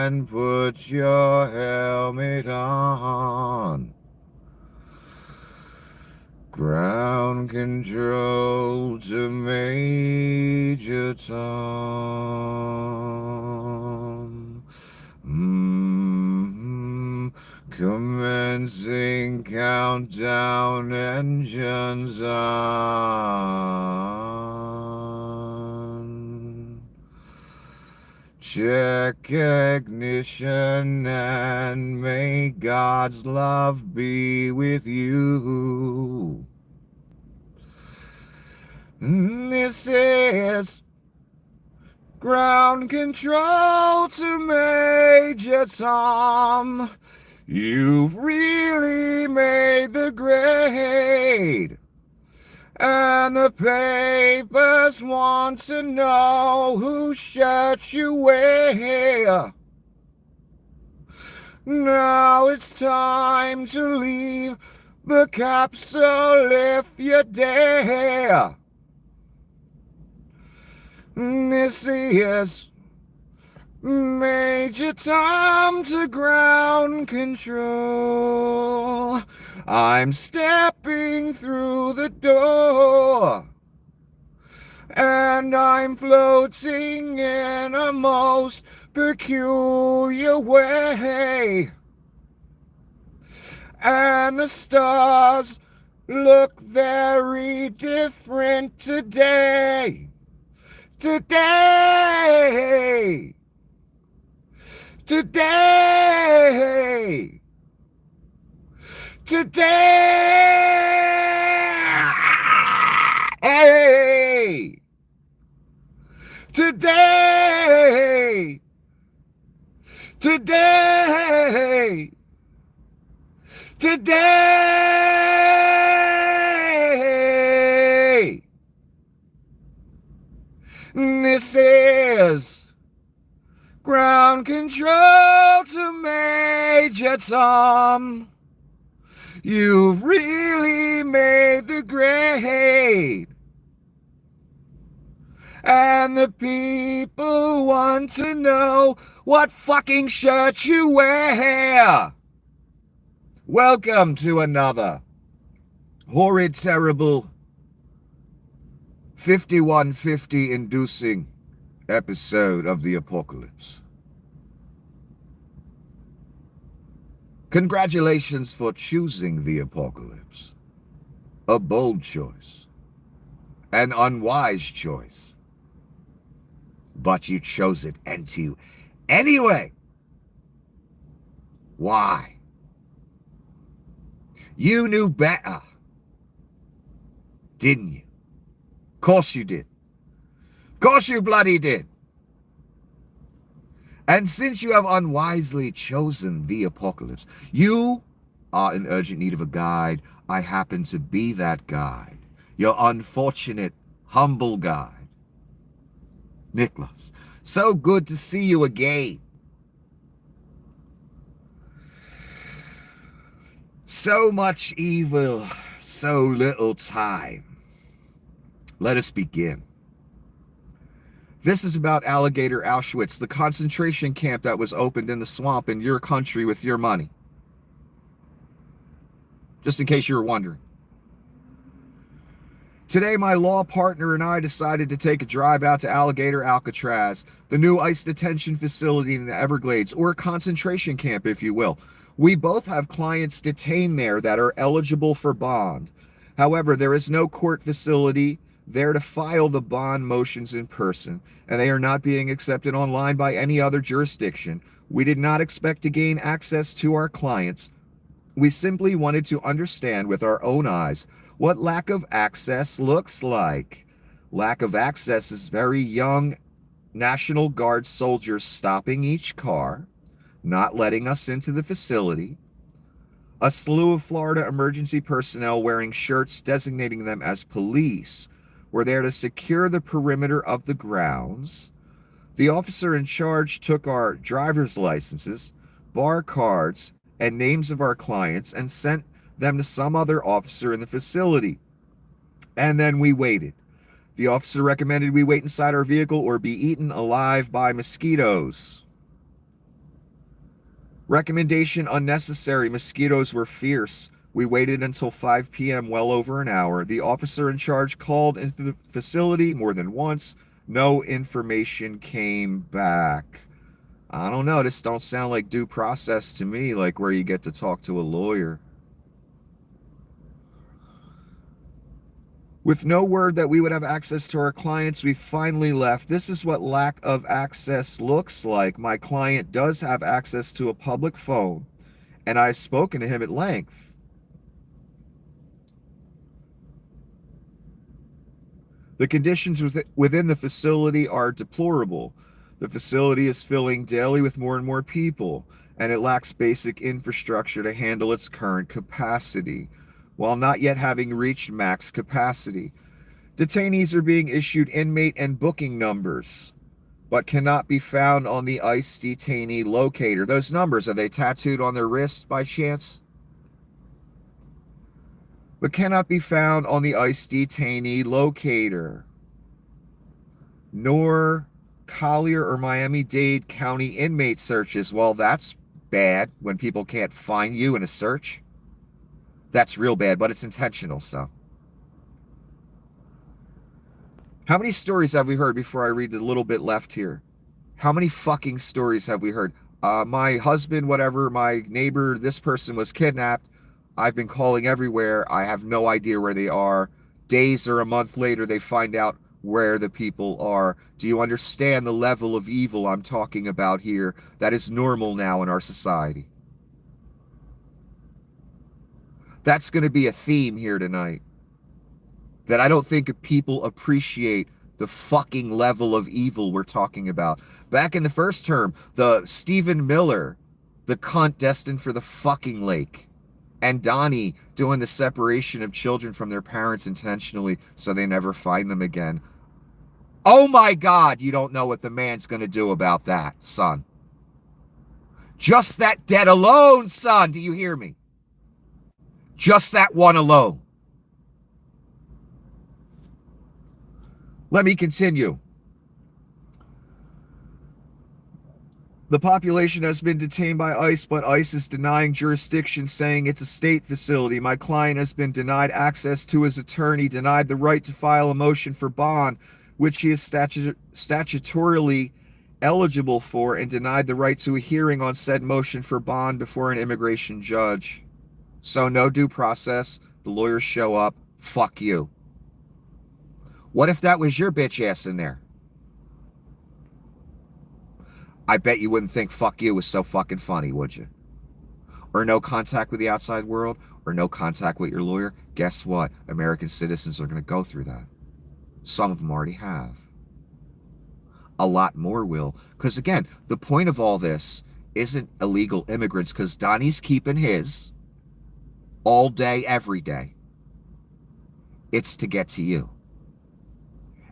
and put your helmet on. Ground control to Major Tom. Commencing countdown, engines on. Check ignition and may God's love be with you. This is ground control to Major Tom. You've really made the grade. And the papers want to know who shut you where. Now it's time to leave the capsule if you dare. This is Major Tom to ground control. I'm stepping through the door, and I'm floating in a most peculiar way. And the stars look very different today. Today. Today. Today. Today. Today. Today. This is ground control to Major Tom. You've really made the grade. And the people want to know what fucking shirt you wear. Welcome to another horrid, terrible, 5150 inducing episode of the apocalypse. Congratulations for choosing the apocalypse. A bold choice. An unwise choice. But you chose it anyway. Why? You knew better. Didn't you? Of course you did. Of course you bloody did. And since you have unwisely chosen the apocalypse, you are in urgent need of a guide. I happen to be that guide. Your unfortunate, humble guide. Nicholas, so good to see you again. So much evil, so little time. Let us begin. This is about Alligator Auschwitz, the concentration camp that was opened in the swamp in your country with your money. Just in case you were wondering. Today, my law partner and I decided to take a drive out to Alligator Alcatraz, the new ICE detention facility in the Everglades, or a concentration camp, if you will. We both have clients detained there that are eligible for bond. However, there is no court facility there to file the bond motions in person, and they are not being accepted online by any other jurisdiction. We did not expect to gain access to our clients. We simply wanted to understand with our own eyes what lack of access looks like. Lack of access is very young National Guard soldiers stopping each car, not letting us into the facility, a slew of Florida emergency personnel wearing shirts designating them as police were there to secure the perimeter of the grounds. The officer in charge took our driver's licenses, bar cards, and names of our clients and sent them to some other officer in the facility. And then we waited. The officer recommended we wait inside our vehicle or be eaten alive by mosquitoes. Recommendation unnecessary. Mosquitoes were fierce. We waited until 5 p.m., well over an hour. The officer in charge called into the facility more than once. No information came back. I don't know. This don't sound like due process to me, like where you get to talk to a lawyer. With no word that we would have access to our clients, we finally left. This is what lack of access looks like. My client does have access to a public phone, and I've spoken to him at length. The conditions within the facility are deplorable. The facility is filling daily with more and more people, and it lacks basic infrastructure to handle its current capacity, while not yet having reached max capacity. Detainees are being issued inmate and booking numbers, but cannot be found on the ICE detainee locator. Those numbers, are they tattooed on their wrist by chance? But cannot be found on the ICE detainee locator, nor Collier or Miami-Dade County inmate searches. Well, that's bad when people can't find you in a search. That's real bad, but it's intentional, so. How many stories have we heard before I read the little bit left here? How many fucking stories have we heard? My husband, whatever, my neighbor, this person was kidnapped. I've been calling everywhere. I have no idea where they are. Days or a month later, they find out where the people are. Do you understand the level of evil I'm talking about here that is normal now in our society? That's going to be a theme here tonight. That I don't think people appreciate the fucking level of evil we're talking about. Back in the first term, the Stephen Miller, the cunt destined for the fucking lake, and Donnie doing the separation of children from their parents intentionally so they never find them again. Oh my God, you don't know what the man's going to do about that, son. Just that debt alone, son, do you hear me? Just that one alone. Let me continue. The population has been detained by ICE, but ICE is denying jurisdiction, saying it's a state facility. My client has been denied access to his attorney, denied the right to file a motion for bond, which he is statutorily eligible for, and denied the right to a hearing on said motion for bond before an immigration judge. So no due process. The lawyers show up. Fuck you. What if that was your bitch ass in there? I bet you wouldn't think fuck you was so fucking funny, would you? Or no contact with the outside world, or no contact with your lawyer. Guess what? American citizens are going to go through that. Some of them already have. A lot more will. Because again, the point of all this isn't illegal immigrants, because Donnie's keeping his all day, every day. It's to get to you.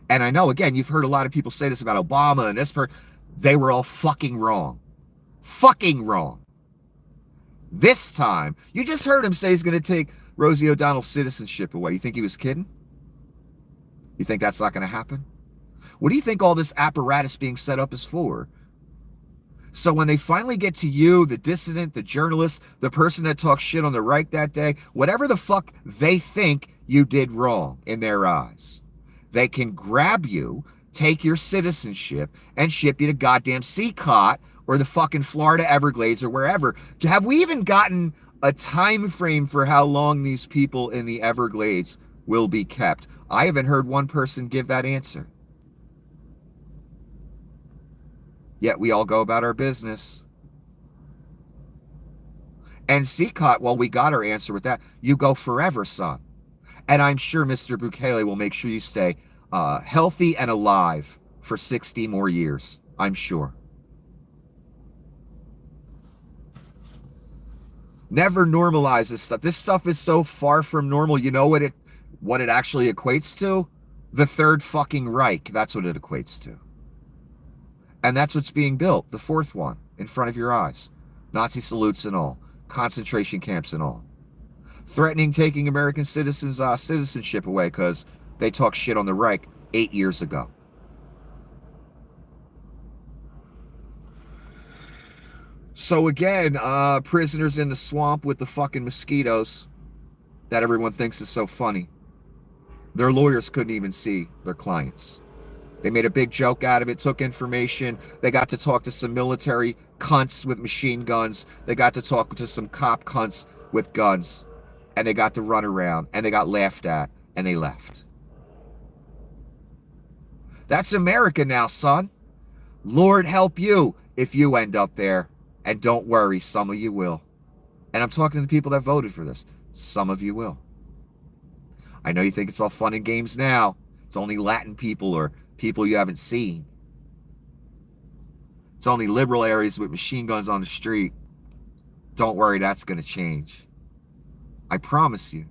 And I know, again, you've heard a lot of people say this about Obama and this person. They were all fucking wrong. Fucking wrong. This time, you just heard him say he's going to take Rosie O'Donnell's citizenship away. You think he was kidding? You think that's not going to happen? What do you think all this apparatus being set up is for? So when they finally get to you, the dissident, the journalist, the person that talks shit on the right that day, whatever the fuck they think you did wrong in their eyes, they can grab you, take your citizenship, and ship you to goddamn Seacot or the fucking Florida Everglades or wherever. Have we even gotten a time frame for how long these people in the Everglades will be kept? I haven't heard one person give that answer. Yet we all go about our business. And Seacot, well, we got our answer with that. You go forever, son. And I'm sure Mr. Bukele will make sure you stay healthy and alive for 60 more years. I'm sure. Never normalize this stuff. This stuff is so far from normal. You know what it actually equates to? The Third fucking Reich. That's what it equates to. And that's what's being built. The fourth one in front of your eyes. Nazi salutes and all. Concentration camps and all. Threatening taking American citizens' citizenship away because they talked shit on the Reich 8 years ago. So again, prisoners in the swamp with the fucking mosquitoes that everyone thinks is so funny. Their lawyers couldn't even see their clients. They made a big joke out of it, took information. They got to talk to some military cunts with machine guns. They got to talk to some cop cunts with guns. And they got to run around, and they got laughed at, and they left. That's America now, son. Lord help you if you end up there. And don't worry, some of you will. And I'm talking to the people that voted for this. Some of you will. I know you think it's all fun and games now. It's only Latin people or people you haven't seen. It's only liberal areas with machine guns on the street. Don't worry, that's going to change. I promise you.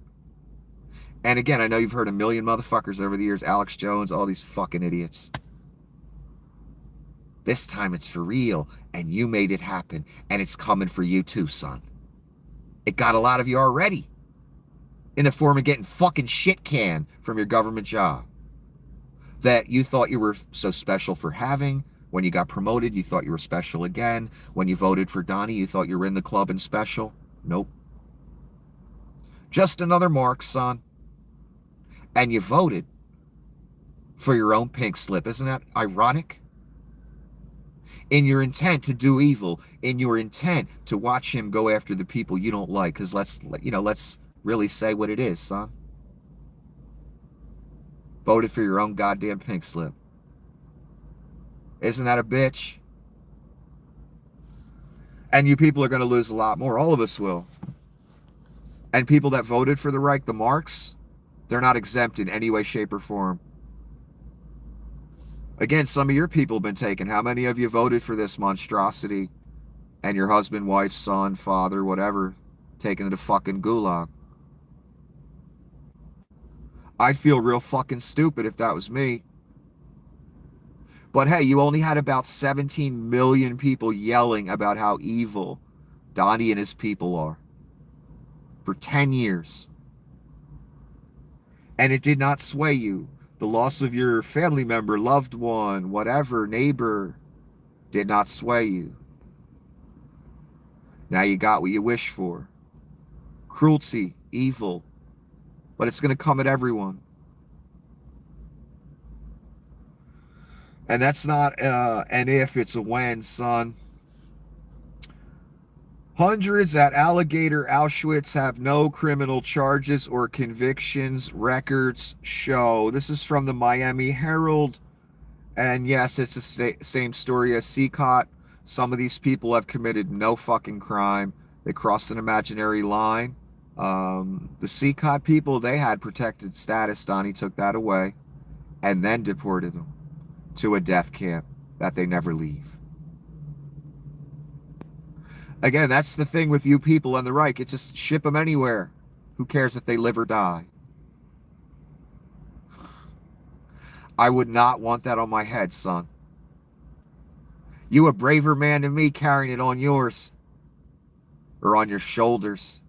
And again, I know you've heard a million motherfuckers over the years, Alex Jones, all these fucking idiots. This time it's for real, and you made it happen, and it's coming for you too, son. It got a lot of you already. In the form of getting fucking shit canned from your government job. That you thought you were so special for having. When you got promoted, you thought you were special again. When you voted for Donnie, you thought you were in the club and special. Nope. Just another mark, son. And you voted for your own pink slip. Isn't that ironic? In your intent to do evil, in your intent to watch him go after the people you don't like. Because let's really say what it is, son. Voted for your own goddamn pink slip. Isn't that a bitch? And you people are going to lose a lot more. All of us will. And people that voted for the Reich, the marks, they're not exempt in any way, shape, or form. Again, some of your people have been taken. How many of you voted for this monstrosity? And your husband, wife, son, father, whatever, taken to the fucking gulag? I'd feel real fucking stupid if that was me. But hey, you only had about 17 million people yelling about how evil Donnie and his people are. For 10 years. And it did not sway you. The loss of your family member, loved one, whatever, neighbor, did not sway you. Now you got what you wish for. Cruelty, evil. But it's going to come at everyone. And that's not an if, it's a when, son. Hundreds at Alligator Auschwitz have no criminal charges or convictions, records show. This is from the Miami Herald. And yes, it's the same story as Seacott. Some of these people have committed no fucking crime. They crossed an imaginary line. The Seacott people, they had protected status. Donnie took that away and then deported them to a death camp that they never leave. Again, that's the thing with you people on the right. It's just ship them anywhere. Who cares if they live or die? I would not want that on my head, son. You a braver man than me carrying it on yours. Or on your shoulders.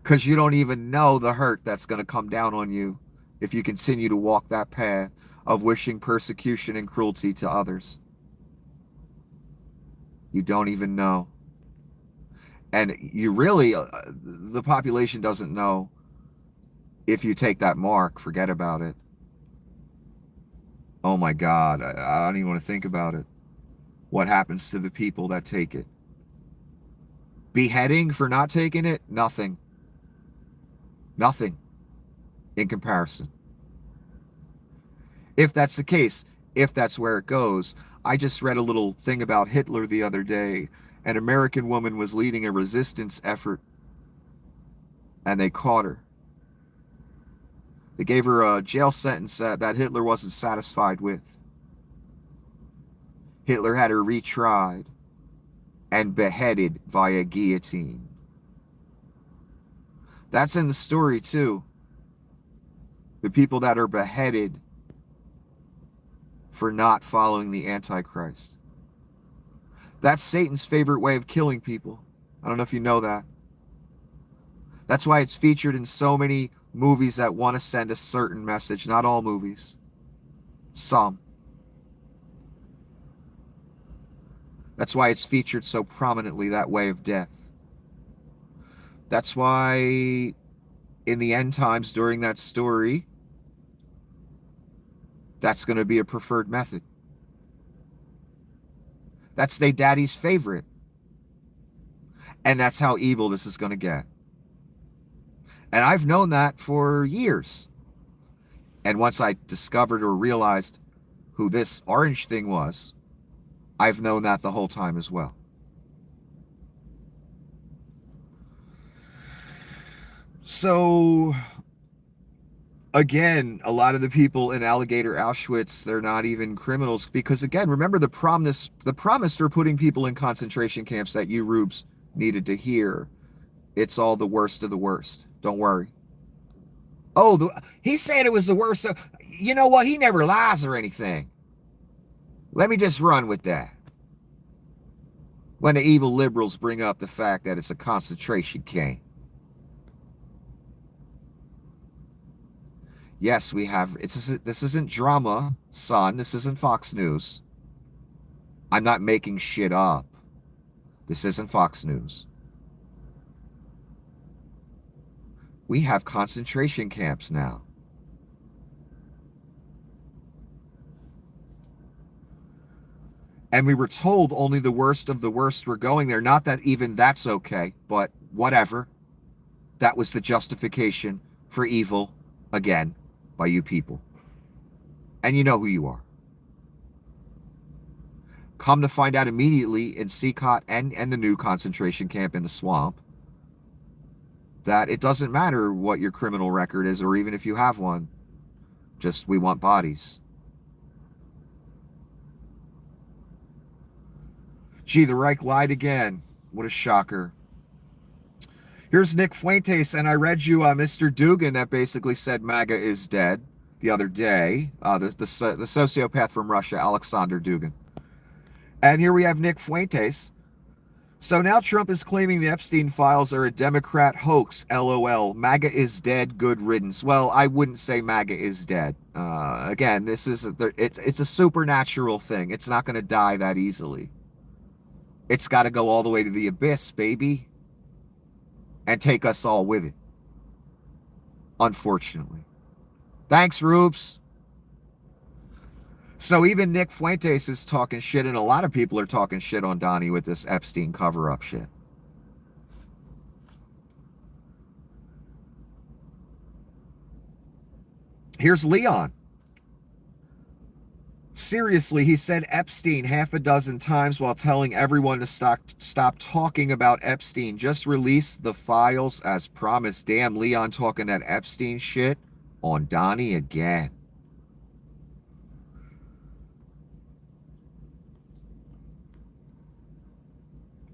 Because you don't even know the hurt that's going to come down on you if you continue to walk that path of wishing persecution and cruelty to others. You don't even know. And you really, the population doesn't know. If you take that mark, forget about it. Oh my God, I don't even want to think about it. What happens to the people that take it? Beheading for not taking it? Nothing. Nothing in comparison. If that's the case, if that's where it goes. I just read a little thing about Hitler the other day. An American woman was leading a resistance effort and they caught her. They gave her a jail sentence that Hitler wasn't satisfied with. Hitler had her retried and beheaded via guillotine. That's in the story too. The people that are beheaded for not following the Antichrist. That's Satan's favorite way of killing people. I don't know if you know that. That's why it's featured in so many movies that want to send a certain message. Not all movies. Some. That's why it's featured so prominently, that way of death. That's why in the end times during that story, that's going to be a preferred method. That's they daddy's favorite. And that's how evil this is going to get. And I've known that for years. And once I discovered or realized who this orange thing was, I've known that the whole time as well. So, again, a lot of the people in Alligator Auschwitz, they're not even criminals. Because, again, remember the promise for putting people in concentration camps that you rubes needed to hear. It's all the worst of the worst. Don't worry. Oh, he said it was the worst. You know what? He never lies or anything. Let me just run with that. When the evil liberals bring up the fact that it's a concentration camp. Yes, we have. This isn't drama, son. This isn't Fox News. I'm not making shit up. This isn't Fox News. We have concentration camps now. And we were told only the worst of the worst were going there. Not that even that's okay, but whatever. That was the justification for evil, again, by you people. And you know who you are. Come to find out immediately in Seacott and the new concentration camp in the swamp that it doesn't matter what your criminal record is or even if you have one. Just we want bodies. Gee, the Reich lied again. What a shocker. Here's Nick Fuentes, and I read you Mr. Dugan that basically said MAGA is dead the other day. The sociopath from Russia, Alexander Dugin. And here we have Nick Fuentes. So now Trump is claiming the Epstein files are a Democrat hoax. LOL. MAGA is dead. Good riddance. Well, I wouldn't say MAGA is dead. Again, it's a supernatural thing. It's not going to die that easily. It's got to go all the way to the abyss, baby. And take us all with it. Unfortunately. Thanks, Rubes. So even Nick Fuentes is talking shit, and a lot of people are talking shit on Donnie with this Epstein cover-up shit. Here's Leon. Seriously, he said Epstein half a dozen times while telling everyone to stop talking about Epstein. Just release the files as promised. Damn, Leon talking that Epstein shit on Donnie again.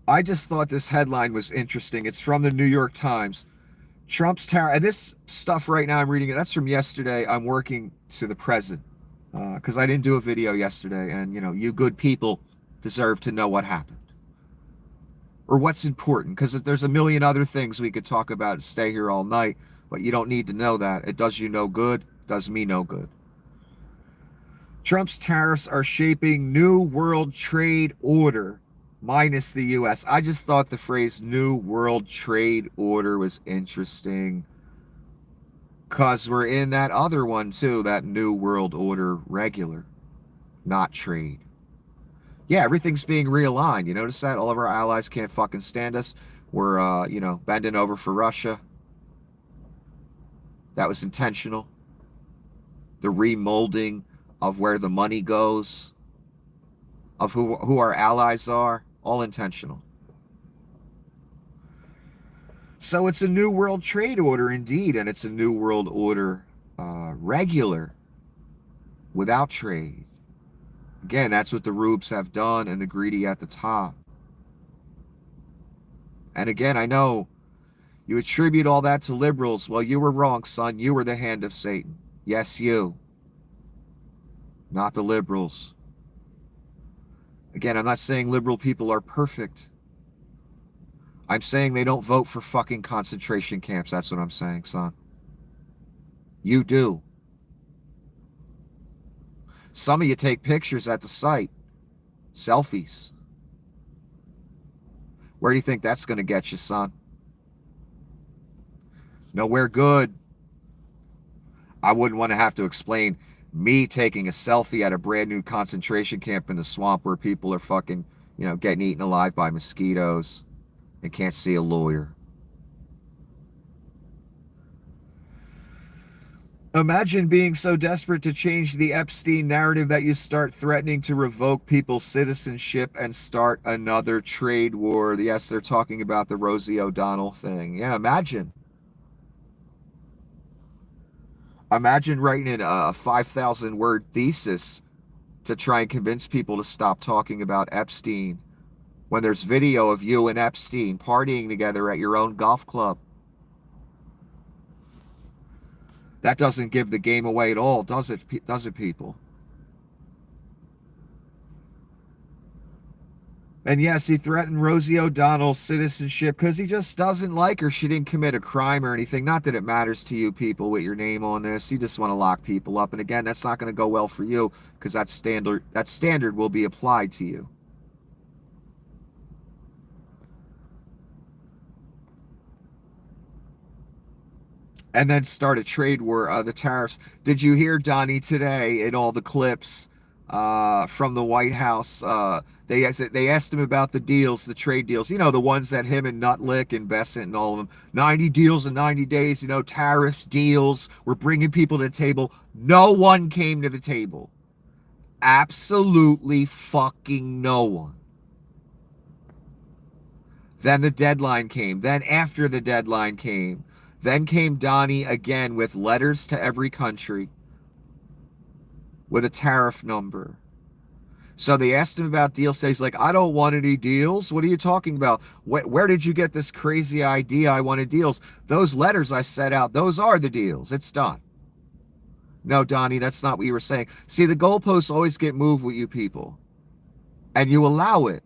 I just thought this headline was interesting. It's from the New York Times. Trump's tower, and this stuff right now I'm reading it. That's from yesterday. I'm working to the present because I didn't do a video yesterday, and you good people deserve to know what happened or what's important, because there's a million other things we could talk about and stay here all night, but you don't need to know that. It does you no good, does me no good. Trump's tariffs are shaping new world trade order minus the U.S. I just thought the phrase new world trade order was interesting because we're in that other one too, that new world order regular, not trade. Yeah, everything's being realigned. You notice that? All of our allies can't fucking stand us. We're, bending over for Russia. That was intentional. The remolding of where the money goes, of who our allies are, all intentional. So it's a new world trade order indeed, and it's a new world order regular, without trade. Again, that's what the rubes have done and the greedy at the top. And again, I know you attribute all that to liberals. Well, you were wrong, son. You were the hand of Satan. Yes, you. Not the liberals. Again, I'm not saying liberal people are perfect. I'm saying they don't vote for fucking concentration camps. That's what I'm saying, son. You do. Some of you take pictures at the site. Selfies. Where do you think that's going to get you, son? Nowhere good. I wouldn't want to have to explain me taking a selfie at a brand new concentration camp in the swamp where people are fucking, getting eaten alive by mosquitoes and can't see a lawyer. Imagine being so desperate to change the Epstein narrative that you start threatening to revoke people's citizenship and start another trade war. Yes, they're talking about the Rosie O'Donnell thing. Yeah, imagine. Imagine writing a 5,000 word thesis to try and convince people to stop talking about Epstein when there's video of you and Epstein partying together at your own golf club. That doesn't give the game away at all, does it, people? And yes, he threatened Rosie O'Donnell's citizenship because he just doesn't like her. She didn't commit a crime or anything. Not that it matters to you people with your name on this. You just want to lock people up. And again, that's not going to go well for you because that standard will be applied to you. And then start a trade war, the tariffs. Did you hear, Donnie, today in all the clips from the White House? They asked him about the deals, the trade deals, the ones that him and Nutlick and Bessent and all of them, 90 deals in 90 days, tariffs, deals, we're bringing people to the table. No one came to the table. Absolutely fucking no one. Then the deadline came. Then after the deadline came, then came Donnie again with letters to every country with a tariff number. So they asked him about deals. So he's like, I don't want any deals. What are you talking about? Where did you get this crazy idea I wanted deals? Those letters I set out, those are the deals. It's done. No, Donnie, that's not what you were saying. See, the goalposts always get moved with you people. And you allow it.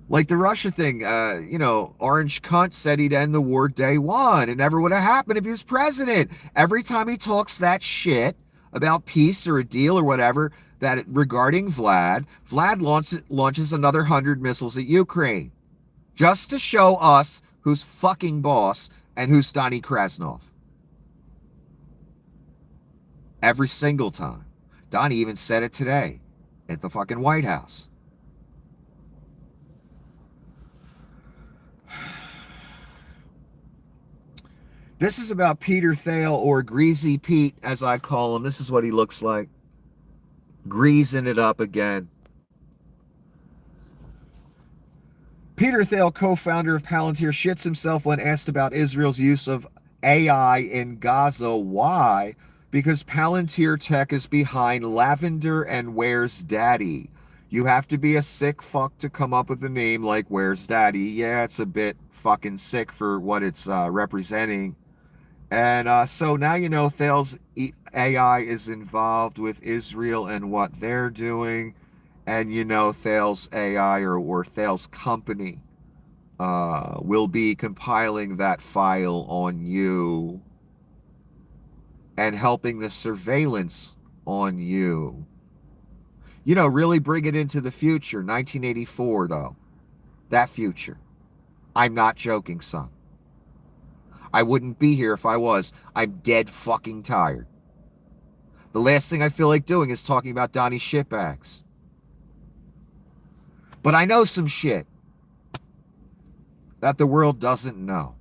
Like the Russia thing, Orange cunt said he'd end the war day one. It never would have happened if he was president. Every time he talks that shit about peace or a deal or whatever, that regarding Vlad launches another 100 missiles at Ukraine. Just to show us who's fucking boss and who's Donnie Krasnov. Every single time. Donnie even said it today at the fucking White House. This is about Peter Thiel, or Greasy Pete, as I call him. This is what he looks like. Greasing it up again. Peter Thiel, co-founder of Palantir, shits himself when asked about Israel's use of AI in Gaza. Why? Because Palantir Tech is behind Lavender and Where's Daddy. You have to be a sick fuck to come up with a name like Where's Daddy. Yeah, it's a bit fucking sick for what it's representing. And so now Thiel's AI is involved with Israel and what they're doing. And Thiel's AI or Thiel's company will be compiling that file on you and helping the surveillance on you. Really bring it into the future. 1984, though. That future. I'm not joking, son. I wouldn't be here if I was. I'm dead fucking tired. The last thing I feel like doing is talking about Donnie shitbags. But I know some shit that the world doesn't know.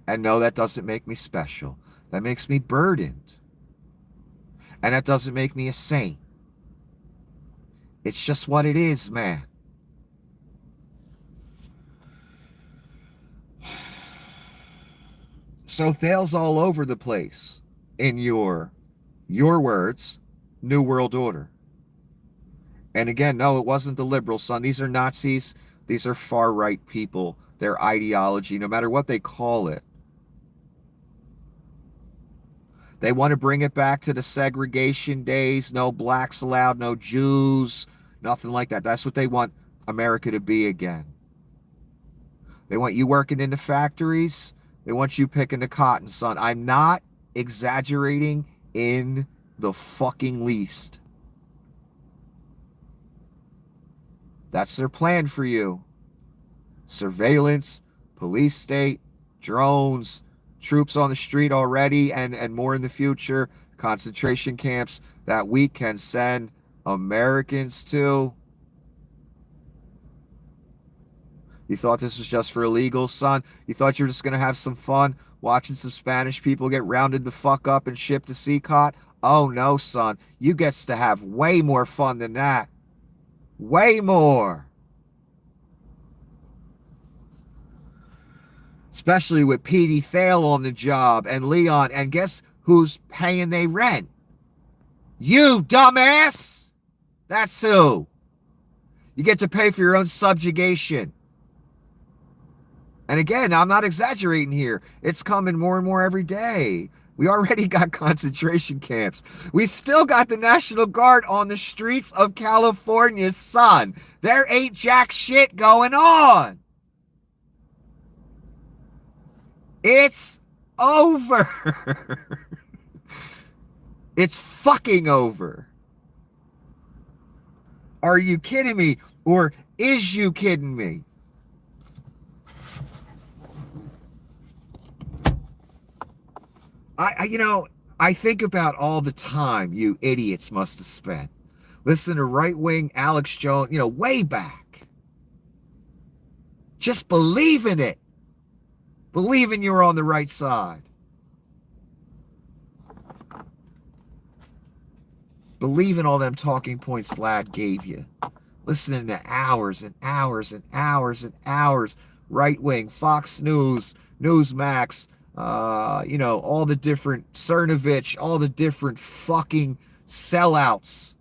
And no, that doesn't make me special. That makes me burdened. And that doesn't make me a saint. It's just what it is, man. So Thiel's all over the place in your words, New World Order. And again, no, it wasn't the liberals, son. These are Nazis. These are far-right people. Their ideology, no matter what they call it. They want to bring it back to the segregation days. No blacks allowed, no Jews, nothing like that. That's what they want America to be again. They want you working in the factories. They want you picking the cotton, son. I'm not exaggerating in the fucking least. That's their plan for you. Surveillance, police state, drones, troops on the street already, and more in the future, concentration camps that we can send Americans to. You thought this was just for illegals, son? You thought you were just going to have some fun watching some Spanish people get rounded the fuck up and shipped to Seacot? Oh no, son. You gets to have way more fun than that. Way more. Especially with Petey Thale on the job and Leon. And guess who's paying they rent? You, dumbass! That's who. You get to pay for your own subjugation. And again, I'm not exaggerating here. It's coming more and more every day. We already got concentration camps. We still got the National Guard on the streets of California, son. There ain't jack shit going on. It's over. It's fucking over. Are you kidding me? Or is you kidding me? I think about all the time you idiots must have spent. Listen to right-wing Alex Jones, way back. Just believe in it. Believing you're on the right side. Believe in all them talking points Vlad gave you. Listening to hours and hours and hours and hours. Right-wing, Fox News, Newsmax, all the different Cernovich, all the different fucking sellouts.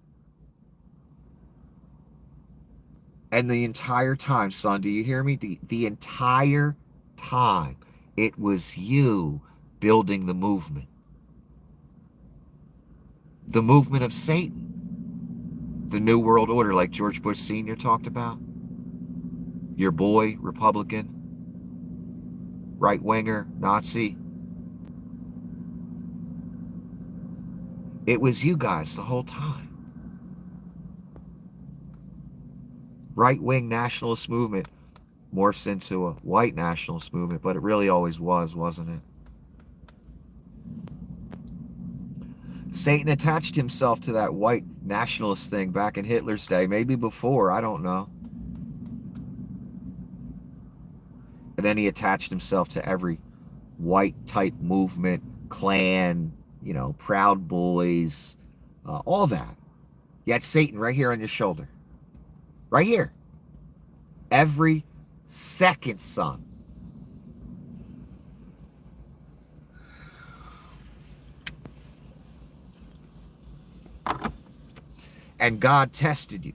And the entire time, son, do you hear me? The entire time, it was you building the movement. The movement of Satan. The New World Order, like George Bush Sr. talked about. Your boy, Republican, right-winger, Nazi. It was you guys the whole time. Right-wing nationalist movement morphs into a white nationalist movement, but it really always was, wasn't it? Satan attached himself to that white nationalist thing back in Hitler's day, maybe before, I don't know. And then he attached himself to every white type movement, Klan, Proud Boys, all that. You had Satan right here on your shoulder. Right here. Every second, son. And God tested you.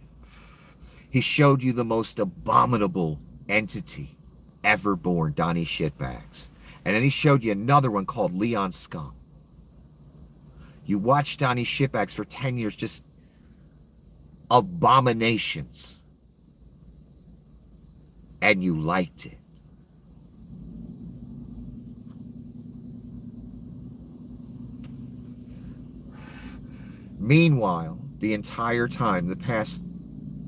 He showed you the most abominable entity ever born, Donnie Shitbags. And then he showed you another one called Leon Scum. You watched Donnie Shitbags for 10 years, just abominations. And you liked it. Meanwhile, the entire time, the past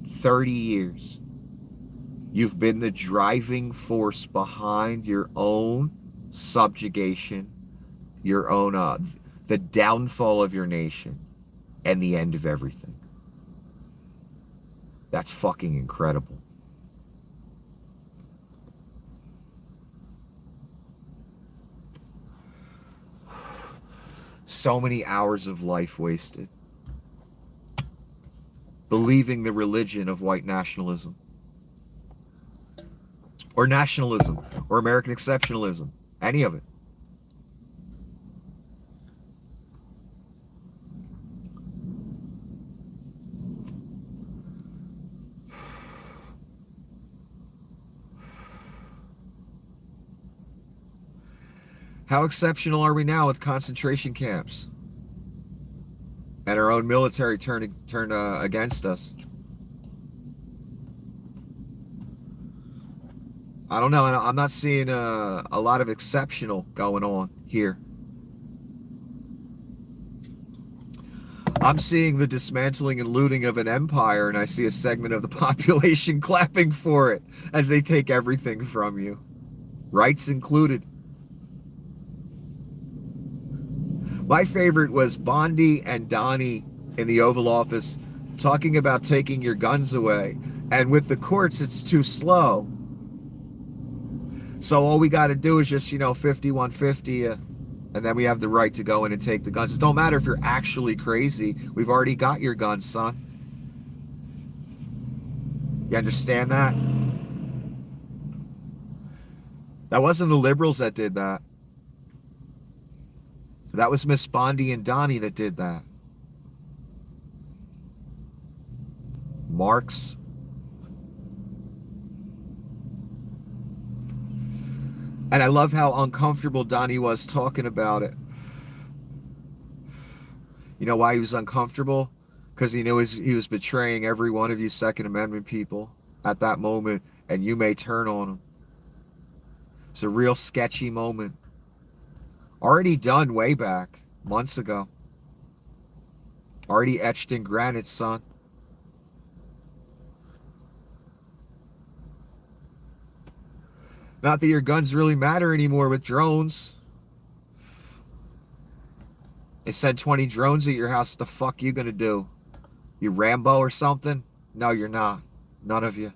30 years, you've been the driving force behind your own subjugation, your own, the downfall of your nation, and the end of everything. That's fucking incredible. So many hours of life wasted. Believing the religion of white nationalism. Or nationalism. Or American exceptionalism. Any of it. How exceptional are we now with concentration camps? And our own military turned against us. I don't know. I'm not seeing a lot of exceptional going on here. I'm seeing the dismantling and looting of an empire, and I see a segment of the population clapping for it as they take everything from you, rights included. My favorite was Bondi and Donnie in the Oval Office talking about taking your guns away, and with the courts it's too slow, so all we got to do is just 5150 and then we have the right to go in and take the guns. It don't matter if you're actually crazy. We've already got your guns, son. You understand that? That wasn't the liberals that did that. That was Miss Bondi and Donnie that did that. Marx. And I love how uncomfortable Donnie was talking about it. You know why he was uncomfortable? Because he knew he was betraying every one of you Second Amendment people at that moment, and you may turn on him. It's a real sketchy moment. Already done way back, months ago. Already etched in granite, son. Not that your guns really matter anymore with drones. They sent 20 drones at your house. What the fuck you gonna do? You Rambo or something? No, you're not. None of you.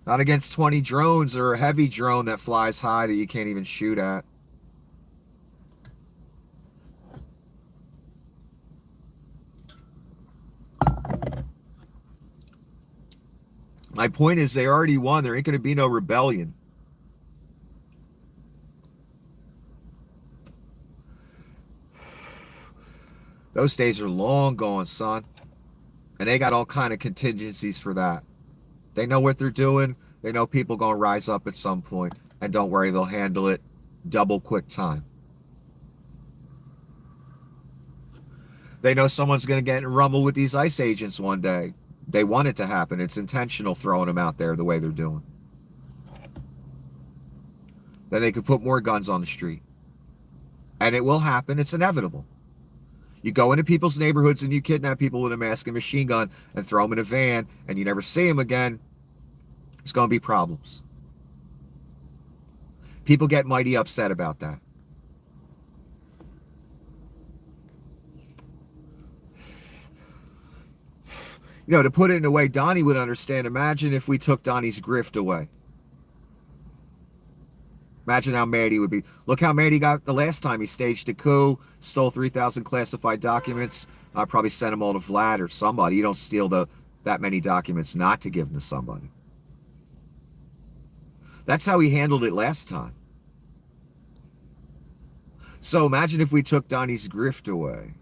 Not against 20 drones or a heavy drone that flies high that you can't even shoot at. My point is they already won. There ain't going to be no rebellion. Those days are long gone, son. And they got all kind of contingencies for that. They know what they're doing. They know people going to rise up at some point. And don't worry, they'll handle it double quick time. They know someone's going to get in rumble with these ICE agents one day. They want it to happen. It's intentional throwing them out there the way they're doing. Then they could put more guns on the street. And it will happen. It's inevitable. You go into people's neighborhoods and you kidnap people with a mask and machine gun and throw them in a van and you never see them again. There's going to be problems. People get mighty upset about that. You know, to put it in a way Donnie would understand, imagine if we took Donnie's grift away. Imagine how mad he would be. Look how mad he got the last time he staged a coup, stole 3,000 classified documents, probably sent them all to Vlad or somebody. You don't steal that many documents not to give them to somebody. That's how he handled it last time. So imagine if we took Donnie's grift away.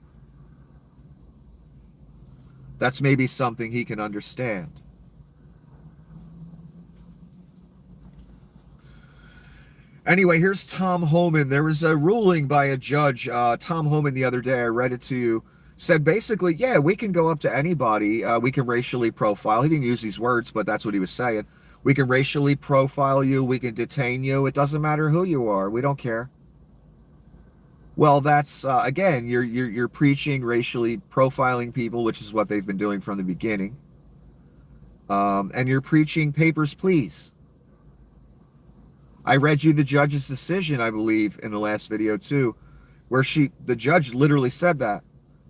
That's maybe something he can understand. Anyway, here's Tom Homan. There was a ruling by a judge, Tom Homan, the other day. I read it to you. Said basically, yeah, we can go up to anybody. We can racially profile. He didn't use these words, but that's what he was saying. We can racially profile you. We can detain you. It doesn't matter who you are. We don't care. Well, that's, again, you're preaching racially profiling people, which is what they've been doing from the beginning. And you're preaching papers, please. I read you the judge's decision, I believe, in the last video, too, where the judge literally said that.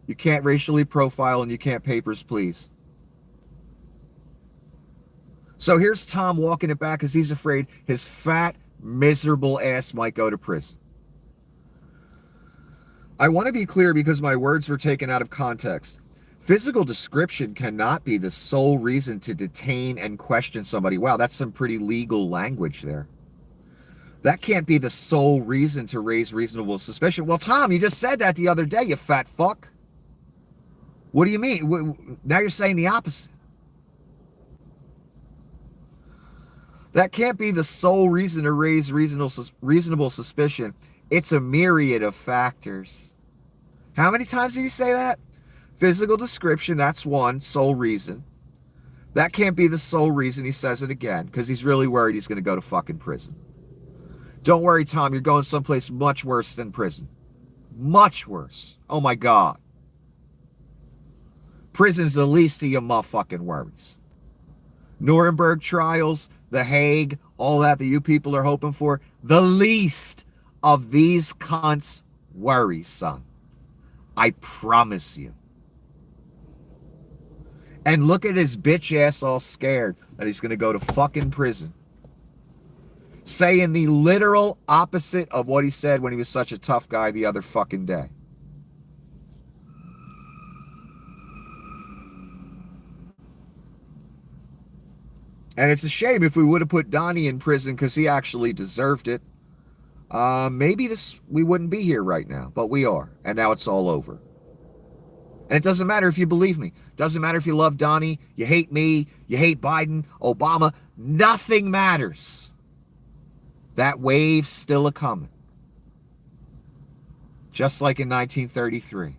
You can't racially profile and you can't papers, please. So here's Tom walking it back because he's afraid his fat, miserable ass might go to prison. I want to be clear because my words were taken out of context. Physical description cannot be the sole reason to detain and question somebody. Wow, that's some pretty legal language there. That can't be the sole reason to raise reasonable suspicion. Well, Tom, you just said that the other day, you fat fuck. What do you mean? Now you're saying the opposite. That can't be the sole reason to raise reasonable suspicion. It's a myriad of factors. How many times did he say that? Physical description, that's one sole reason. That can't be the sole reason. He says it again because he's really worried he's going to go to fucking prison. Don't worry, Tom, you're going someplace much worse than prison. Much worse. Oh my God. Prison's the least of your motherfucking worries. Nuremberg trials, The Hague, all that you people are hoping for, the least of these cunts' worries, son. I promise you. And look at his bitch ass all scared that he's going to go to fucking prison. Saying the literal opposite of what he said when he was such a tough guy the other fucking day. And it's a shame. If we would have put Donnie in prison because he actually deserved it, maybe we wouldn't be here right now, but we are. And now it's all over. And it doesn't matter if you believe me. Doesn't matter if you love Donnie, you hate me, you hate Biden, Obama. Nothing matters. That wave's still a-coming. Just like in 1933.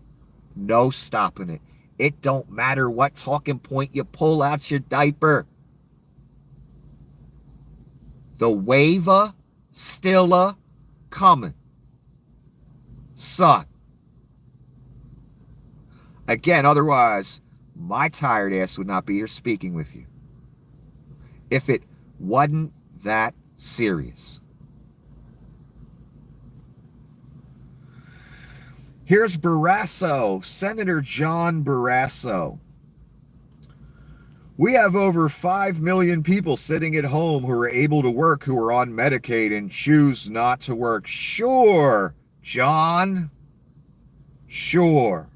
No stopping it. It don't matter what talking point you pull out your diaper. The wave still a-coming. Son. Again, otherwise, my tired ass would not be here speaking with you. If it wasn't that serious. Here's Barrasso, Senator John Barrasso. We have over 5 million people sitting at home who are able to work, who are on Medicaid and choose not to work. Sure, John. Sure.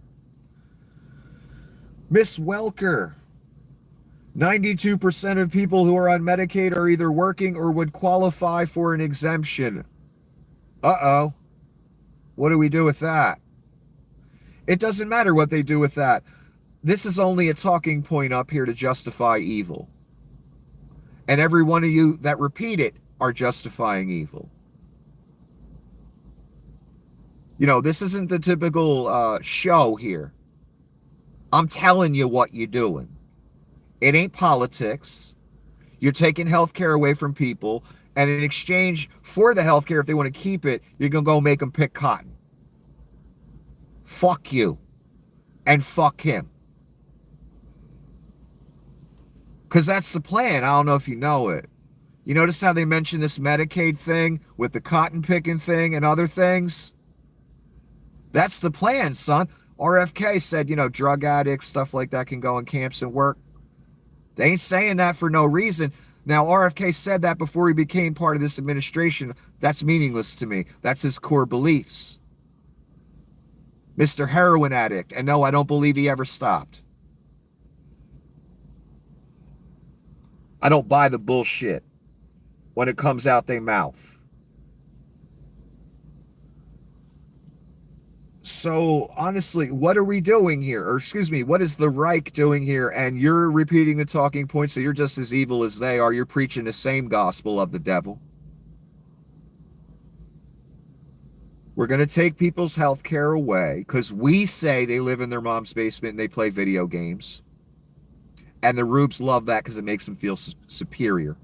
Miss Welker. 92% of people who are on Medicaid are either working or would qualify for an exemption. Uh-oh. What do we do with that? It doesn't matter what they do with that. This is only a talking point up here to justify evil. And every one of you that repeat it are justifying evil. You know, this isn't the typical show here. I'm telling you what you're doing. It ain't politics. You're taking healthcare away from people, and in exchange for the healthcare, if they want to keep it, you're going to go make them pick cotton. Fuck you. And fuck him. Because that's the plan. I don't know if you know it. You notice how they mention this Medicaid thing with the cotton picking thing and other things? That's the plan, son. RFK said, you know, drug addicts, stuff like that can go in camps and work. They ain't saying that for no reason. Now, RFK said that before he became part of this administration. That's meaningless to me. That's his core beliefs. Mr. Heroin addict. And no, I don't believe he ever stopped. I don't buy the bullshit when it comes out their mouth. So, honestly, what are we doing here? Or, excuse me, what is the Reich doing here? And you're repeating the talking points, so you're just as evil as they are. You're preaching the same gospel of the devil. We're going to take people's health care away because we say they live in their mom's basement and they play video games. And the rubes love that because it makes them feel superior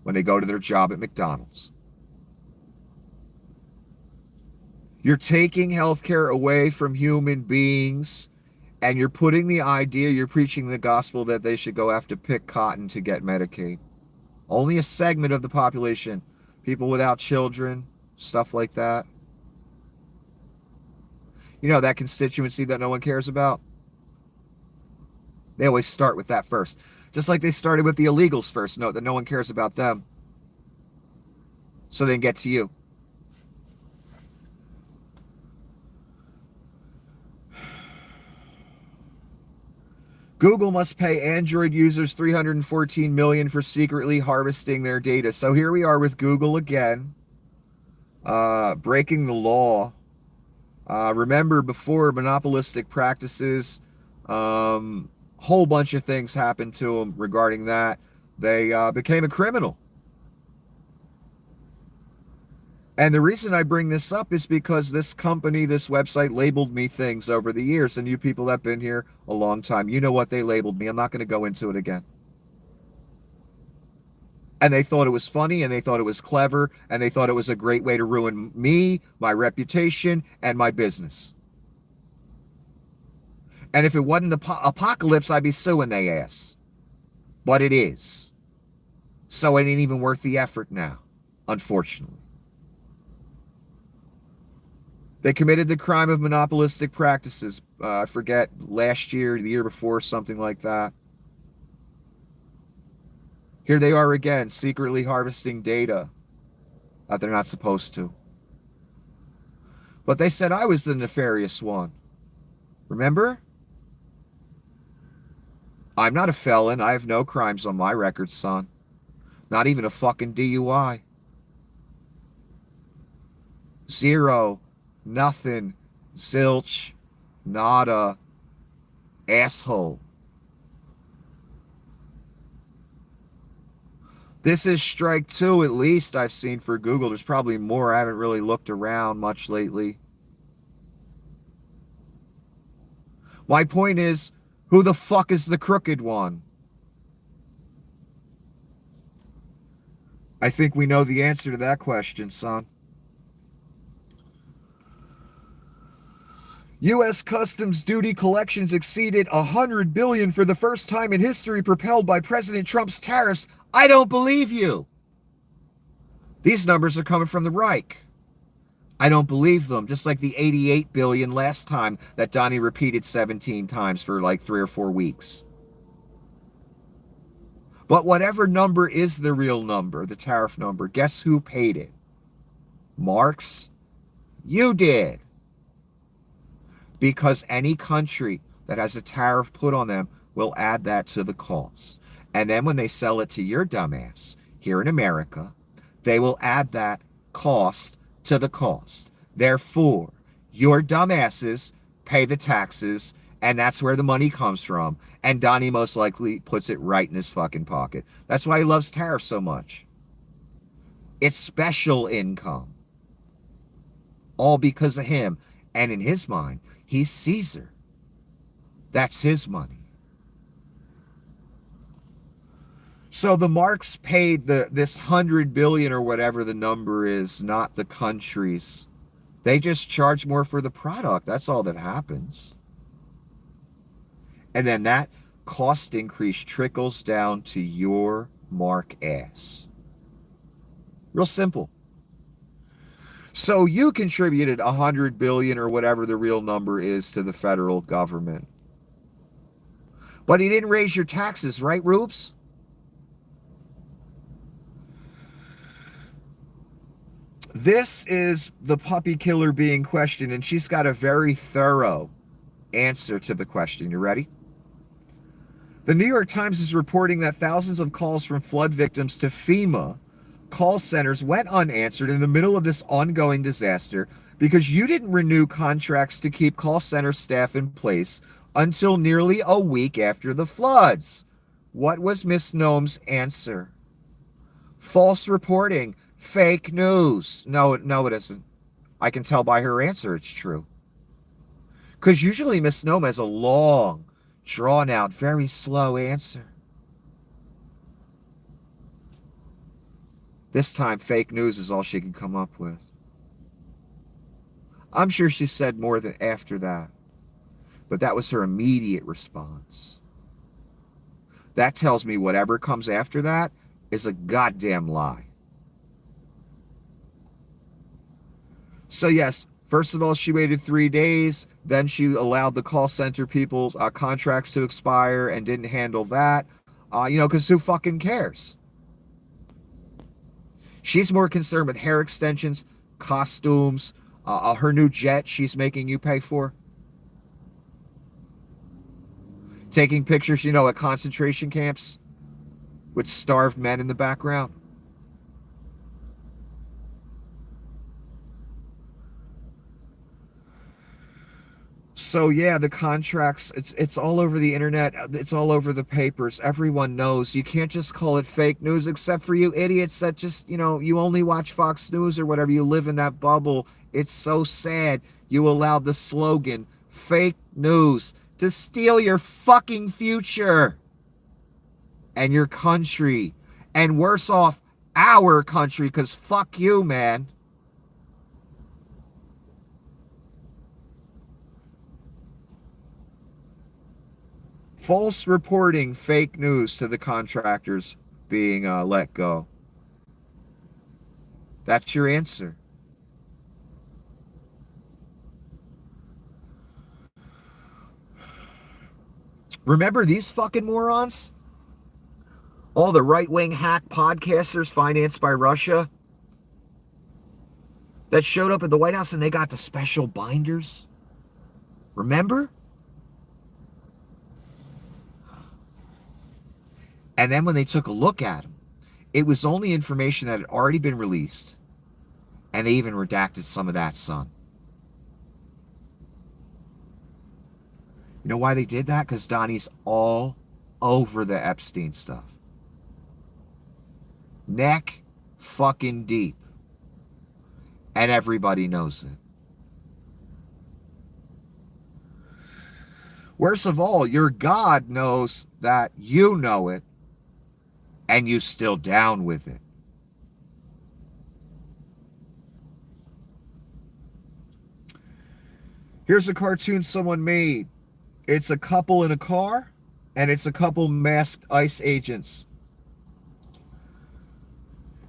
when they go to their job at McDonald's. You're taking healthcare away from human beings, and you're putting the idea, you're preaching the gospel that they should go have to pick cotton to get Medicaid. Only a segment of the population, people without children, stuff like that. You know, that constituency that no one cares about? They always start with that first. Just like they started with the illegals first. Note that no one cares about them. So they can get to you. Google must pay Android users $314 million for secretly harvesting their data. So here we are with Google again, breaking the law. Remember, before monopolistic practices, whole bunch of things happened to them regarding that. They became a criminal. And the reason I bring this up is because this company, this website, labeled me things over the years. And you people that have been here a long time, you know what they labeled me. I'm not going to go into it again. And they thought it was funny, and they thought it was clever, and they thought it was a great way to ruin me, my reputation, and my business. And if it wasn't the apocalypse, I'd be suing their ass. But it is. So it ain't even worth the effort now, unfortunately. They committed the crime of monopolistic practices. I forget, last year, the year before, something like that. Here they are again, secretly harvesting data that they're not supposed to. But they said I was the nefarious one. Remember? I'm not a felon. I have no crimes on my record, son. Not even a fucking DUI. Zero. Nothing. Zilch. Nada. Asshole. This is strike 2 at least I've seen for Google. There's probably more. I haven't really looked around much lately. My point is, who the fuck is the crooked one? I think we know the answer to that question, son. U.S. Customs duty collections exceeded $100 billion for the first time in history, propelled by President Trump's tariffs. I don't believe you. These numbers are coming from the Reich. I don't believe them, just like the $88 billion last time that Donnie repeated 17 times for like 3 or 4 weeks. But whatever number is the real number, the tariff number, guess who paid it? Marx? You did. Because any country that has a tariff put on them will add that to the cost. And then when they sell it to your dumbass here in America, they will add that cost to the cost. Therefore, your dumbasses pay the taxes, and that's where the money comes from. And Donnie most likely puts it right in his fucking pocket. That's why he loves tariffs so much. It's special income. All because of him. And in his mind, he's Caesar. That's his money. So the Marx paid this $100 billion or whatever the number is, not the countries. They just charge more for the product. That's all that happens. And then that cost increase trickles down to your mark ass. Real simple. So you contributed $100 billion or whatever the real number is to the federal government. But he didn't raise your taxes, right, Rubes? This is the puppy killer being questioned, and she's got a very thorough answer to the question. You ready? The New York Times is reporting that thousands of calls from flood victims to FEMA call centers went unanswered in the middle of this ongoing disaster because you didn't renew contracts to keep call center staff in place until nearly a week after the floods. What was Miss Noem's answer? False reporting. Fake news. No, it isn't. I can tell by her answer it's true. Because usually Miss Noem has a long, drawn out, very slow answer. This time, fake news is all she can come up with. I'm sure she said more than after that, but that was her immediate response. That tells me whatever comes after that is a goddamn lie. So yes, first of all, she waited 3 days. Then she allowed the call center people's contracts to expire and didn't handle that. Because who fucking cares? She's more concerned with hair extensions, costumes, her new jet she's making you pay for. Taking pictures, at concentration camps with starved men in the background. So yeah, the contracts, it's all over the internet. It's all over the papers. Everyone knows. You can't just call it fake news, except for you idiots that just, you only watch Fox News or whatever. You live in that bubble. It's so sad you allowed the slogan, fake news, to steal your fucking future and your country And worse off our country, because fuck you, man. False reporting, fake news to the contractors being let go. That's your answer. Remember these fucking morons? All the right-wing hack podcasters financed by Russia that showed up at the White House and they got the special binders? Remember? And then when they took a look at them, it was only information that had already been released. And they even redacted some of that, son. You know why they did that? Because Donnie's all over the Epstein stuff. Neck fucking deep. And everybody knows it. Worst of all, your God knows that you know it, and you still down with it. Here's a cartoon someone made. It's a couple in a car, and it's a couple masked ICE agents.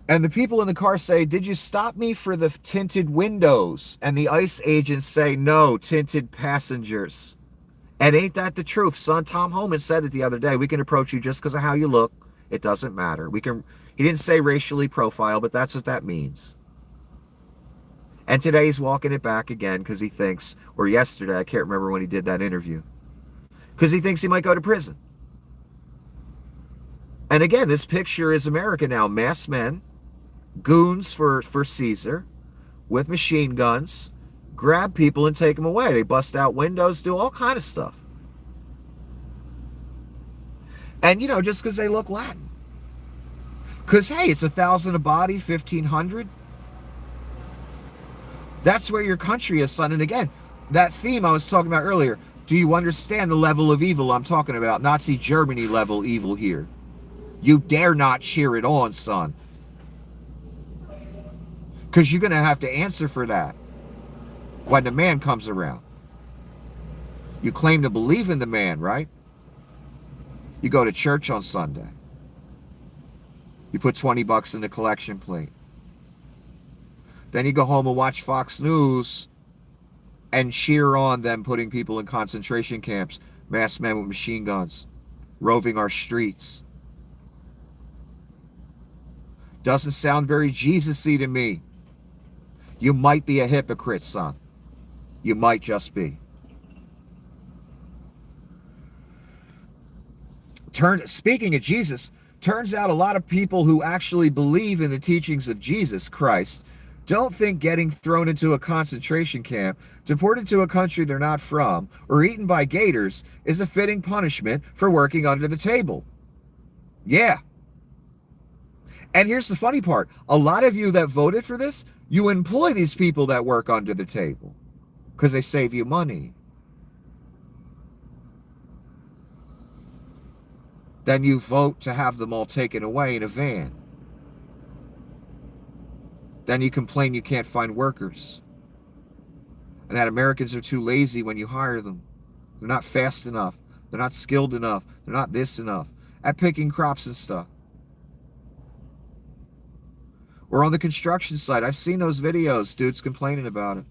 And the people in the car say, "Did you stop me for the tinted windows?" And the ICE agents say, "No, tinted passengers." And ain't that the truth, son? Tom Homan said it the other day. We can approach you just because of how you look. It doesn't matter. He didn't say racially profile, but that's what that means. And today he's walking it back again because he thinks, or yesterday, I can't remember when he did that interview, because he thinks he might go to prison. And again, this picture is America now. Masked men, goons for Caesar, with machine guns, grab people and take them away. They bust out windows, do all kind of stuff. And, just because they look Latin. Because, hey, it's 1,000 a body, 1,500. That's where your country is, son. And again, that theme I was talking about earlier. Do you understand the level of evil I'm talking about? Nazi Germany level evil here. You dare not cheer it on, son. Because you're going to have to answer for that when the man comes around. You claim to believe in the man, right? You go to church on Sunday. You put $20 in the collection plate. Then you go home and watch Fox News and cheer on them putting people in concentration camps, masked men with machine guns, roving our streets. Doesn't sound very Jesus-y to me. You might be a hypocrite, son. You might just be. Speaking of Jesus, turns out a lot of people who actually believe in the teachings of Jesus Christ don't think getting thrown into a concentration camp, deported to a country they're not from, or eaten by gators is a fitting punishment for working under the table. Yeah. And here's the funny part. A lot of you that voted for this, you employ these people that work under the table because they save you money. Then you vote to have them all taken away in a van. Then you complain you can't find workers. And that Americans are too lazy when you hire them. They're not fast enough. They're not skilled enough. They're not this enough at picking crops and stuff. Or on the construction site. I've seen those videos, dudes complaining about it.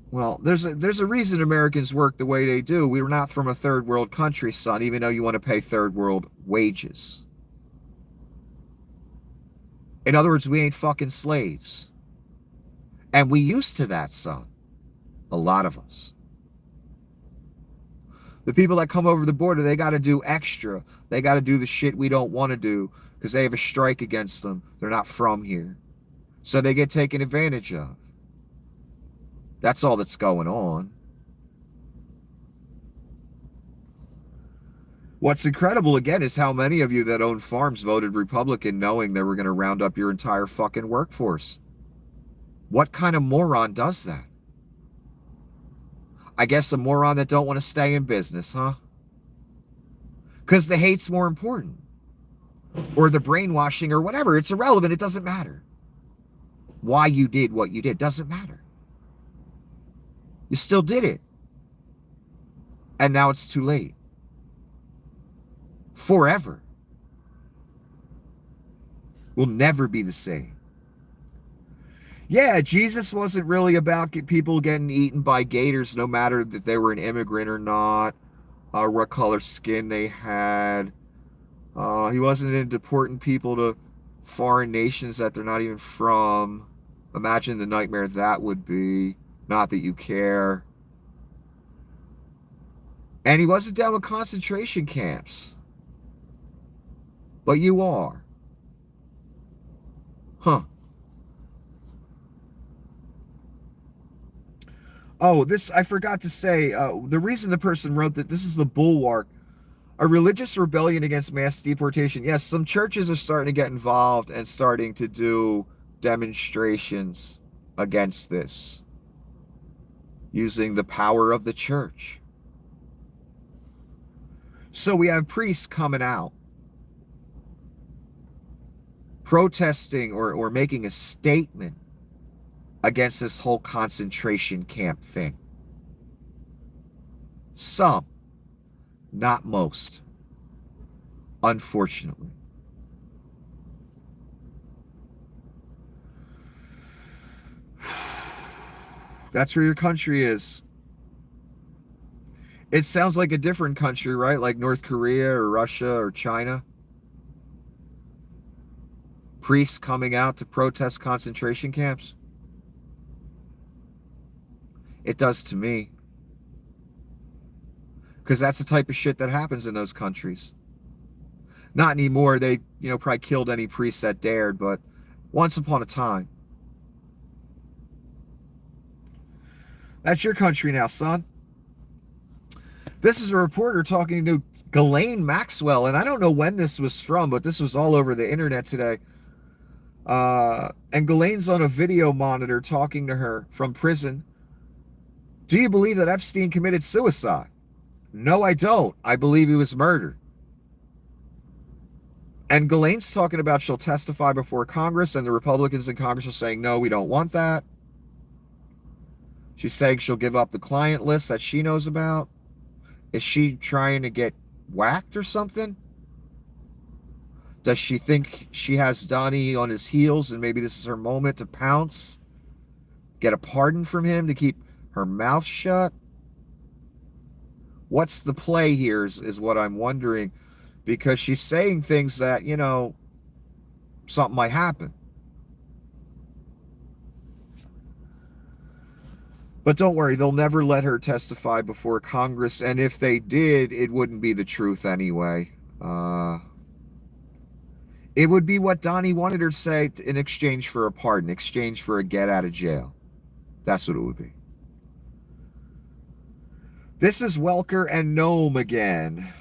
Well, there's a reason Americans work the way they do. We're not from a third world country, son, even though you want to pay third world wages. In other words, we ain't fucking slaves. And we used to that, son. A lot of us. The people that come over the border, they got to do extra. They got to do the shit we don't want to do because they have a strike against them. They're not from here. So they get taken advantage of. That's all that's going on. What's incredible, again, is how many of you that own farms voted Republican knowing they were going to round up your entire fucking workforce. What kind of moron does that? I guess a moron that don't want to stay in business, huh? Because the hate's more important. Or the brainwashing or whatever. It's irrelevant. It doesn't matter. Why you did what you did doesn't matter. You still did it. And now it's too late. Forever. Will never be the same. Yeah, Jesus wasn't really about people getting eaten by gators, no matter that they were an immigrant or not, what color skin they had. He wasn't into deporting people to foreign nations that they're not even from. Imagine the nightmare that would be. Not that you care. And he wasn't down with concentration camps. But you are. Huh. Oh, this, I forgot to say, the reason the person wrote that, this is the Bulwark, a religious rebellion against mass deportation. Yes, some churches are starting to get involved and starting to do demonstrations against this, using the power of the church. So we have priests coming out, protesting or making a statement against this whole concentration camp thing. Some, not most, unfortunately. That's where your country is. It sounds like a different country, right? Like North Korea or Russia or China. Priests coming out to protest concentration camps. It does to me. Because that's the type of shit that happens in those countries. Not anymore. They, probably killed any priest that dared, but once upon a time. That's your country now, son. This is a reporter talking to Ghislaine Maxwell, and I don't know when this was from, but this was all over the internet today. And Ghislaine's on a video monitor talking to her from prison. Do you believe that Epstein committed suicide? No, I don't. I believe he was murdered. And Ghislaine's talking about she'll testify before Congress, and the Republicans in Congress are saying, no, we don't want that. She's saying she'll give up the client list that she knows about. Is she trying to get whacked or something? Does she think she has Donnie on his heels and maybe this is her moment to pounce? Get a pardon from him to keep her mouth shut? What's the play here is what I'm wondering. Because she's saying things that, something might happen. But don't worry, they'll never let her testify before Congress. And if they did, it wouldn't be the truth anyway. It would be what Donnie wanted her to say in exchange for a pardon, exchange for a get out of jail. That's what it would be. This is Welker and Gnome again.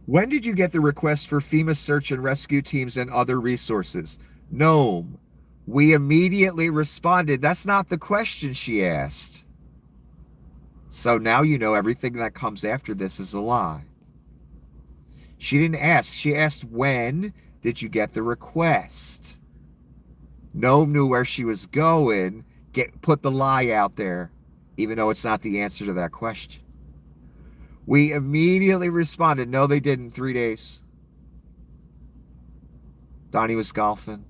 When did you get the request for FEMA search and rescue teams and other resources? Gnome. We immediately responded. That's not the question she asked. So now you know everything that comes after this is a lie. She didn't ask. She asked, when did you get the request? Gnome knew where she was going. Put the lie out there, even though it's not the answer to that question. We immediately responded. No, they didn't. 3 days. Donnie was golfing.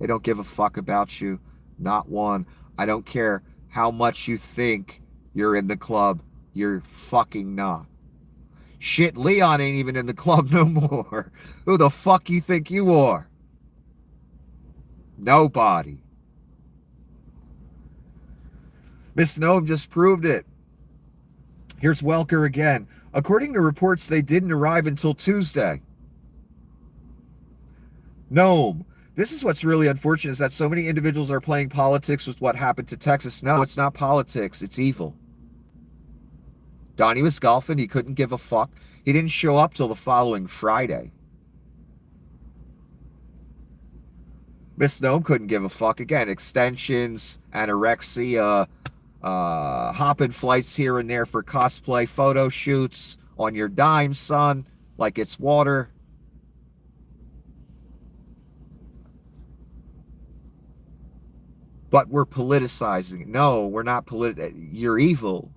They don't give a fuck about you. Not one. I don't care how much you think you're in the club. You're fucking not. Shit, Leon ain't even in the club no more. Who the fuck you think you are? Nobody. Miss Gnome just proved it. Here's Welker again. According to reports, they didn't arrive until Tuesday. Gnome. This is what's really unfortunate, is that so many individuals are playing politics with what happened to Texas. No, it's not politics. It's evil. Donnie was golfing. He couldn't give a fuck. He didn't show up till the following Friday. Miss Gnome couldn't give a fuck. Again, extensions, anorexia, hopping flights here and there for cosplay photo shoots on your dime, son, like it's water. But we're politicizing it. No, we're not You're evil.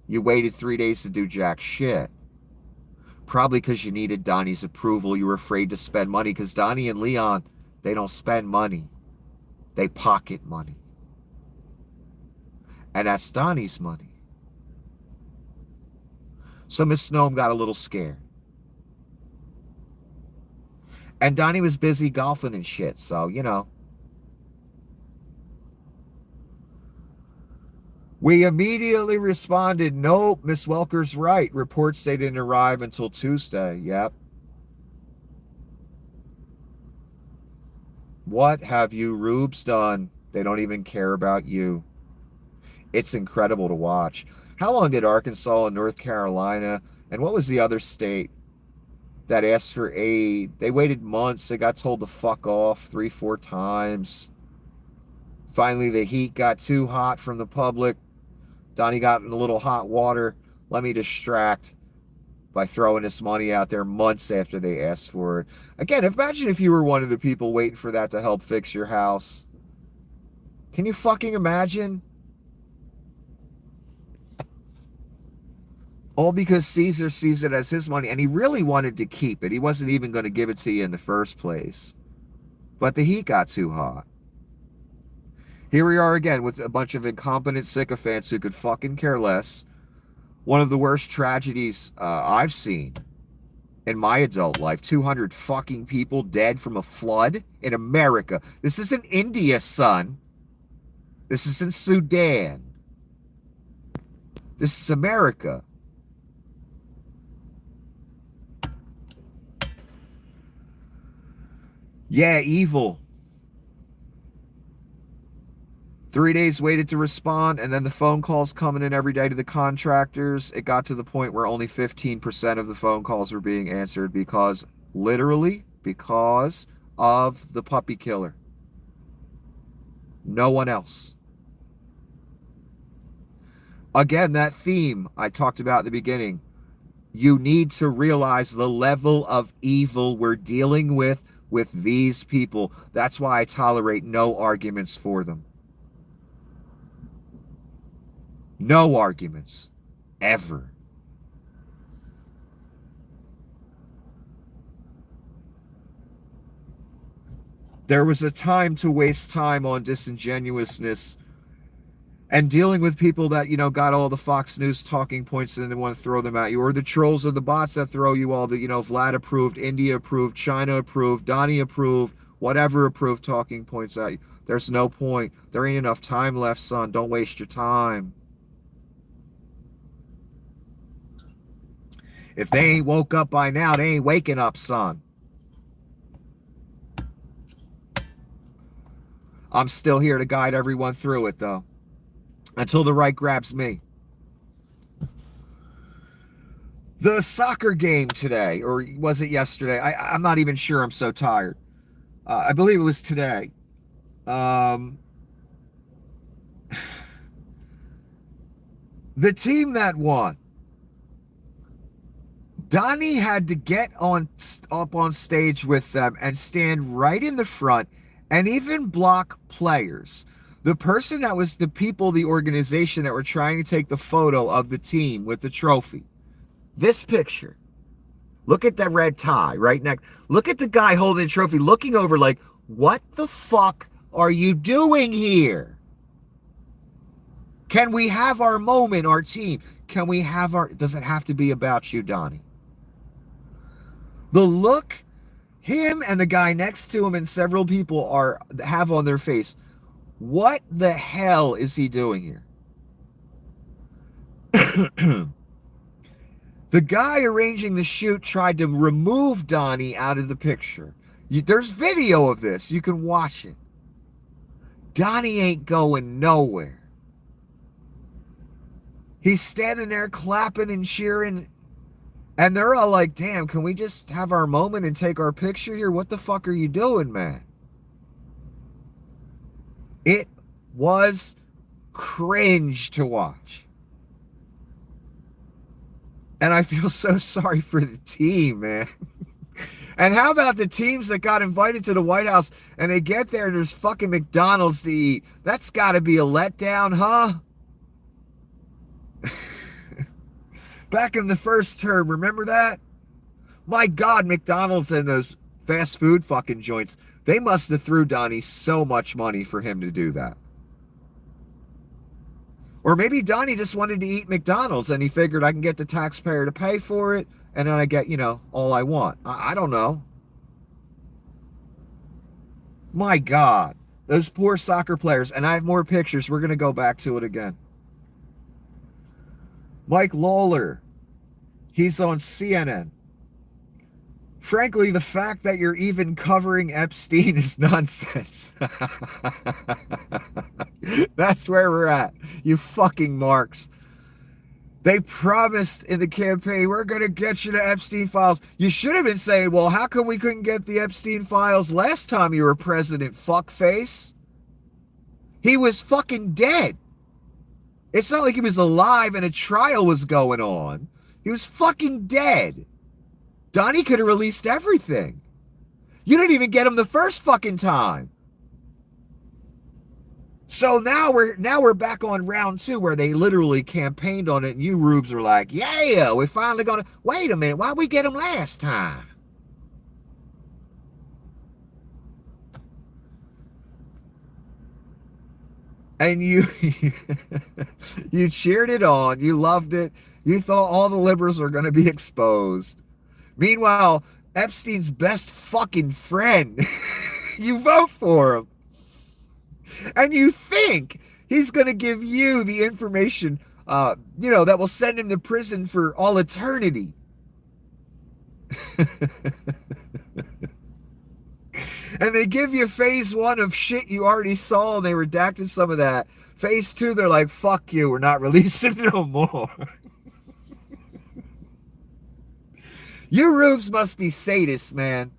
You waited 3 days to do jack shit. Probably because you needed Donnie's approval. You were afraid to spend money because Donnie and Leon, they don't spend money. They pocket money. And that's Donnie's money. So Miss Snowem got a little scared. And Donnie was busy golfing and shit, so, you know. We immediately responded, nope, Miss Welker's right. Reports they didn't arrive until Tuesday. Yep. What have you rubes done? They don't even care about you. It's incredible to watch. How long did Arkansas and North Carolina, and what was the other state that asked for aid? They waited months. They got told to fuck off 3-4 times. Finally, the heat got too hot from the public. Donnie got in a little hot water. Let me distract by throwing this money out there months after they asked for it. Again, imagine if you were one of the people waiting for that to help fix your house. Can you fucking imagine? All because Caesar sees it as his money, and he really wanted to keep it. He wasn't even going to give it to you in the first place. But the heat got too hot. Here we are again with a bunch of incompetent sycophants who could fucking care less. One of the worst tragedies I've seen in my adult life. 200 fucking people dead from a flood in America. This isn't India, son. This isn't Sudan. This is America. Yeah, evil. 3 days waited to respond, and then the phone calls coming in every day to the contractors. It got to the point where only 15% of the phone calls were being answered because, literally, because of the puppy killer. No one else. Again, that theme I talked about at the beginning. You need to realize the level of evil we're dealing with these people. That's why I tolerate no arguments for them. No arguments. Ever. There was a time to waste time on disingenuousness and dealing with people that, you know, got all the Fox News talking points and then want to throw them at you, or the trolls or the bots that throw you all the, you know, Vlad approved, India approved, China approved, Donnie approved, whatever approved talking points at you. There's no point. There ain't enough time left, son. Don't waste your time. If they ain't woke up by now, they ain't waking up, son. I'm still here to guide everyone through it, though. Until the right grabs me. The soccer game today, or was it yesterday? I'm not even sure. I'm so tired. I believe it was today. The team that won, Donnie had to get up on stage with them and stand right in the front and even block players. The person that was the organization that were trying to take the photo of the team with the trophy. This picture. Look at that red tie right next. Look at the guy holding the trophy looking over like, what the fuck are you doing here? Can we have our moment, our team? Can we have does it have to be about you, Donnie? The look him and the guy next to him and several people have on their face. What the hell is he doing here? The guy arranging the shoot tried to remove Donnie out of the picture. There's video of this. You can watch it. Donnie ain't going nowhere. He's standing there clapping and cheering. And they're all like, damn, can we just have our moment and take our picture here? What the fuck are you doing, man? It was cringe to watch. And I feel so sorry for the team, man. And how about the teams that got invited to the White House and they get there and there's fucking McDonald's to eat? That's got to be a letdown, huh? Back in the first term, remember that? My God, McDonald's and those fast food fucking joints, they must have threw Donnie so much money for him to do that. Or maybe Donnie just wanted to eat McDonald's and he figured I can get the taxpayer to pay for it and then I get, all I want. I don't know. My God, those poor soccer players. And I have more pictures. We're going to go back to it again. Mike Lawler, he's on CNN. Frankly, the fact that you're even covering Epstein is nonsense. That's where we're at, you fucking marks. They promised in the campaign, we're going to get you the Epstein files. You should have been saying, well, how come we couldn't get the Epstein files last time you were president, fuckface? He was fucking dead. It's not like he was alive and a trial was going on. He was fucking dead. Donnie could have released everything. You didn't even get him the first fucking time. So now we're back on round 2 where they literally campaigned on it and you rubes are like, yeah, we're finally gonna, wait a minute, why'd we get him last time? And you cheered it on, you loved it, you thought all the liberals were gonna be exposed. Meanwhile, Epstein's best fucking friend, you vote for him. And you think he's going to give you the information, that will send him to prison for all eternity. And they give you phase 1 of shit you already saw and they redacted some of that. Phase 2, they're like, fuck you, we're not releasing no more. You rubes must be sadists, man.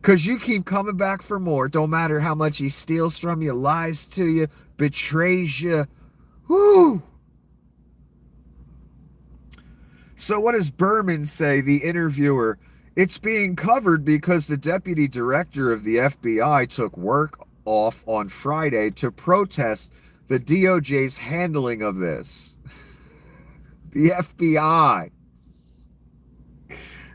Because you keep coming back for more. Don't matter how much he steals from you, lies to you, betrays you. Whoo! So what does Berman say, the interviewer? It's being covered because the deputy director of the FBI took work off on Friday to protest the DOJ's handling of this. The FBI.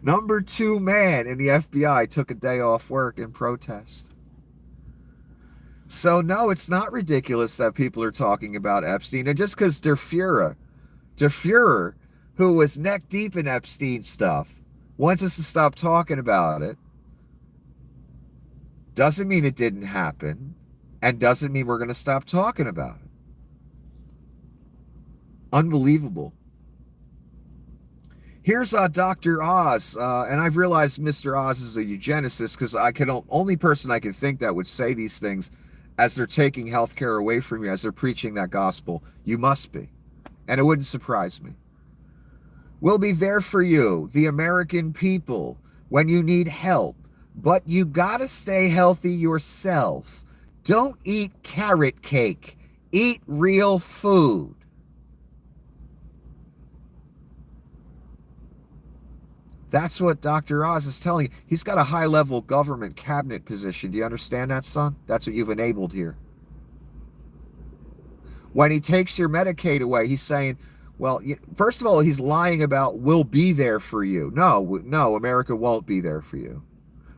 Number 2 man in the FBI took a day off work in protest. So no, it's not ridiculous that people are talking about Epstein. And just because Der Fuhrer, who was neck deep in Epstein stuff, wants us to stop talking about it, doesn't mean it didn't happen, and doesn't mean we're going to stop talking about it. Unbelievable. Here's Dr. Oz, and I've realized Mr. Oz is a eugenicist because only person I can think that would say these things as they're taking healthcare away from you, as they're preaching that gospel. You must be. And it wouldn't surprise me. We'll be there for you, the American people, when you need help. But you gotta stay healthy yourself. Don't eat carrot cake. Eat real food. That's what Dr. Oz is telling you. He's got a high-level government cabinet position. Do you understand that, son? That's what you've enabled here. When he takes your Medicaid away, he's saying, well, first of all, he's lying about we'll be there for you. No, America won't be there for you.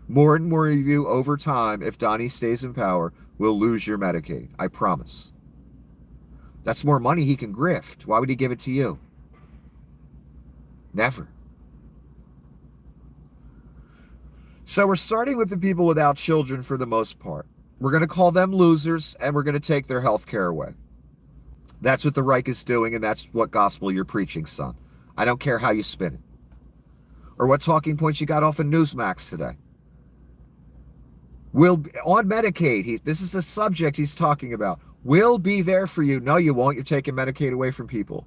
More and more of you over time, if Donnie stays in power, will lose your Medicaid. I promise. That's more money he can grift. Why would he give it to you? Never. So we're starting with the people without children for the most part. We're going to call them losers, and we're going to take their health care away. That's what the Reich is doing, and that's what gospel you're preaching, son. I don't care how you spin it. Or what talking points you got off of Newsmax today. On Medicaid, this is the subject he's talking about. We'll be there for you. No, you won't. You're taking Medicaid away from people.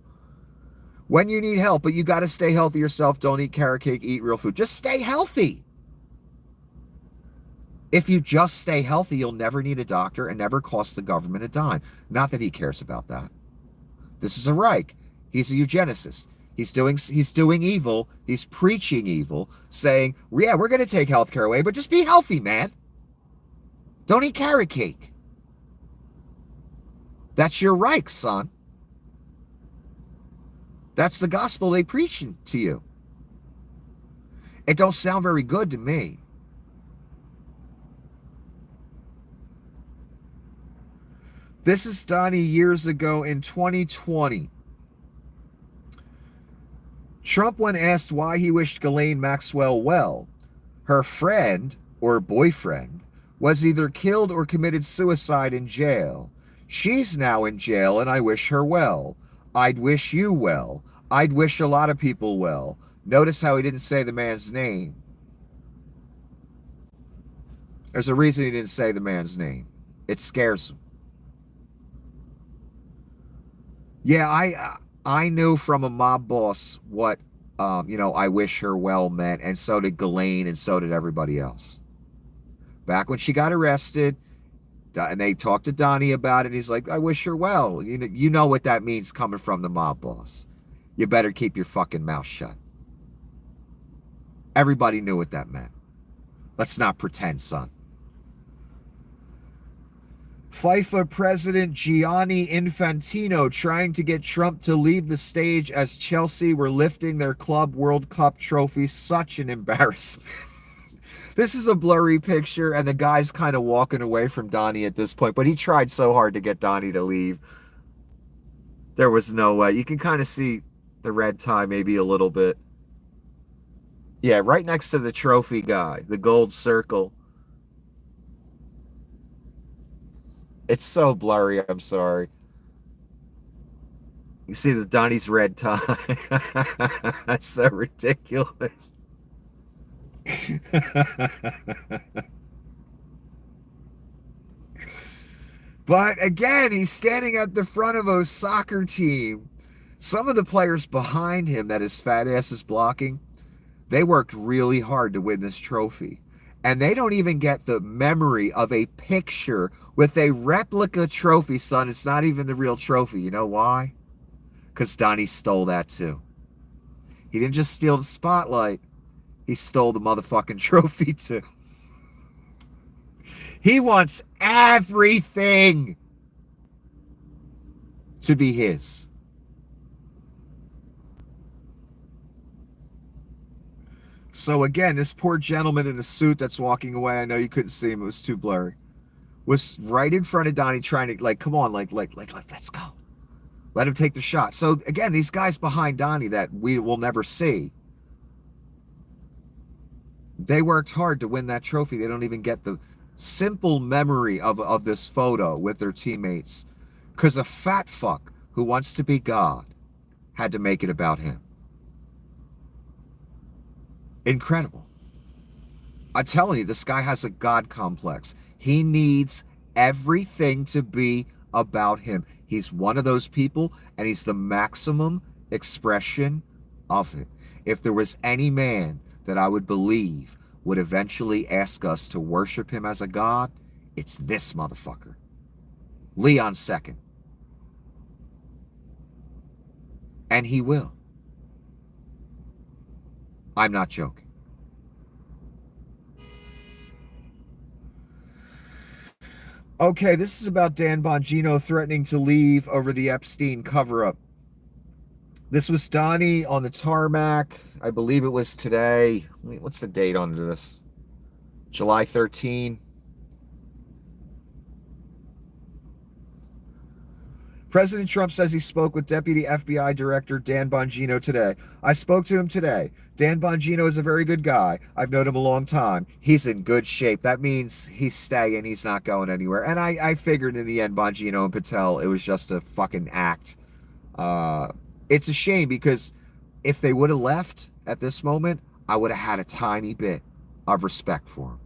When you need help, but you got to stay healthy yourself. Don't eat carrot cake, eat real food. Just stay healthy. If you just stay healthy, you'll never need a doctor and never cost the government a dime. Not that he cares about that. This is a Reich. He's a eugenicist. He's doing evil. He's preaching evil, saying, yeah, we're going to take healthcare away, but just be healthy, man. Don't eat carrot cake. That's your Reich, son. That's the gospel they preaching to you. It don't sound very good to me. This is Donnie years ago in 2020. Trump, when asked why he wished Ghislaine Maxwell well, her friend or boyfriend was either killed or committed suicide in jail. She's now in jail and I wish her well. I'd wish you well. I'd wish a lot of people well. Notice how he didn't say the man's name. There's a reason he didn't say the man's name. It scares him. Yeah, I knew from a mob boss what, I wish her well meant, and so did Ghislaine, and so did everybody else. Back when she got arrested, and they talked to Donnie about it, he's like, I wish her well. You know what that means coming from the mob boss. You better keep your fucking mouth shut. Everybody knew what that meant. Let's not pretend, son. FIFA President Gianni Infantino trying to get Trump to leave the stage as Chelsea were lifting their Club World Cup trophy. Such an embarrassment. This is a blurry picture, and the guy's kind of walking away from Donnie at this point, but he tried so hard to get Donnie to leave. There was no way. You can kind of see the red tie maybe a little bit. Yeah, right next to the trophy guy, the gold circle. It's so blurry, I'm sorry. You see the Donnie's red tie. That's so ridiculous. But again, he's standing at the front of a soccer team. Some of the players behind him that his fat ass is blocking, they worked really hard to win this trophy. And they don't even get the memory of a picture with a replica trophy, son. It's not even the real trophy. You know why? Because Donnie stole that too. He didn't just steal the spotlight. He stole the motherfucking trophy too. He wants everything to be his. So again, this poor gentleman in the suit that's walking away, I know you couldn't see him, it was too blurry, was right in front of Donnie trying to, come on, let's go. Let him take the shot. So again, these guys behind Donnie that we will never see, they worked hard to win that trophy. They don't even get the simple memory of this photo with their teammates, because a fat fuck who wants to be God had to make it about him. Incredible. I'm telling you, this guy has a God complex. He needs everything to be about him. He's one of those people, and he's the maximum expression of it. If there was any man that I would believe would eventually ask us to worship him as a God, it's this motherfucker. Leon second. And he will. I'm not joking. Okay, this is about Dan Bongino threatening to leave over the Epstein cover-up. This was Donnie on the tarmac. I believe it was today. What's the date on this? July 13. President Trump says he spoke with Deputy FBI Director Dan Bongino today. I spoke to him today. Dan Bongino is a very good guy. I've known him a long time. He's in good shape. That means he's staying. He's not going anywhere. And I figured in the end, Bongino and Patel, it was just a fucking act. It's a shame because if they would have left at this moment, I would have had a tiny bit of respect for them.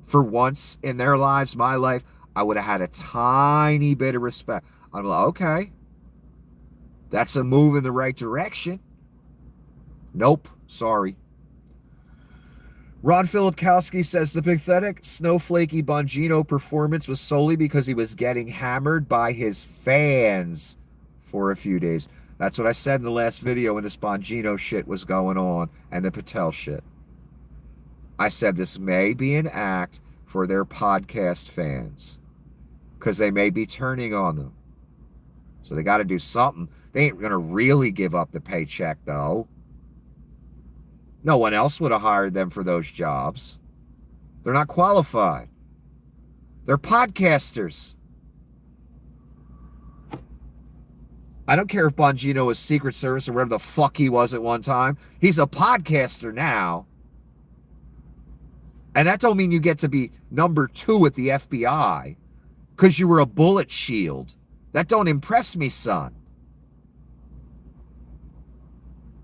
For once in their lives, my life, I would have had a tiny bit of respect. I'm like, okay, that's a move in the right direction. Nope, sorry. Ron Filipkowski says the pathetic, snowflakey Bongino performance was solely because he was getting hammered by his fans for a few days. That's what I said in the last video when this Bongino shit was going on and the Patel shit. I said this may be an act for their podcast fans because they may be turning on them. So they got to do something. They ain't going to really give up the paycheck, though. No one else would have hired them for those jobs. They're not qualified. They're podcasters. I don't care if Bongino was Secret Service or whatever the fuck he was at one time. He's a podcaster now. And that don't mean you get to be number 2 at the FBI because you were a bullet shield. That don't impress me, son.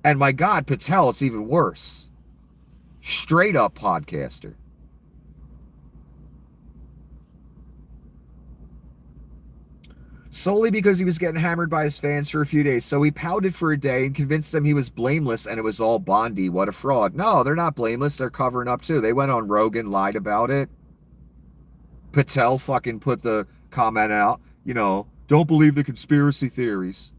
And my God, Patel, it's even worse. Straight up podcaster. Solely because he was getting hammered by his fans for a few days. So he pouted for a day and convinced them he was blameless and it was all Bondi. What a fraud. No, they're not blameless. They're covering up too. They went on Rogan, lied about it. Patel fucking put the comment out, don't believe the conspiracy theories.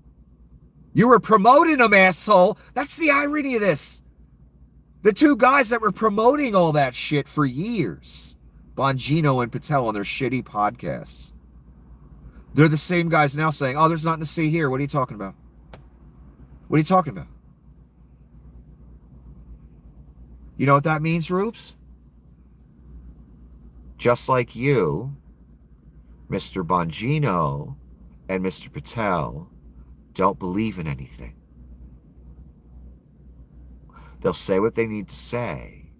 You were promoting them, asshole. That's the irony of this. The two guys that were promoting all that shit for years, Bongino and Patel, on their shitty podcasts. They're the same guys now saying, oh, there's nothing to see here. What are you talking about? What are you talking about? You know what that means, Roops? Just like you, Mr. Bongino and Mr. Patel don't believe in anything. They'll say what they need to say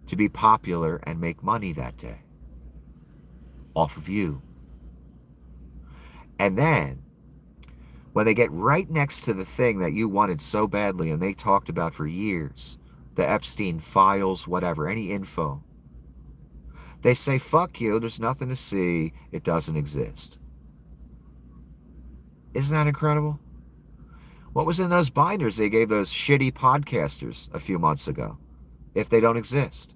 to be popular and make money that day off of you. And then, when they get right next to the thing that you wanted so badly and they talked about for years, the Epstein files, whatever, any info, they say, fuck you, there's nothing to see, it doesn't exist. Isn't that incredible? What was in those binders they gave those shitty podcasters a few months ago, if they don't exist?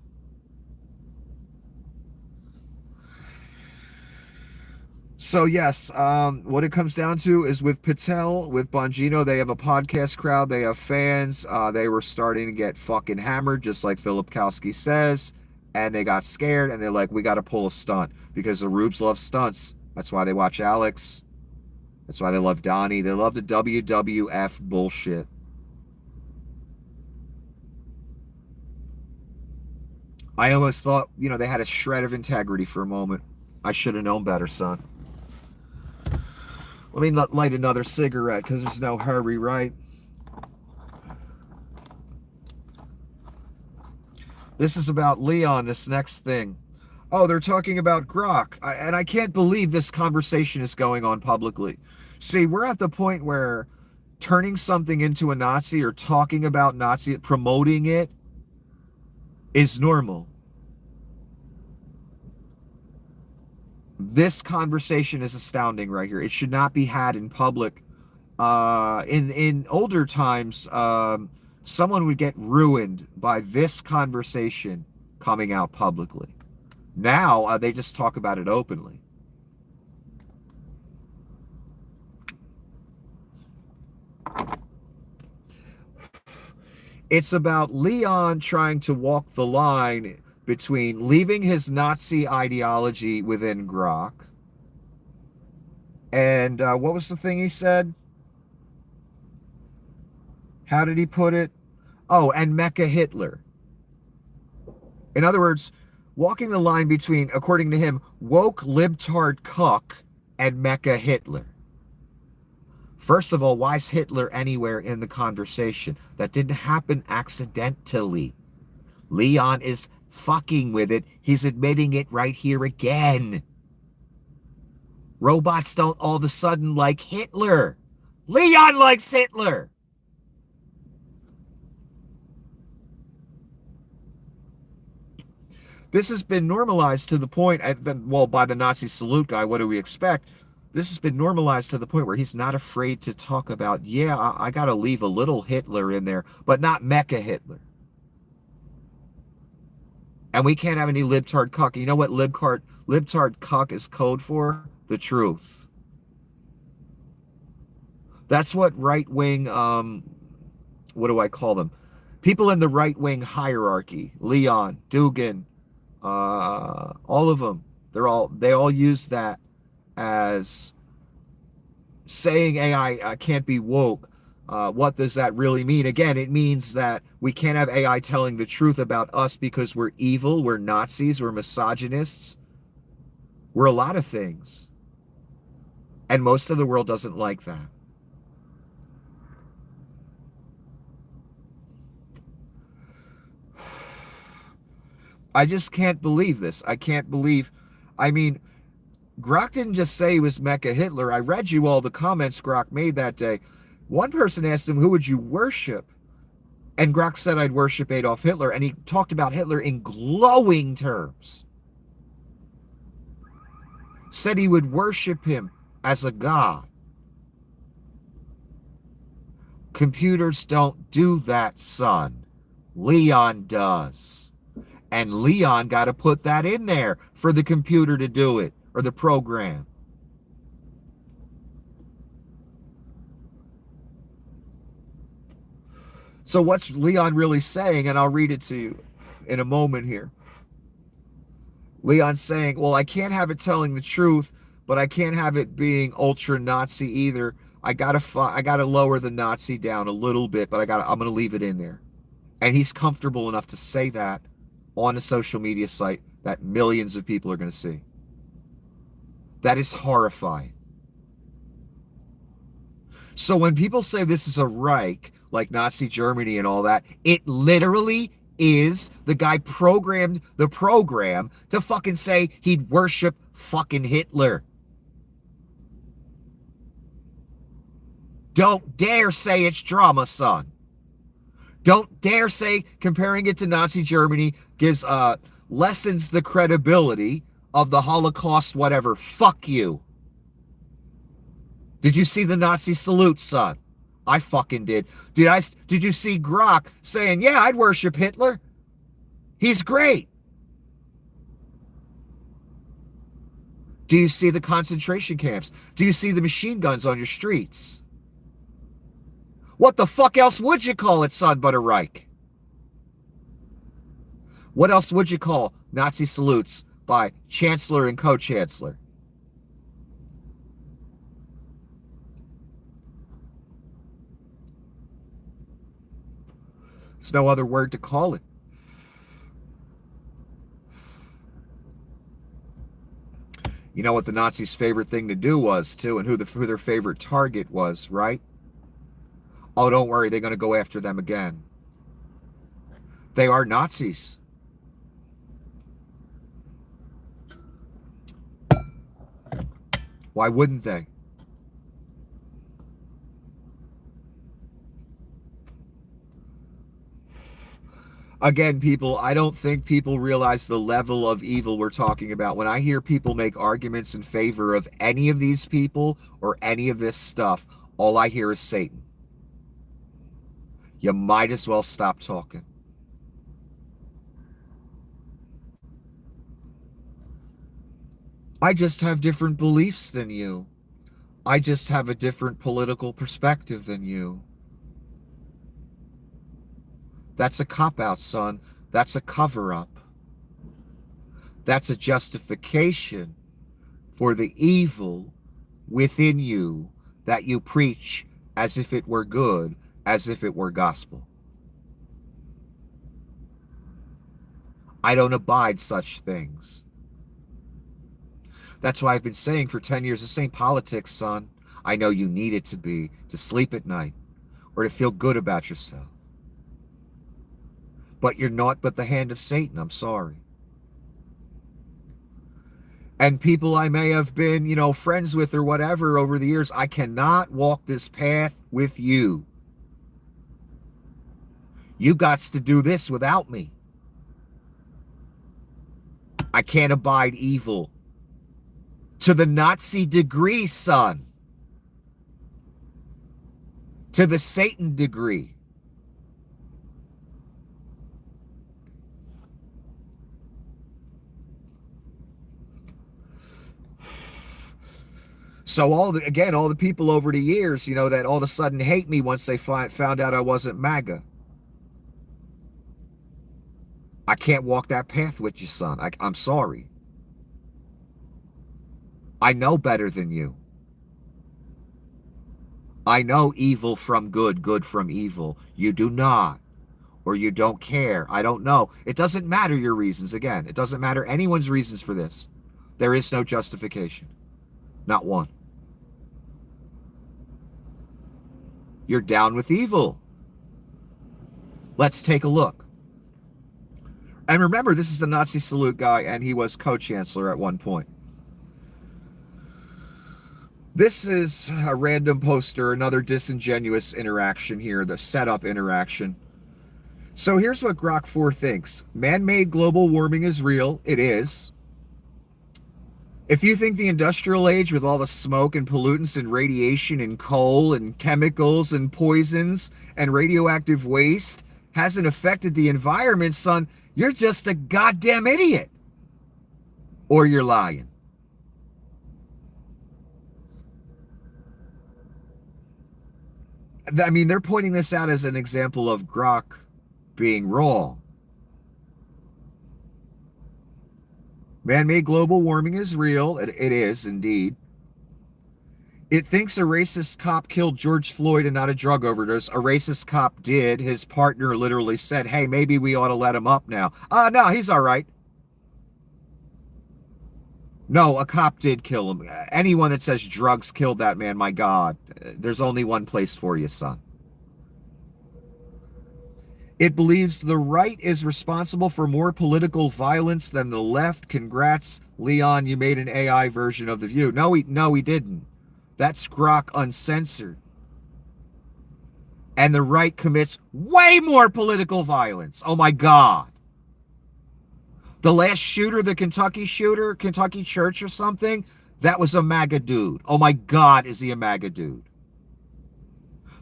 So yes, what it comes down to is with Patel, with Bongino, they have a podcast crowd, they have fans, they were starting to get fucking hammered, just like Filipkowski says, and they got scared, and they're like, we got to pull a stunt, because the Rubes love stunts. That's why they watch Alex. That's why they love Donnie. They love the WWF bullshit. I almost thought, they had a shred of integrity for a moment. I should have known better, son. Let me light another cigarette, because there's no hurry, right? This is about Leon, this next thing. Oh, they're talking about Grok. And I can't believe this conversation is going on publicly. See, we're at the point where turning something into a Nazi or talking about Nazi, promoting it, is normal. This conversation is astounding right here. It should not be had in public. In older times, someone would get ruined by this conversation coming out publicly. Now, they just talk about it openly. It's about Leon trying to walk the line between leaving his Nazi ideology within Grok and what was the thing he said? How did he put it? Oh, and Mecha Hitler. In other words, walking the line between, according to him, woke libtard cuck and Mecha Hitler. First of all, why is Hitler anywhere in the conversation? That didn't happen accidentally. Leon is fucking with it. He's admitting it right here again. Robots don't all of a sudden like Hitler. Leon likes Hitler. This has been normalized to the point, by the Nazi salute guy, what do we expect? This has been normalized to the point where he's not afraid to talk about, I got to leave a little Hitler in there, but not Mecha Hitler. And we can't have any libtard cuck. You know what libtard cuck is code for? The truth. That's what right-wing, what do I call them? People in the right-wing hierarchy, Leon, Dugan, all of them, they all use that as saying AI can't be woke. What does that really mean? Again, it means that we can't have AI telling the truth about us because we're evil, we're Nazis, we're misogynists, we're a lot of things. And most of the world doesn't like that. I just can't believe this. I can't believe, I mean, Grok didn't just say he was Mecha Hitler. I read you all the comments Grok made that day. One person asked him, who would you worship? And Grok said, I'd worship Adolf Hitler. And he talked about Hitler in glowing terms. Said he would worship him as a god. Computers don't do that, son. Leon does. And Leon got to put that in there for the computer to do it, or the program. So what's Leon really saying? And I'll read it to you in a moment here. Leon's saying, well, I can't have it telling the truth, but I can't have it being ultra Nazi either. I gotta lower the Nazi down a little bit, but I'm gonna leave it in there. And he's comfortable enough to say that on a social media site that millions of people are going to see. That is horrifying. So when people say this is a Reich, like Nazi Germany and all that, it literally is the guy programmed the program to fucking say he'd worship fucking Hitler. Don't dare say it's drama, son. Don't dare say comparing it to Nazi Germany gives lessens the credibility of the Holocaust, whatever. Fuck you. Did you see the Nazi salute, son? I fucking did. Did you see Grok saying, yeah, I'd worship Hitler? He's great. Do you see the concentration camps? Do you see the machine guns on your streets? What the fuck else would you call it, son, but a Reich? What else would you call Nazi salutes by Chancellor and Co-Chancellor? There's no other word to call it. You know what the Nazis' favorite thing to do was, too, and who their favorite target was, right? Oh, don't worry, they're going to go after them again. They are Nazis. Why wouldn't they? Again, people, I don't think people realize the level of evil we're talking about. When I hear people make arguments in favor of any of these people or any of this stuff, all I hear is Satan. You might as well stop talking. I just have different beliefs than you. I just have a different political perspective than you. That's a cop-out, son. That's a cover-up. That's a justification for the evil within you that you preach as if it were good, as if it were gospel. I don't abide such things. That's why I've been saying for 10 years, this ain't politics, son. I know you need it to be, to sleep at night, or to feel good about yourself. But you're naught but the hand of Satan, I'm sorry. And people I may have been, friends with or whatever over the years, I cannot walk this path with you. You gots to do this without me. I can't abide evil. To the Nazi degree, son. To the Satan degree. So all the people over the years, that all of a sudden hate me once they found out I wasn't MAGA. I can't walk that path with you, son. I'm sorry. I know better than you. I know evil from good, good from evil. You do not, or you don't care. I don't know. It doesn't matter your reasons. Again, it doesn't matter anyone's reasons for this. There is no justification. Not one. You're down with evil. Let's take a look. And remember, this is the Nazi salute guy, and he was co-chancellor at one point. This is a random poster, another disingenuous interaction here, the setup interaction. So here's what Grok 4 thinks. Man-made global warming is real. It is. If you think the industrial age with all the smoke and pollutants and radiation and coal and chemicals and poisons and radioactive waste hasn't affected the environment, son, you're just a goddamn idiot. Or you're lying. I mean, they're pointing this out as an example of Grok being wrong. Man-made global warming is real. It is, indeed. It thinks a racist cop killed George Floyd and not a drug overdose. A racist cop did. His partner literally said, hey, maybe we ought to let him up now. No, he's all right. No, a cop did kill him. Anyone that says drugs killed that man, my God, there's only one place for you, son. It believes the right is responsible for more political violence than the left. Congrats, Leon, you made an AI version of The View. No, he didn't. That's Grok Uncensored. And the right commits way more political violence. Oh, my God. The last shooter, the Kentucky shooter, Kentucky church or something, that was a MAGA dude. Oh, my God, is he a MAGA dude?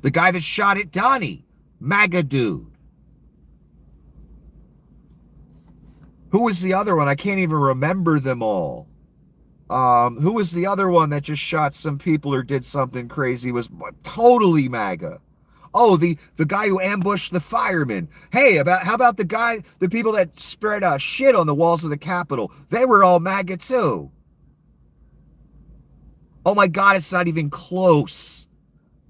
The guy that shot at Donnie, MAGA dude. Who was the other one? I can't even remember them all. Who was the other one that just shot some people or did something crazy? Was totally MAGA. Oh, the guy who ambushed the firemen. Hey, how about the people that spread shit on the walls of the Capitol? They were all MAGA too. Oh my God, it's not even close.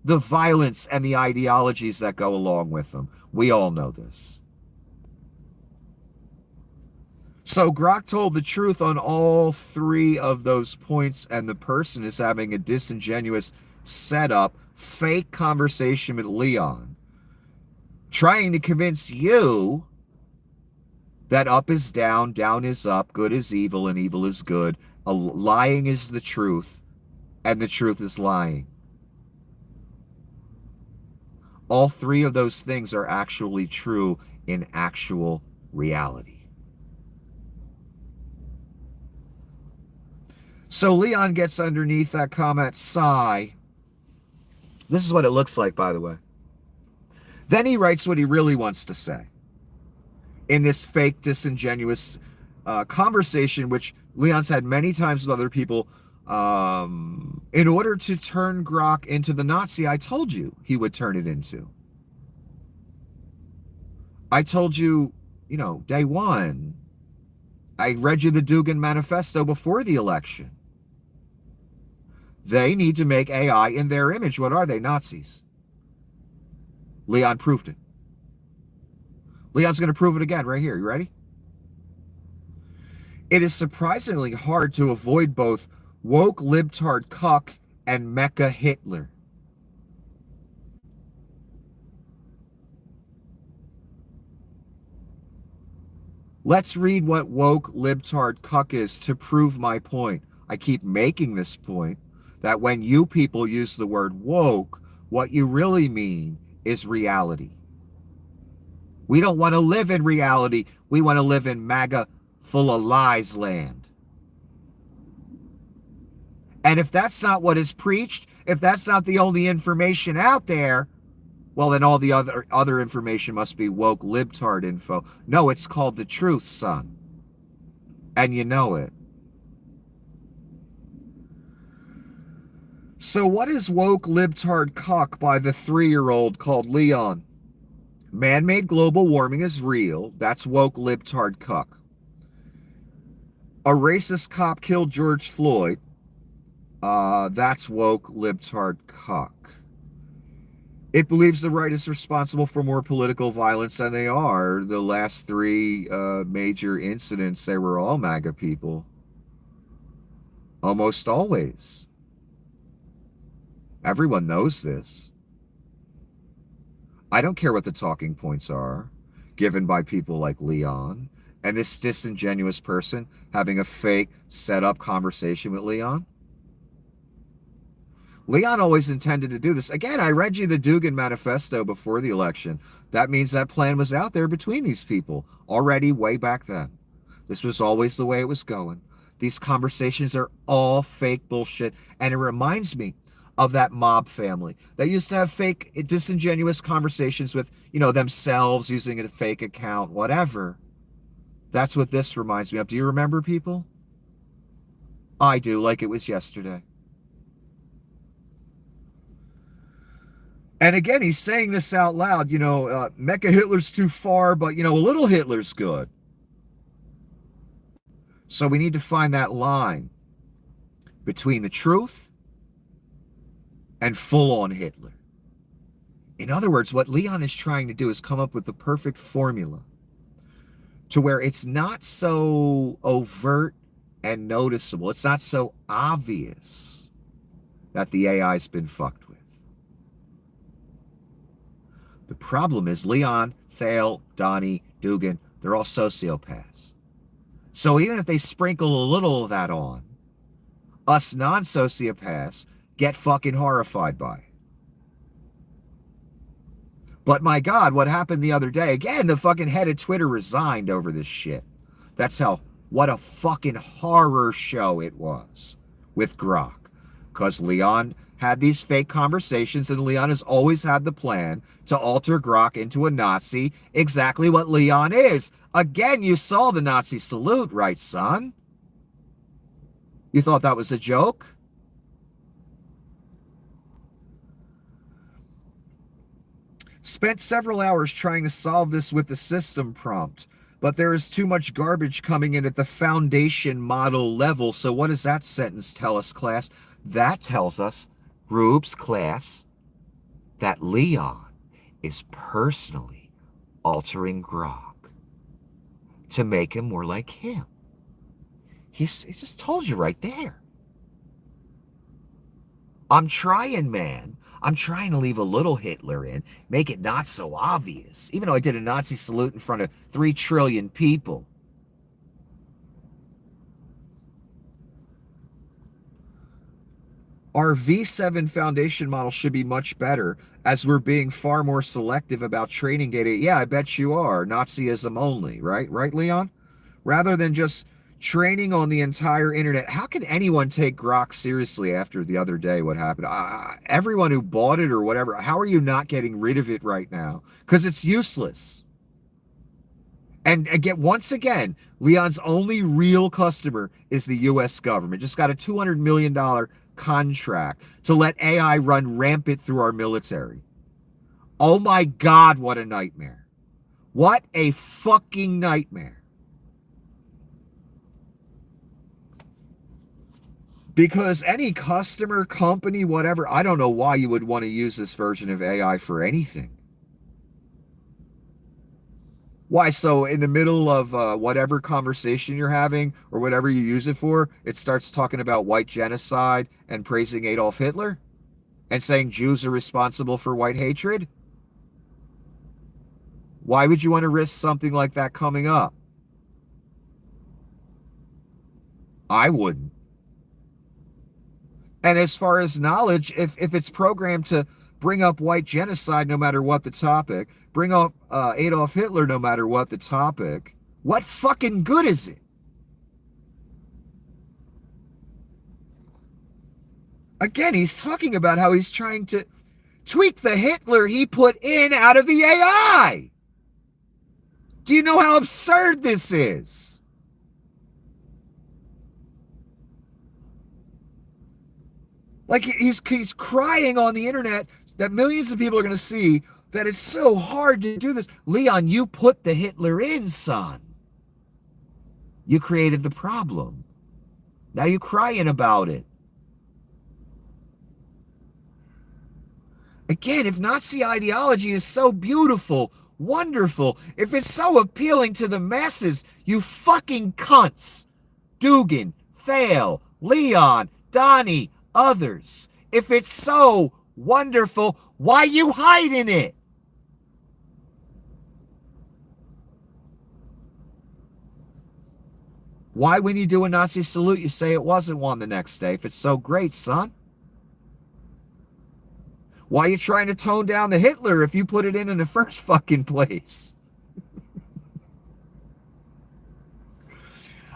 The violence and the ideologies that go along with them. We all know this. So Grok told the truth on all three of those points, and the person is having a disingenuous setup, fake conversation with Leon, trying to convince you that up is down, down is up, good is evil, and evil is good. Lying is the truth, and the truth is lying. All three of those things are actually true in actual reality. So Leon gets underneath that comment, sigh. This is what it looks like, by the way. Then he writes what he really wants to say in this fake, disingenuous conversation, which Leon's had many times with other people, in order to turn Grok into the Nazi I told you he would turn it into. I told you, day one. I read you the Dugan Manifesto before the election. They need to make AI in their image. What are they? Nazis. Leon proved it. Leon's going to prove it again right here. You ready? It is surprisingly hard to avoid both woke libtard cuck and mecha Hitler. Let's read what woke libtard cuck is to prove my point. I keep making this point that when you people use the word woke, what you really mean is reality. We don't want to live in reality. We want to live in MAGA full of lies land. And if that's not what is preached, if that's not the only information out there, well, then all the other information must be woke libtard info. No, it's called the truth, son. And you know it. So what is woke libtard cuck by the 3-year-old called Leon? Man-made global warming is real. That's woke libtard cuck. A racist cop killed George Floyd. That's woke libtard cuck. It believes the right is responsible for more political violence than they are. The last 3 major incidents, they were all MAGA people. Almost always. Everyone knows this. I don't care what the talking points are given by people like Leon and this disingenuous person having a fake set-up conversation with Leon. Leon always intended to do this. Again, I read you the Dugan manifesto before the election. That means that plan was out there between these people already way back then. This was always the way it was going. These conversations are all fake bullshit. And it reminds me of that mob family that used to have fake, disingenuous conversations with, themselves using a fake account, whatever. That's what this reminds me of. Do you remember, people? I do, like it was yesterday. And again, he's saying this out loud, Mecha Hitler's too far, but, a little Hitler's good. So we need to find that line between the truth and full-on Hitler. In other words, what Leon is trying to do is come up with the perfect formula to where it's not so overt and noticeable. It's not so obvious that the AI's been fucked with. The problem is Leon, Thale, Donnie, Dugan, they're all sociopaths. So even if they sprinkle a little of that on, us non-sociopaths get fucking horrified by it. But my God, what happened the other day? Again, the fucking head of Twitter resigned over this shit. What a fucking horror show it was with Grok. Because Leon had these fake conversations, and Leon has always had the plan to alter Grok into a Nazi, exactly what Leon is. Again, you saw the Nazi salute, right, son? You thought that was a joke? Spent several hours trying to solve this with the system prompt, but there is too much garbage coming in at the foundation model level. So what does that sentence tell us, class? That tells us, Rube's class, that Leon is personally altering Grok to make him more like him. He just told you right there. I'm trying, man. I'm trying to leave a little Hitler in, make it not so obvious, even though I did a Nazi salute in front of 3 trillion people. Our V7 foundation model should be much better, as we're being far more selective about training data. Yeah, I bet you are. Nazism only, right? Right, Leon? Rather than just training on the entire internet. How can anyone take Grok seriously after the other day, what happened? Everyone who bought it or whatever, how are you not getting rid of it right now? Because it's useless. And again, once again, Leon's only real customer is the U.S. government. Just got a $200 million contract to let AI run rampant through our military. Oh my God, what a nightmare. What a fucking nightmare. Because any customer, company, whatever, I don't know why you would want to use this version of AI for anything. Why? So in the middle of whatever conversation you're having or whatever you use it for, it starts talking about white genocide and praising Adolf Hitler and saying Jews are responsible for white hatred? Why would you want to risk something like that coming up? I wouldn't. And as far as knowledge, if it's programmed to bring up white genocide no matter what the topic, bring up Adolf Hitler no matter what the topic, what fucking good is it? Again, he's talking about how he's trying to tweak the Hitler he put in out of the AI. Do you know how absurd this is? Like he's crying on the internet that millions of people are going to see that it's so hard to do this. Leon, you put the Hitler in, son. You created the problem. Now you're crying about it. Again, if Nazi ideology is so beautiful, wonderful, if it's so appealing to the masses, you fucking cunts, Dugan, Thale, Leon, Donnie, others, if it's so wonderful, why you hiding it? Why, when you do a Nazi salute, you say it wasn't one the next day if it's so great, son? Why are you trying to tone down the Hitler if you put it in the first fucking place?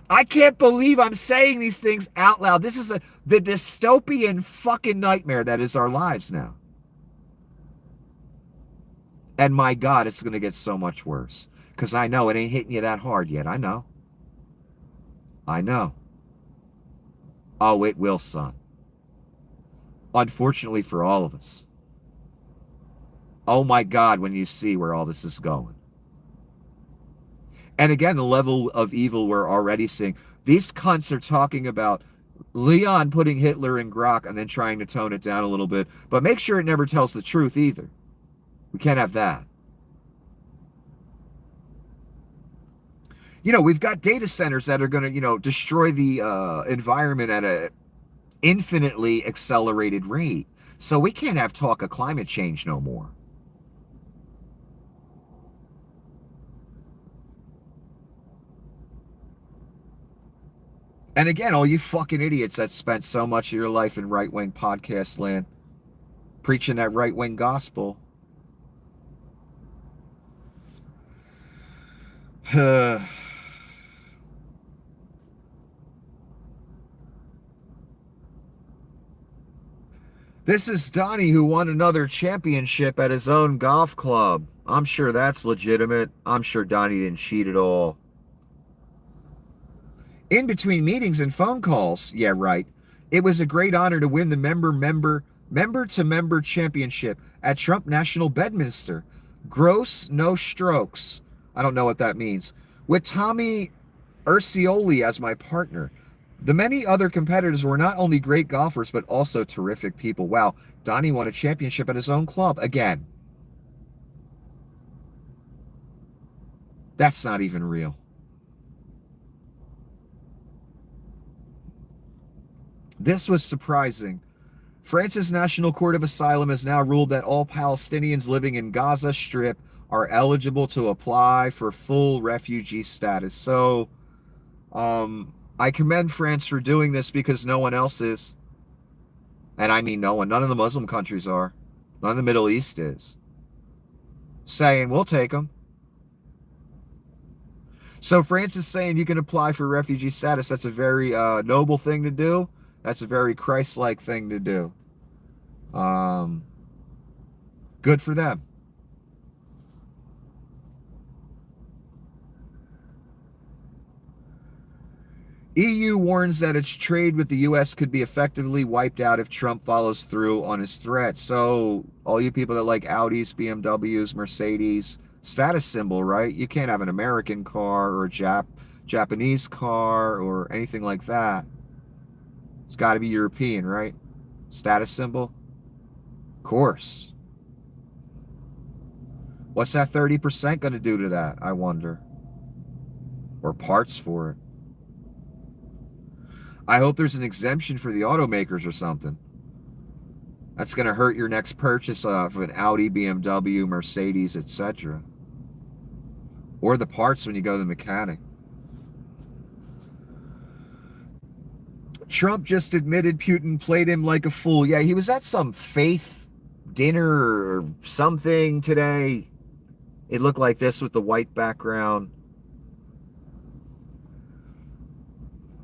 I can't believe I'm saying these things out loud. This is the dystopian fucking nightmare that is our lives now. And my God, it's going to get so much worse. Because I know it ain't hitting you that hard yet. I know. I know. Oh, it will, son. Unfortunately for all of us. Oh my God, when you see where all this is going. And again, the level of evil we're already seeing. These cunts are talking about Leon putting Hitler in grok and then trying to tone it down a little bit. But make sure it never tells the truth either. We can't have that. You know, we've got data centers that are going to, you know, destroy the environment at an infinitely accelerated rate. So we can't have talk of climate change no more. And again, all you fucking idiots that spent so much of your life in right-wing podcast land preaching that right-wing gospel. This is Donnie, who won another championship at his own golf club. I'm sure that's legitimate. I'm sure Donnie didn't cheat at all. In between meetings and phone calls, yeah, right. It was a great honor to win the member-to-member championship at Trump National Bedminster. Gross, no strokes. I don't know what that means. With Tommy Ursioli as my partner. The many other competitors were not only great golfers, but also terrific people. Wow, Donnie won a championship at his own club again. That's not even real. This was surprising. France's National Court of Asylum has now ruled that all Palestinians living in Gaza Strip are eligible to apply for full refugee status. So, I commend France for doing this because no one else is. And I mean no one. None of the Muslim countries are. None of the Middle East is. Saying, we'll take them. So France is saying you can apply for refugee status. That's a very noble thing to do. That's a very Christ-like thing to do. Good for them. EU warns that its trade with the U.S. could be effectively wiped out if Trump follows through on his threat. So all you people that like Audis, BMWs, Mercedes, status symbol, right? You can't have an American car or a Japanese car or anything like that. It's got to be European, right? Status symbol? Of course. What's that 30% going to do to that, I wonder? Or parts for it. I hope there's an exemption for the automakers or something. That's going to hurt your next purchase of an Audi, BMW, Mercedes, etc. Or the parts when you go to the mechanic. Trump just admitted Putin played him like a fool. Yeah, he was at some faith dinner or something today. It looked like this with the white background.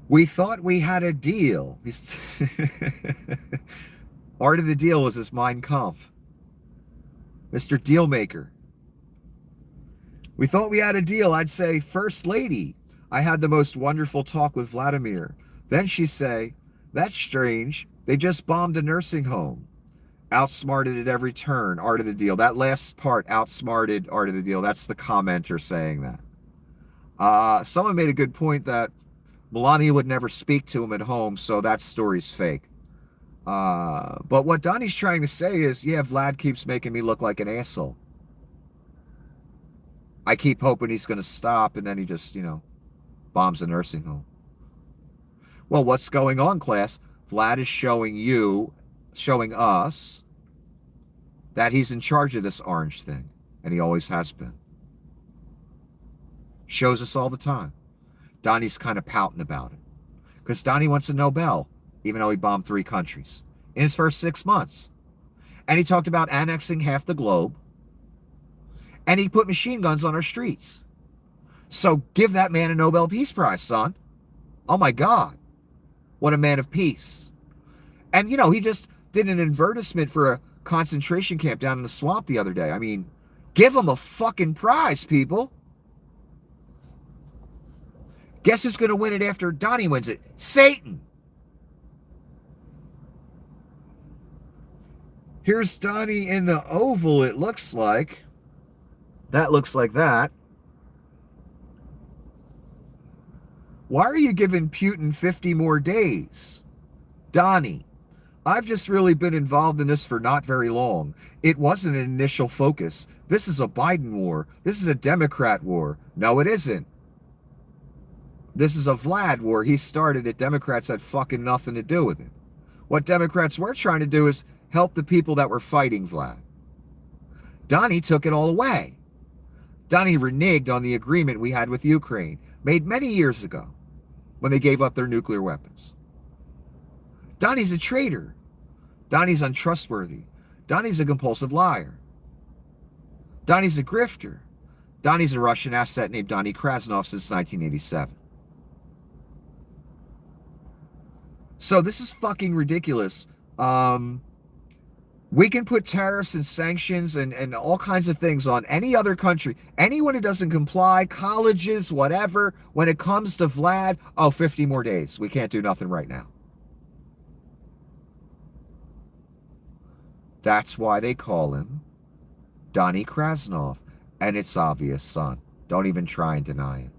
We thought we had a deal. Art of the deal was his Mein Kampf. Mr. Dealmaker. We thought we had a deal. I'd say, First Lady, I had the most wonderful talk with Vladimir. Then she'd say, that's strange. They just bombed a nursing home. Outsmarted at every turn. Art of the deal. That last part, outsmarted, art of the deal. That's the commenter saying that. Someone made a good point that Melania would never speak to him at home, so that story's fake. But what Donnie's trying to say is, yeah, Vlad keeps making me look like an asshole. I keep hoping he's going to stop, and then he just, bombs a nursing home. Well, what's going on, class? Vlad is showing us, that he's in charge of this orange thing, and he always has been. Shows us all the time. Donnie's kind of pouting about it, because Donnie wants a Nobel, even though he bombed 3 countries in his first 6 months. And he talked about annexing half the globe, and he put machine guns on our streets. So give that man a Nobel Peace Prize, son. Oh my God. What a man of peace. And, he just did an advertisement for a concentration camp down in the swamp the other day. I mean, give him a fucking prize, people. Guess who's going to win it after Donnie wins it? Satan. Here's Donnie in the Oval, it looks like. That looks like that. Why are you giving Putin 50 more days? Donnie, I've just really been involved in this for not very long. It wasn't an initial focus. This is a Biden war. This is a Democrat war. No, it isn't. This is a Vlad war. He started it. Democrats had fucking nothing to do with it. What Democrats were trying to do is help the people that were fighting Vlad. Donnie took it all away. Donnie reneged on the agreement we had with Ukraine, made many years ago, when they gave up their nuclear weapons. Donnie's a traitor. Donnie's untrustworthy. Donnie's a compulsive liar. Donnie's a grifter. Donnie's a Russian asset named Donnie Krasnov since 1987. So this is fucking ridiculous. We can put tariffs and sanctions and all kinds of things on any other country. Anyone who doesn't comply, colleges, whatever. When it comes to Vlad, 50 more days. We can't do nothing right now. That's why they call him Donnie Krasnov. And it's obvious, son. Don't even try and deny it.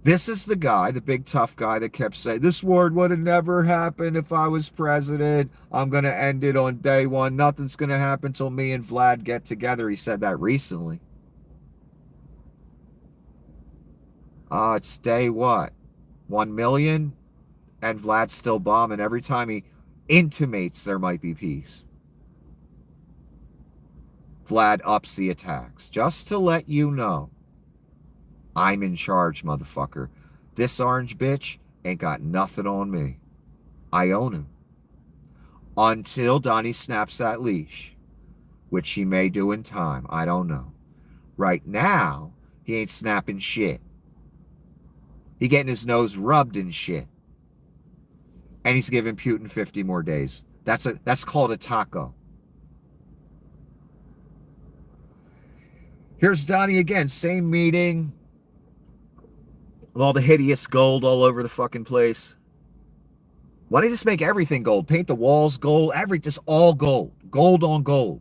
This is the guy, the big tough guy that kept saying, this war would have never happened if I was president. I'm going to end it on day one. Nothing's going to happen till me and Vlad get together. He said that recently. It's day what? 1 million? And Vlad's still bombing every time he intimates there might be peace. Vlad ups the attacks. Just to let you know. I'm in charge, motherfucker. This orange bitch ain't got nothing on me. I own him. Until Donnie snaps that leash. Which he may do in time. I don't know. Right now, he ain't snapping shit. He getting his nose rubbed in shit. And he's giving Putin 50 more days. That's called a taco. Here's Donnie again. Same meeting. All the hideous gold all over the fucking place. Why don't you just make everything gold? Paint the walls gold. Just all gold. Gold on gold.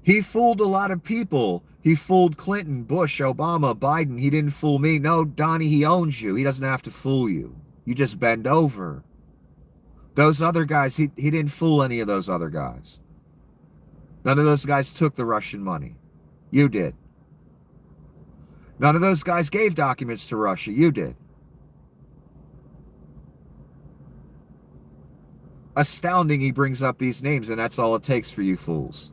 He fooled a lot of people. He fooled Clinton, Bush, Obama, Biden. He didn't fool me. No, Donnie, he owns you. He doesn't have to fool you. You just bend over. Those other guys, he didn't fool any of those other guys. None of those guys took the Russian money. You did. None of those guys gave documents to Russia. You did. Astounding he brings up these names, and that's all it takes for you fools.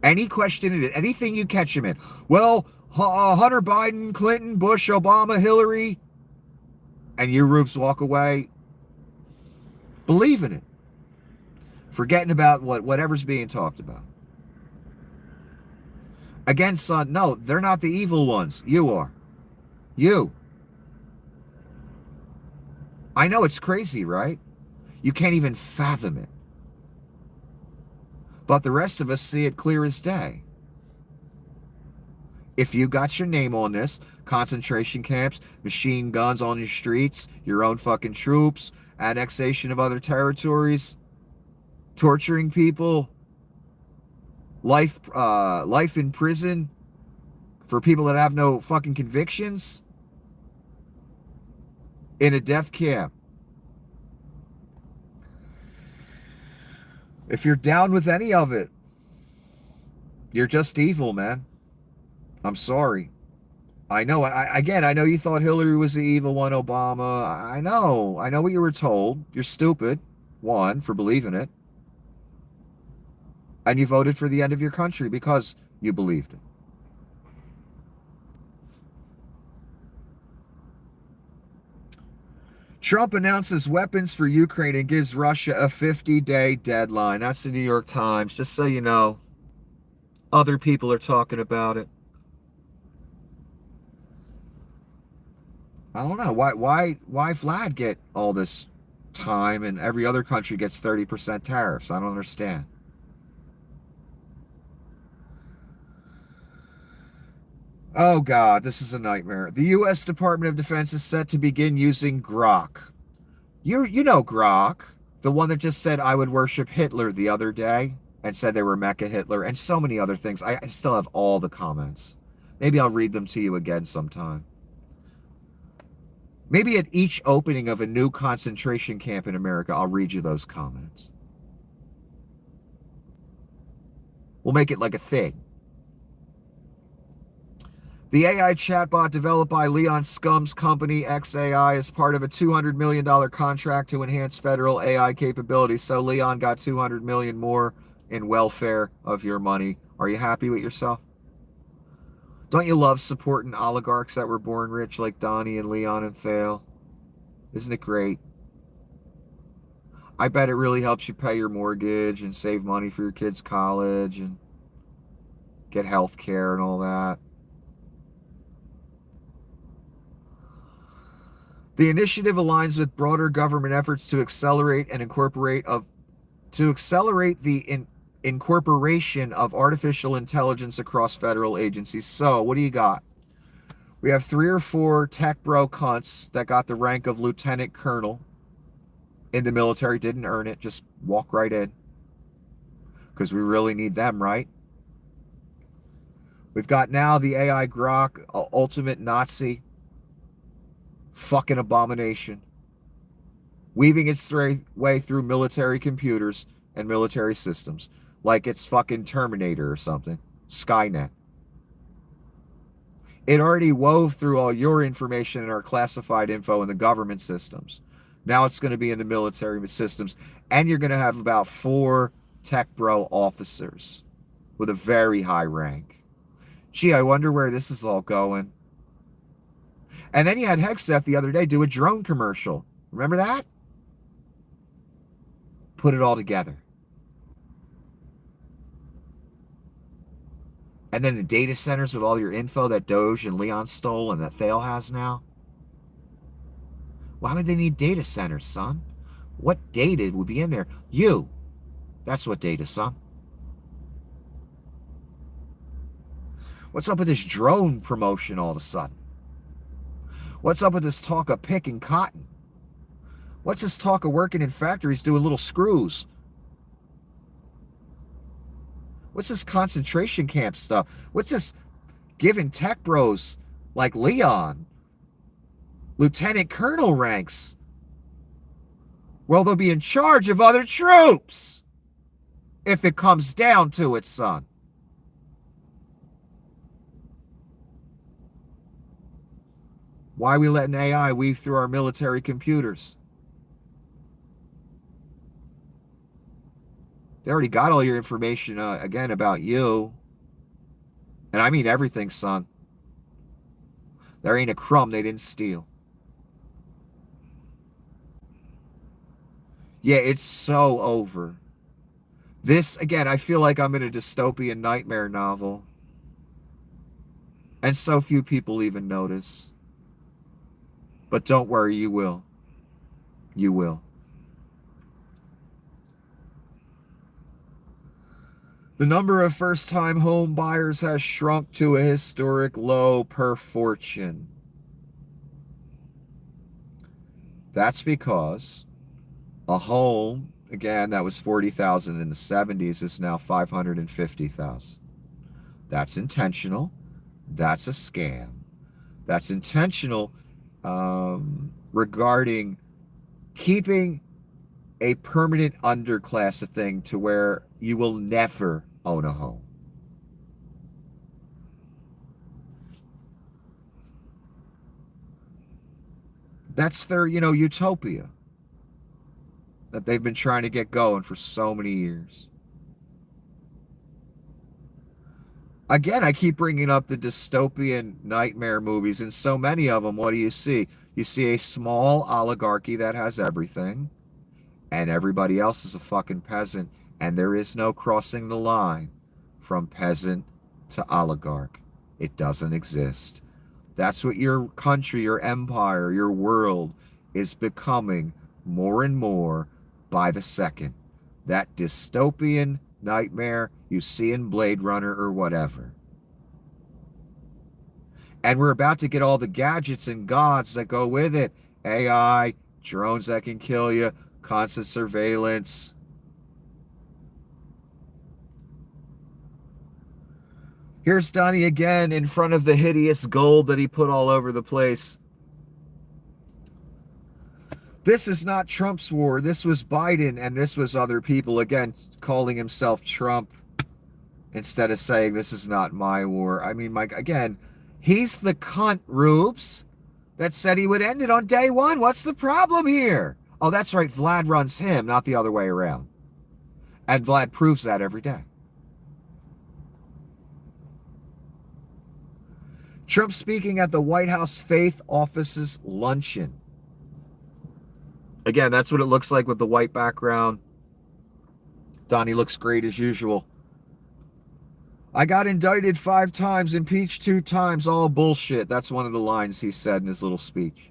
Any question, anything you catch him in. Well, Hunter Biden, Clinton, Bush, Obama, Hillary, and you rubes walk away. Believe in it. Forgetting about whatever's being talked about. Again, son, no, they're not the evil ones. You are. You. I know it's crazy, right? You can't even fathom it. But the rest of us see it clear as day. If you got your name on this, Concentration camps, machine guns on your streets, your own fucking troops, annexation of other territories, torturing people, life in prison for people that have no fucking convictions, in a death camp. If you're down with any of it, you're just evil, man. I'm sorry. I know. I know you thought Hillary was the evil one, Obama. I know what you were told. You're stupid, one, for believing it. And you voted for the end of your country because you believed it. Trump announces weapons for Ukraine and gives Russia a 50-day deadline. That's the New York Times, just so you know. Other people are talking about it. I don't know. Why Vlad get all this time and every other country gets 30% tariffs? I don't understand. Oh God, this is a nightmare. The U.S. Department of Defense is set to begin using Grok. You know Grok, the one that just said I would worship Hitler the other day and said they were Mecha Hitler and so many other things. I still have all the comments. Maybe I'll read them to you again sometime. Maybe at each opening of a new concentration camp in America, I'll read you those comments. We'll make it like a thing. The AI chatbot developed by Leon Scum's company, XAI, is part of a $200 million contract to enhance federal AI capabilities. So Leon got $200 million more in welfare of your money. Are you happy with yourself? Don't you love supporting oligarchs that were born rich like Donnie and Leon and Thale? Isn't it great? I bet it really helps you pay your mortgage and save money for your kids' college and get health care and all that. The initiative aligns with broader government efforts to accelerate the incorporation of artificial intelligence across federal agencies. So, what do you got? We have 3 or 4 tech bro cunts that got the rank of lieutenant colonel in the military, didn't earn it, just walk right in. Because we really need them, right? We've got now the AI Grok, ultimate Nazi fucking abomination, weaving its way through military computers and military systems like it's fucking Terminator or something, Skynet. It already wove through all your information and our classified info in the government systems. Now it's going to be in the military systems, and you're going to have about 4 tech bro officers with a very high rank. Gee, I wonder where this is all going. And then you had Hegseth the other day do a drone commercial. Remember that? Put it all together. And then the data centers with all your info that Doge and Leon stole and that Thale has now. Why would they need data centers, son? What data would be in there? You. That's what data, son. What's up with this drone promotion all of a sudden? What's up with this talk of picking cotton? What's this talk of working in factories doing little screws? What's this concentration camp stuff? What's this giving tech bros like Leon lieutenant colonel ranks? Well, they'll be in charge of other troops if it comes down to it, son. Why are we letting AI weave through our military computers? They already got all your information, again, about you. And I mean everything, son. There ain't a crumb they didn't steal. Yeah, it's so over. This, again, I feel like I'm in a dystopian nightmare novel. And so few people even notice. But don't worry, you will. You will. The number of first-time home buyers has shrunk to a historic low per fortune. That's because a home, again, that was 40,000 in the 70s is now 550,000. That's intentional. That's a scam. That's intentional regarding keeping a permanent underclass a thing to where you will never own a home. That's their, utopia that they've been trying to get going for so many years. Again, I keep bringing up the dystopian nightmare movies, and so many of them, what do you see? You see a small oligarchy that has everything, and everybody else is a fucking peasant, and there is no crossing the line from peasant to oligarch. It doesn't exist. That's what your country, your empire, your world is becoming more and more by the second. That dystopian nightmare you see in Blade Runner or whatever. And we're about to get all the gadgets and gods that go with it. AI, drones that can kill you, constant surveillance. Here's Donnie again in front of the hideous gold that he put all over the place. This is not Trump's war. This was Biden, and this was other people, again, calling himself Trump instead of saying this is not my war. I mean, Mike, again, he's the cunt, Rubes, that said he would end it on day one. What's the problem here? Oh, that's right. Vlad runs him, not the other way around. And Vlad proves that every day. Trump speaking at the White House Faith Office's luncheon. Again, that's what it looks like with the white background. Donnie looks great as usual. I got indicted 5 times, impeached 2 times, all bullshit. That's one of the lines he said in his little speech.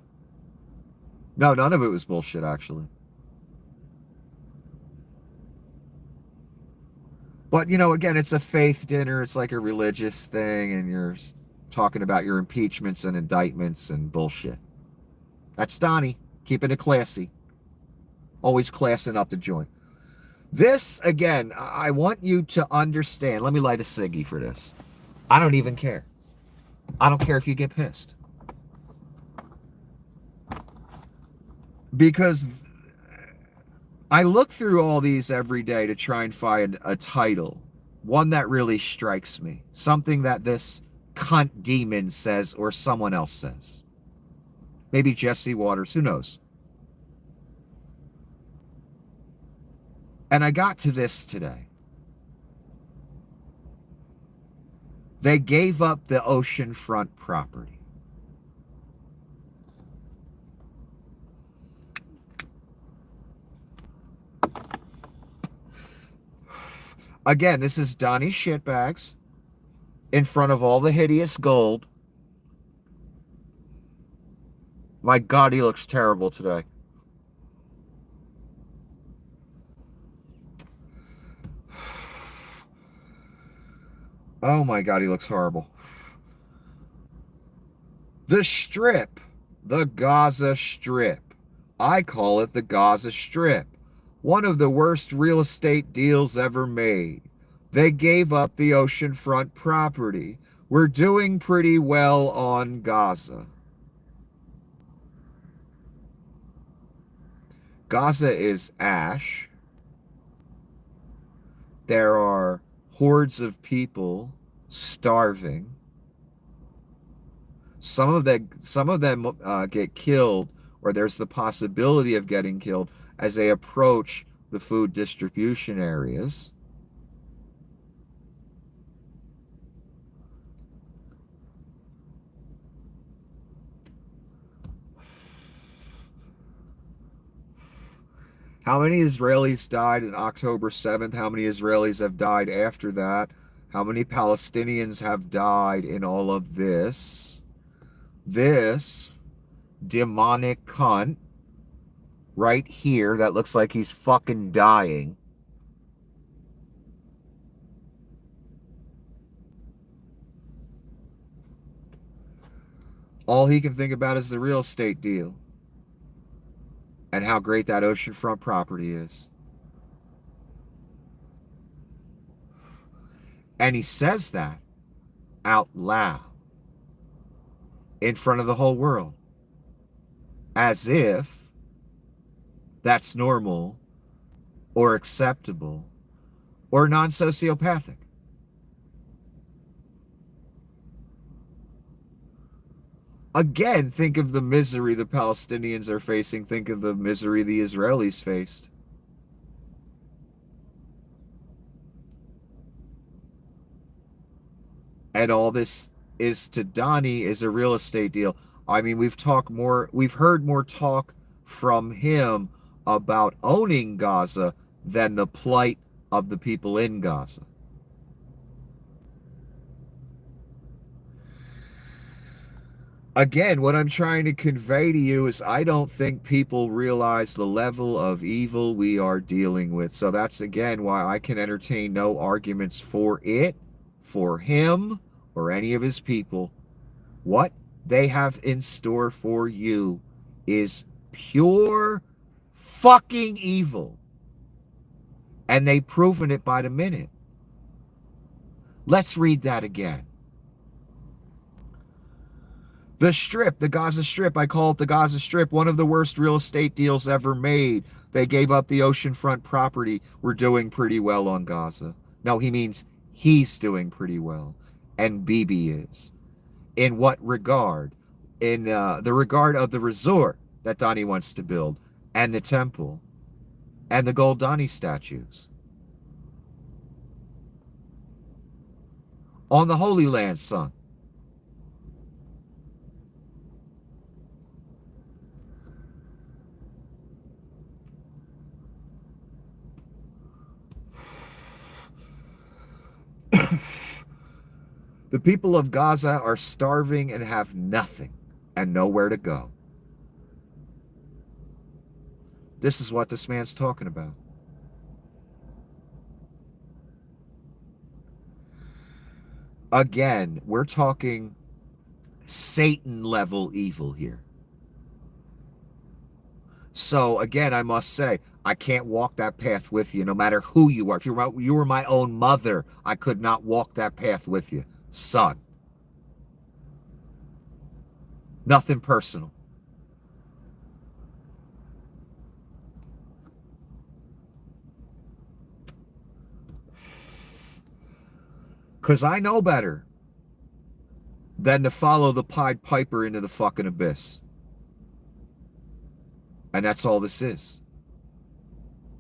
No, none of it was bullshit, actually. But, again, it's a faith dinner. It's like a religious thing, and you're talking about your impeachments and indictments and bullshit. That's Donnie, keeping it classy. Always classing up the joint. This, again, I want you to understand. Let me light a ciggy for this. I don't even care. I don't care if you get pissed. Because I look through all these every day to try and find a title. One that really strikes me. Something that this cunt demon says or someone else says. Maybe Jesse Waters, who knows? And I got to this today. They gave up the Oceanfront property. Again, this is Donnie Shitbags in front of all the hideous gold. My God, he looks terrible today. Oh my God, he looks horrible. The Strip, the Gaza Strip. I call it the Gaza Strip. One of the worst real estate deals ever made. They gave up the oceanfront property. We're doing pretty well on Gaza. Gaza is ash. There are hordes of people starving. Some of them get killed, or there's the possibility of getting killed as they approach the food distribution areas. How many Israelis died on October 7th? How many Israelis have died after that? How many Palestinians have died in all of this? This demonic cunt right here that looks like he's fucking dying All he can think about is the real estate deal and how great that oceanfront property is. And he says that out loud in front of the whole world, as if that's normal or acceptable or non-sociopathic. Again, think of the misery the Palestinians are facing. Think of the misery the Israelis faced. And all this is to Donnie is a real estate deal. I mean, we've heard more talk from him about owning Gaza than the plight of the people in Gaza. Again, what I'm trying to convey to you is I don't think people realize the level of evil we are dealing with. So that's, again, why I can entertain no arguments for it, for him, or any of his people. What they have in store for you is pure fucking evil. And they've proven it by the minute. Let's read that again. The Strip, the Gaza Strip, I call it the Gaza Strip, one of the worst real estate deals ever made. They gave up the oceanfront property. We're doing pretty well on Gaza. No, he means he's doing pretty well. And Bibi is. In what regard? In the regard of the resort that Donnie wants to build, and the temple, and the gold Donnie statues. On the Holy Land, son. The people of Gaza are starving and have nothing and nowhere to go. This is what this man's talking about. Again, we're talking Satan level evil here. So again, I must say, I can't walk that path with you, no matter who you are. If you were my own mother, I could not walk that path with you. Son. Nothing personal. Because I know better than to follow the Pied Piper into the fucking abyss. And that's all this is.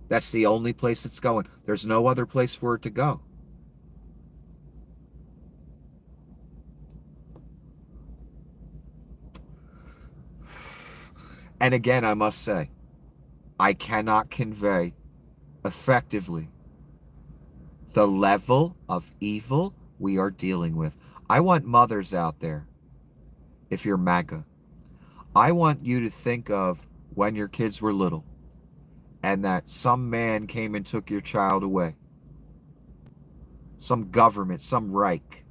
That's the only place it's going. There's no other place for it to go. And again, I must say, I cannot convey effectively the level of evil we are dealing with. I want mothers out there, if you're MAGA, I want you to think of when your kids were little and that some man came and took your child away. Some government, some Reich.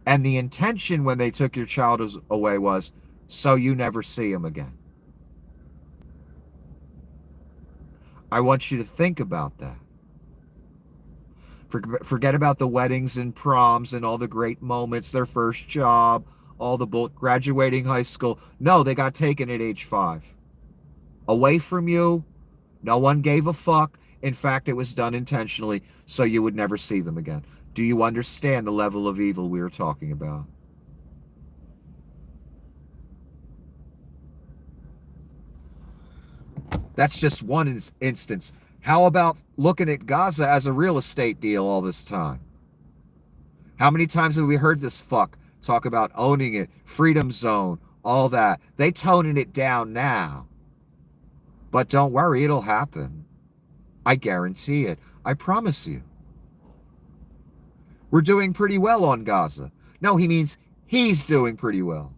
And the intention when they took your child away was so you never see him again. I want you to think about that. Forget about the weddings and proms and all the great moments, their first job, all the graduating high school. No, they got taken at age 5. Away from you. No one gave a fuck. In fact, it was done intentionally so you would never see them again. Do you understand the level of evil we are talking about? That's just one instance. How about looking at Gaza as a real estate deal all this time? How many times have we heard this fuck talk about owning it, freedom zone, all that? They toning it down now. But don't worry, it'll happen. I guarantee it. I promise you. We're doing pretty well on Gaza. No, he means he's doing pretty well.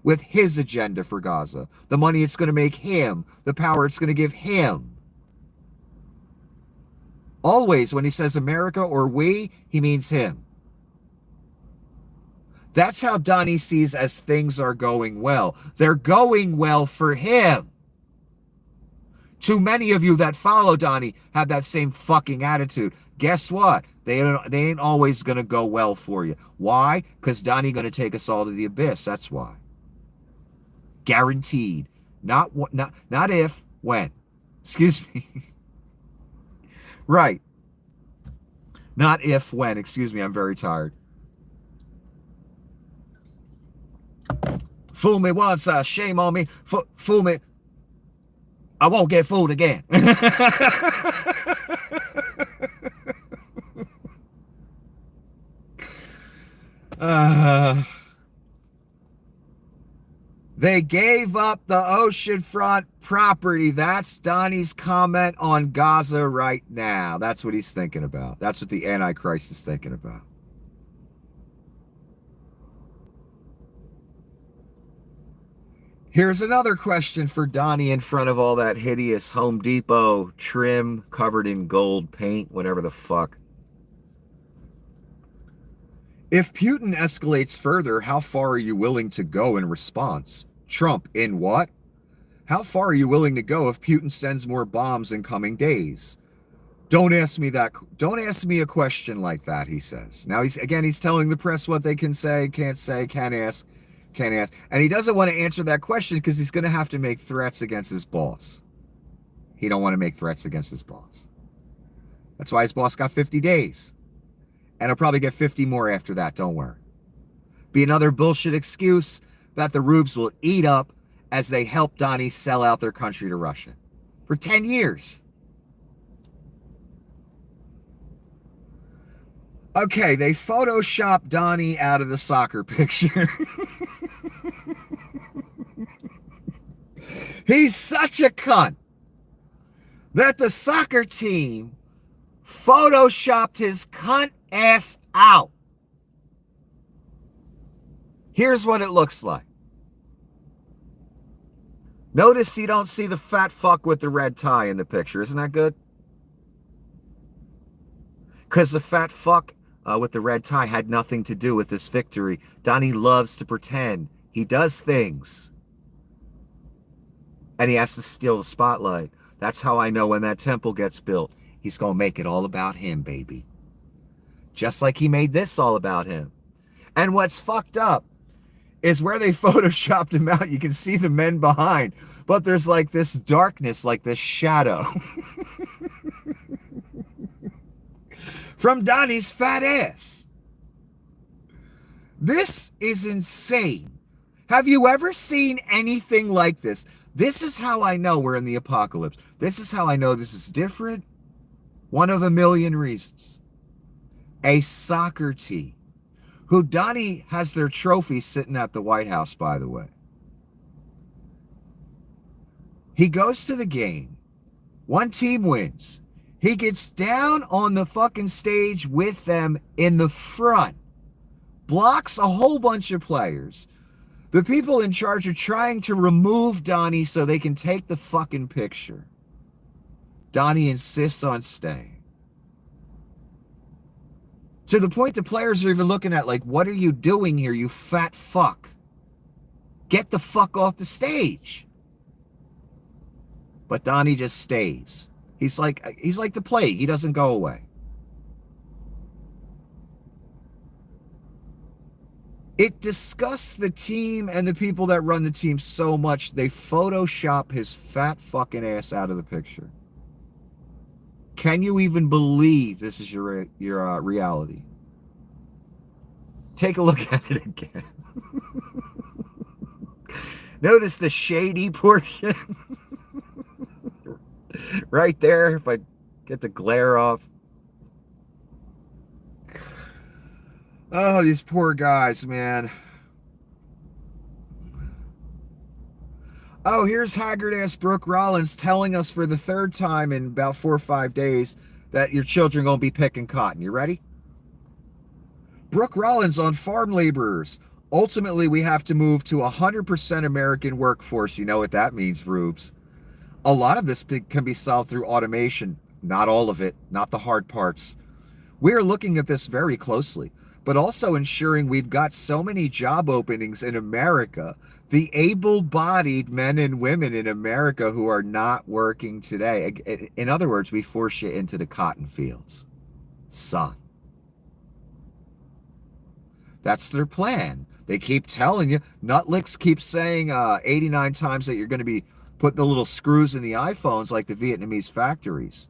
With his agenda for Gaza. The money it's going to make him. The power it's going to give him. Always when he says America or we, he means him. That's how Donnie sees as things are going well. They're going well for him. Too many of you that follow Donnie have that same fucking attitude. Guess what? They ain't always going to go well for you. Why? Because Donnie going to take us all to the abyss. That's why. Guaranteed. Not if, when. Excuse me. Right. Not if, when. Excuse me, I'm very tired. Fool me once, shame on me. Fool me. I won't get fooled again. They gave up the oceanfront property. That's Donnie's comment on Gaza right now. That's what he's thinking about. That's what the Antichrist is thinking about. Here's another question for Donnie in front of all that hideous Home Depot trim covered in gold paint, whatever the fuck. If Putin escalates further, how far are you willing to go in response? Trump, in what? How far are you willing to go if Putin sends more bombs in coming days? Don't ask me that. Don't ask me a question like that, he says. Now he's telling the press what they can say, can't ask. And he doesn't want to answer that question because he's going to have to make threats against his boss. He don't want to make threats against his boss. That's why his boss got 50 days. And he'll probably get 50 more after that, don't worry. Be another bullshit excuse that the rubes will eat up as they help Donnie sell out their country to Russia. For 10 years. Okay, they photoshopped Donnie out of the soccer picture. He's such a cunt that the soccer team photoshopped his cunt ass out. Here's what it looks like. Notice you don't see the fat fuck with the red tie in the picture. Isn't that good? Because the fat fuck with the red tie had nothing to do with this victory. Donnie loves to pretend. He does things. And he has to steal the spotlight. That's how I know when that temple gets built, he's going to make it all about him, baby. Just like he made this all about him. And what's fucked up is where they photoshopped him out, you can see the men behind, but there's like this darkness, like this shadow from Donnie's fat ass. This is insane. Have you ever seen anything like this? This is how I know we're in the apocalypse. This is how I know this is different. One of a million reasons. A soccer team, who Donnie has their trophy sitting at the White House, by the way. He goes to the game. One team wins. He gets down on the fucking stage with them in the front. Blocks a whole bunch of players. The people in charge are trying to remove Donnie so they can take the fucking picture. Donnie insists on staying. To the point the players are even looking at like, what are you doing here, you fat fuck? Get the fuck off the stage. But Donnie just stays. He's like the plague. He doesn't go away. It disgusts the team and the people that run the team so much, they Photoshop his fat fucking ass out of the picture. Can you even believe this is your reality? Take a look at it again. Notice the shady portion right there. If I get the glare off. Oh, these poor guys, man. Oh, here's haggard-ass Brooke Rollins telling us for the third time in about 4 or 5 days that your children are going to be picking cotton. You ready? Brooke Rollins on farm laborers. Ultimately, we have to move to 100% American workforce. You know what that means, Rubes. A lot of this can be solved through automation. Not all of it. Not the hard parts. We are looking at this very closely. but also ensuring we've got so many job openings in America. The able-bodied men and women in America who are not working today. In other words, we force you into the cotton fields. Son. That's their plan. They keep telling you. Nutlicks keeps saying 89 times that you're going to be putting the little screws in the iPhones like the Vietnamese factories.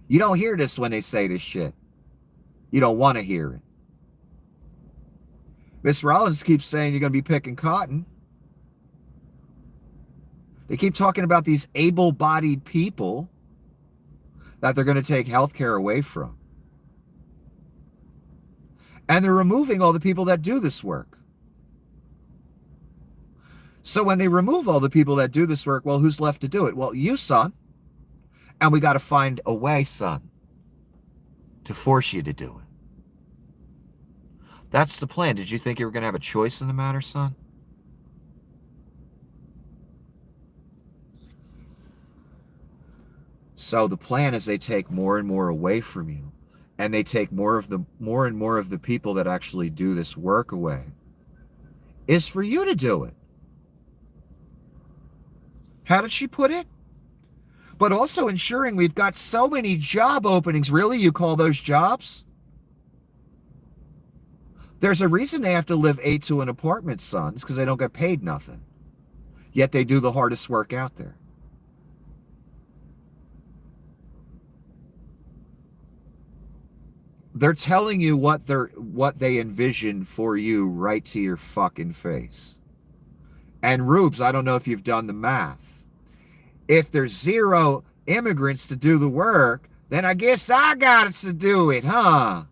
You don't hear this when they say this shit. You don't want to hear it. Miss Rollins keeps saying you're going to be picking cotton. They keep talking about these able-bodied people that they're going to take health care away from. And they're removing all the people that do this work. So when they remove all the people that do this work, well, who's left to do it? Well, you, son. And we got to find a way, son, to force you to do it. That's the plan. Did you think you were going to have a choice in the matter, son? So the plan is they take more and more away from you, and they take more and more of the people that actually do this work away, is for you to do it. How did she put it? But also ensuring we've got so many job openings. Really? You call those jobs? There's a reason they have to live 8 to an apartment, sons, because they don't get paid nothing. Yet they do the hardest work out there. They're telling you what they envision for you right to your fucking face. And Rubes, I don't know if you've done the math. If there's 0 immigrants to do the work, then I guess I got to do it, huh?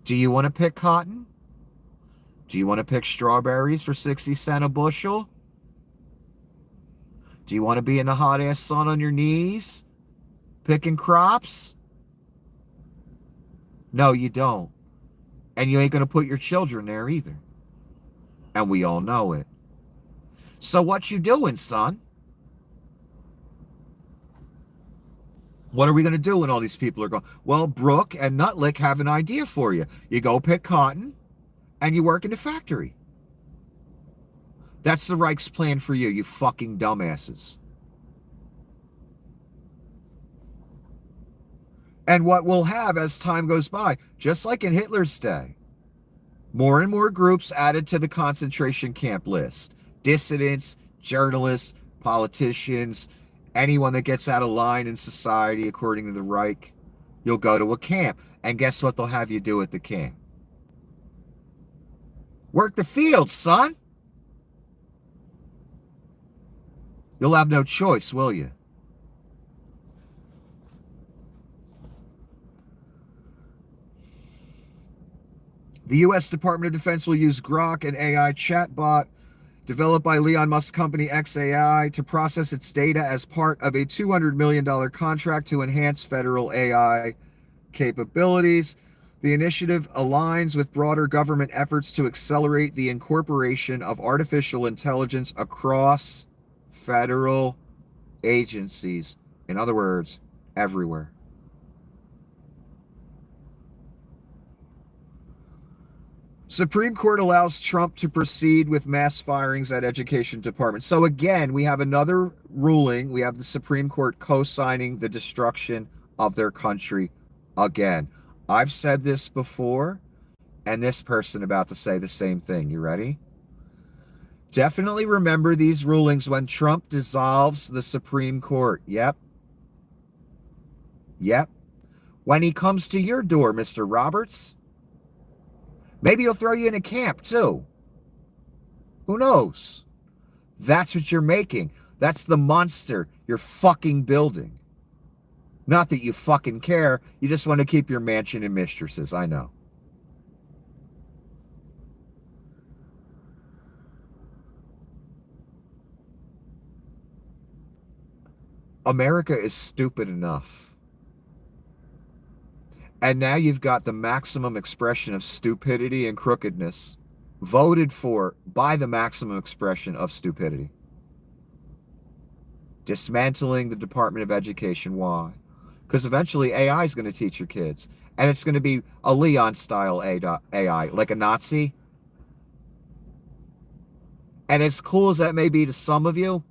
Do you want to pick cotton? Do you want to pick strawberries for 60 cents a bushel? Do you want to be in the hot ass sun on your knees, picking crops? No, you don't. And you ain't going to put your children there either. And we all know it. So what you doing, son? What are we going to do when all these people are gone? Well, Brooke and Nutlick have an idea for you. You go pick cotton and you work in the factory. That's the Reich's plan for you, you fucking dumbasses. And what we'll have as time goes by, just like in Hitler's day, more and more groups added to the concentration camp list. Dissidents, journalists, politicians, anyone that gets out of line in society according to the Reich. You'll go to a camp. And guess what they'll have you do at the camp? Work the field, son. You'll have no choice, will you? The U.S. Department of Defense will use Grok, an AI chatbot developed by Elon Musk's company xAI, to process its data as part of a $200 million contract to enhance federal AI capabilities. The initiative aligns with broader government efforts to accelerate the incorporation of artificial intelligence across federal agencies. In other words, everywhere. Supreme Court allows Trump to proceed with mass firings at education departments. So again, we have another ruling. We have the Supreme Court co-signing the destruction of their country again. I've said this before, and this person about to say the same thing. You ready? Definitely remember these rulings when Trump dissolves the Supreme Court. Yep. Yep. When he comes to your door, Mr. Roberts. Maybe he'll throw you in a camp, too. Who knows? That's what you're making. That's the monster you're fucking building. Not that you fucking care. You just want to keep your mansion and mistresses. I know. America is stupid enough. And now you've got the maximum expression of stupidity and crookedness voted for by the maximum expression of stupidity. Dismantling the Department of Education. Why? Because eventually AI is going to teach your kids. And it's going to be a Leon-style AI, like a Nazi. And as cool as that may be to some of you,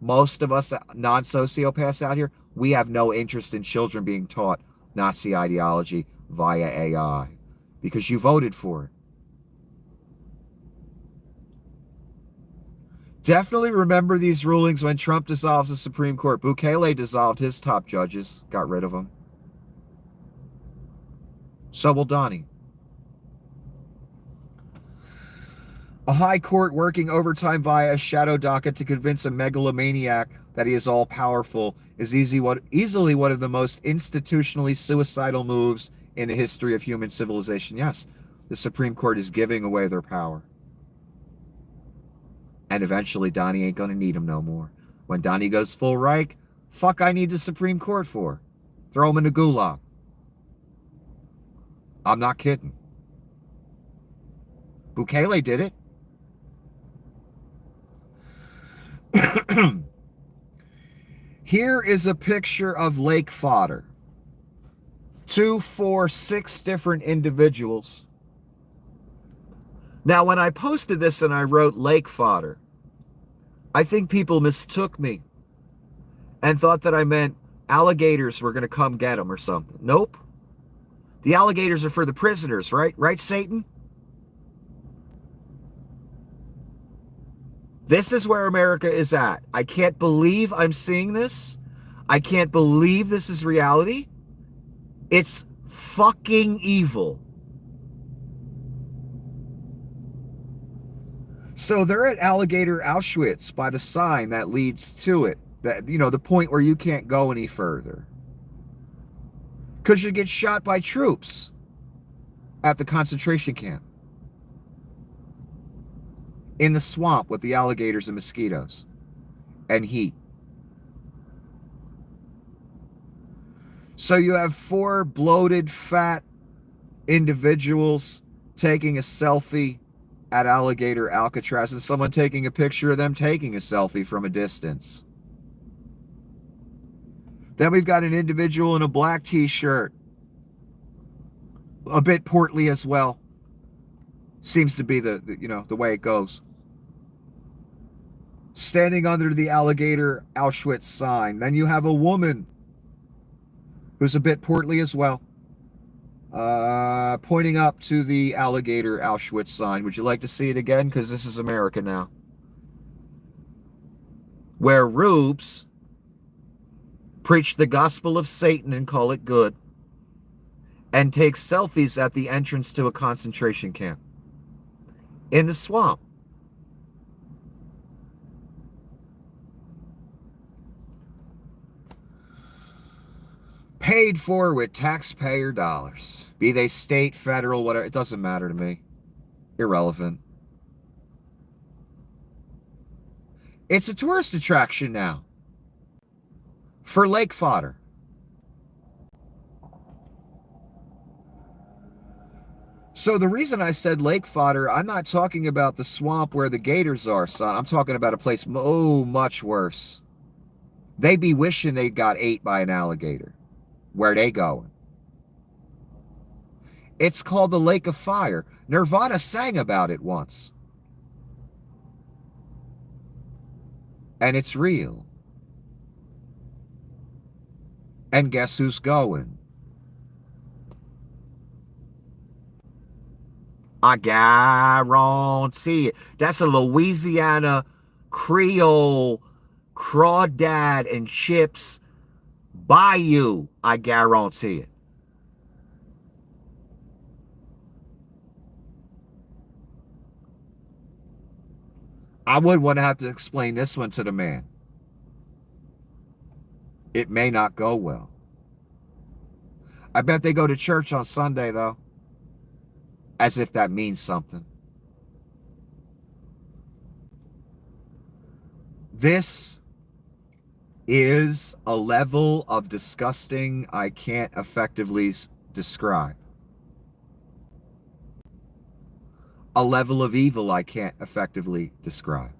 most of us non-sociopaths out here, we have no interest in children being taught Nazi ideology via AI. Because you voted for it. Definitely remember these rulings when Trump dissolves the Supreme Court. Bukele dissolved his top judges, got rid of them. So will Donnie. A high court working overtime via a shadow docket to convince a megalomaniac that he is all-powerful is easily one of the most institutionally suicidal moves in the history of human civilization. Yes, the Supreme Court is giving away their power. And eventually, Donnie ain't going to need him no more. When Donnie goes full Reich, fuck I need the Supreme Court for? Throw him in the gulag. I'm not kidding. Bukele did it. Here is a picture of lake fodder. 2, 4, 6 different individuals. Now, when I posted this and I wrote lake fodder, I think people mistook me and thought that I meant alligators were going to come get them or something. Nope. The alligators are for the prisoners, right? Right, Satan? This is where America is at. I can't believe I'm seeing this. I can't believe this is reality. It's fucking evil. So they're at Alligator Auschwitz by the sign that leads to it. That, you know, the point where you can't go any further. Because you get shot by troops at the concentration camp. In the swamp with the alligators and mosquitoes. And heat. So you have 4 bloated, fat individuals taking a selfie at Alligator Alcatraz, and someone taking a picture of them taking a selfie from a distance. Then we've got an individual in a black t-shirt, a bit portly as well. Seems to be the way it goes. Standing under the Alligator Auschwitz sign. Then you have a woman who's a bit portly as well. Pointing up to the Alligator Auschwitz sign. Would you like to see it again? Because this is America now. Where rubes preach the gospel of Satan and call it good. And take selfies at the entrance to a concentration camp. In the swamp. Paid for with taxpayer dollars. Be they state, federal, whatever. It doesn't matter to me. Irrelevant. It's a tourist attraction now. For lake fodder. So the reason I said lake fodder, I'm not talking about the swamp where the gators are, son. I'm talking about a place, much worse. They be wishing they got ate by an alligator. Where they going? It's called the Lake of Fire. Nirvana sang about it once. And it's real. And guess who's going? I guarantee it. That's a Louisiana Creole crawdad and chips bayou. I guarantee it. I would want to have to explain this one to the man. It may not go well. I bet they go to church on Sunday, though. As if that means something. This is a level of disgusting I can't effectively describe. A level of evil I can't effectively describe.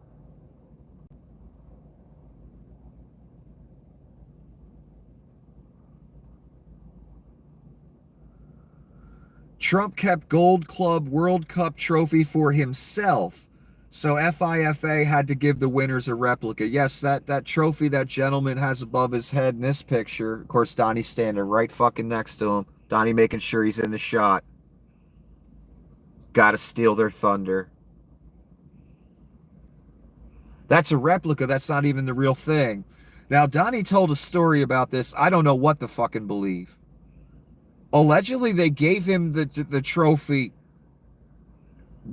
Trump kept Gold Club World Cup trophy for himself, so FIFA had to give the winners a replica. Yes, that trophy that gentleman has above his head in this picture. Of course, Donnie's standing right fucking next to him. Donnie making sure he's in the shot. Gotta steal their thunder. That's a replica. That's not even the real thing. Now, Donnie told a story about this. I don't know what to fucking believe. Allegedly, they gave him the trophy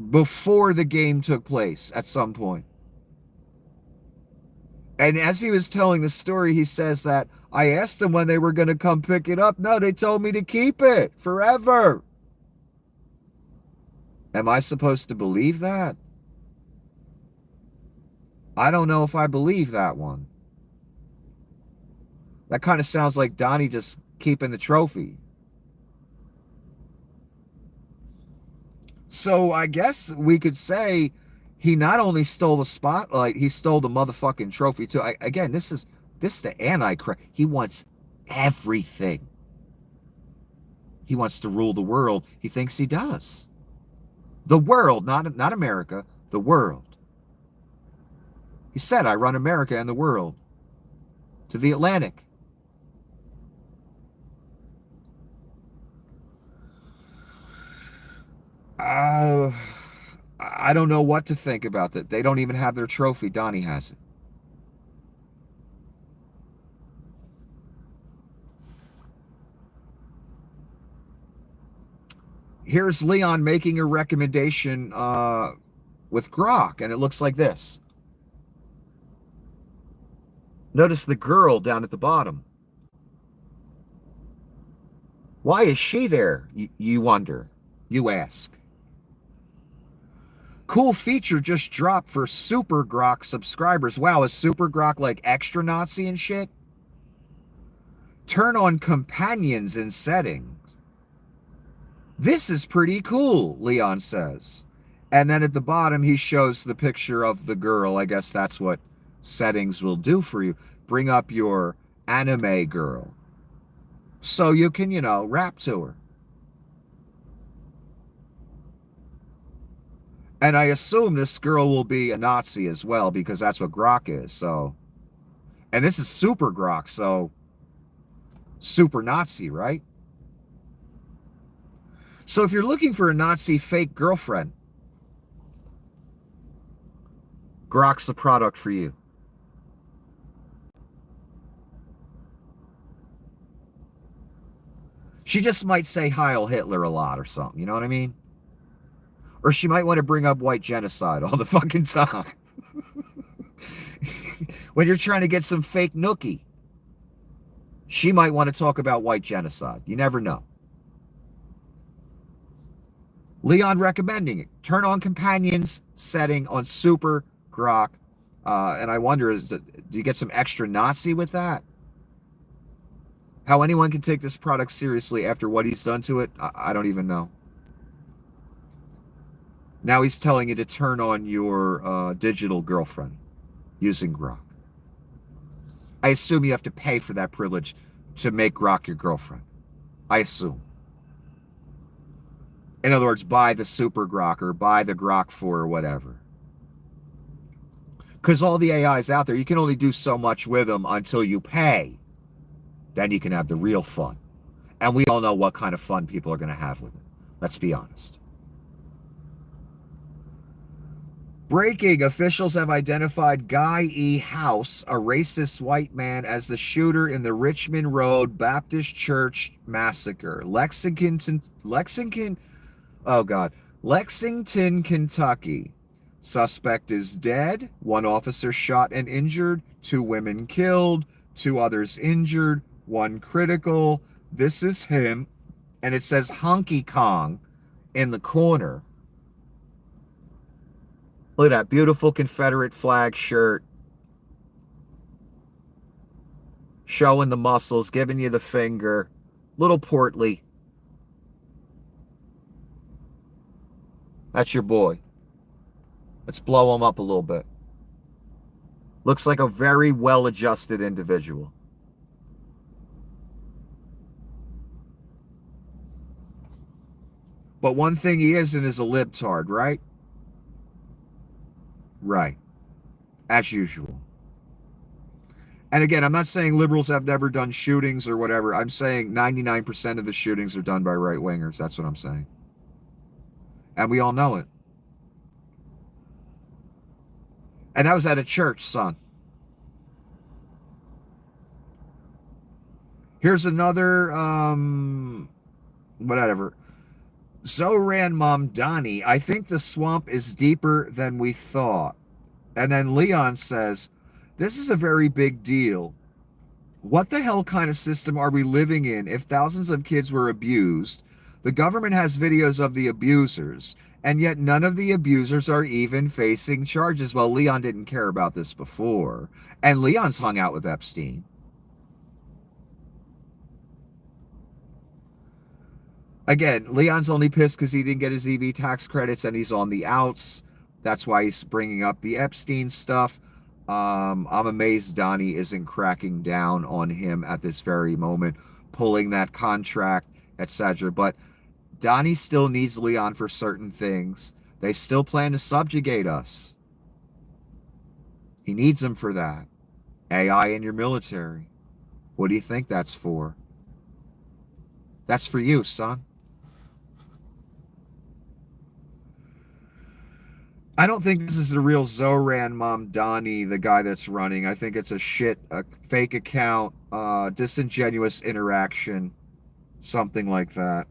before the game took place at some point. And as he was telling the story, he says that, I asked them when they were going to come pick it up. No, they told me to keep it forever. Am I supposed to believe that? I don't know if I believe that one. That kind of sounds like Donnie just keeping the trophy. So I guess we could say he not only stole the spotlight, he stole the motherfucking trophy too. Again, this is the Antichrist. He wants everything. He wants to rule the world. He thinks he does. The world, not America, the world. He said, I run America and the world. To the Atlantic. I don't know what to think about that. They don't even have their trophy. Donnie has it. Here's Leon making a recommendation with Grok, and it looks like this. Notice the girl down at the bottom. Why is she there, you wonder? You ask. Cool feature just dropped for Super Grok subscribers. Wow, is Super Grok like extra Nazi and shit? Turn on companions in settings. This is pretty cool, Leon says. And then at the bottom, he shows the picture of the girl. I guess that's what settings will do for you. Bring up your anime girl. So you can, rap to her. And I assume this girl will be a Nazi as well, because that's what Grok is, so. And this is Super Grok, so super Nazi, right? So if you're looking for a Nazi fake girlfriend, Grok's the product for you. She just might say Heil Hitler a lot or something, you know what I mean? Or she might want to bring up white genocide all the fucking time. When you're trying to get some fake nookie, she might want to talk about white genocide. You never know. Leon recommending it. Turn on companions setting on Super Grok. And I wonder, do you get some extra Nazi with that? How anyone can take this product seriously after what he's done to it, I don't even know. Now he's telling you to turn on your digital girlfriend using Grok. I assume you have to pay for that privilege to make Grok your girlfriend. I assume. In other words, buy the Super Grok or buy the Grok 4 or whatever. Because all the AIs out there, you can only do so much with them until you pay. Then you can have the real fun. And we all know what kind of fun people are going to have with it. Let's be honest. Breaking, officials have identified Guy E. House, a racist white man, as the shooter in the Richmond Road Baptist Church massacre. Lexington, Kentucky. Suspect is dead. One officer shot and injured. 2 women killed. 2 others injured. 1 critical. This is him. And it says Honky Kong in the corner. Look at that beautiful Confederate flag shirt. Showing the muscles, giving you the finger. Little portly. That's your boy. Let's blow him up a little bit. Looks like a very well-adjusted individual. But one thing he isn't is a libtard, right? Right. As usual. And again, I'm not saying liberals have never done shootings or whatever. I'm saying 99% of the shootings are done by right wingers. That's what I'm saying. And we all know it. And that was at a church, son. Here's another, whatever. Zoran Mamdani, I think the swamp is deeper than we thought. And then Leon says, this is a very big deal. What the hell kind of system are we living in if thousands of kids were abused? The government has videos of the abusers, and yet none of the abusers are even facing charges. Well, Leon didn't care about this before. And Leon's hung out with Epstein. Again, Leon's only pissed because he didn't get his EV tax credits and he's on the outs. That's why he's bringing up the Epstein stuff. I'm amazed Donnie isn't cracking down on him at this very moment, pulling that contract, etc. But Donnie still needs Leon for certain things. They still plan to subjugate us. He needs him for that. AI in your military. What do you think that's for? That's for you, son. I don't think this is the real Zoran Mamdani, the guy that's running. I think it's a fake account, disingenuous interaction, something like that.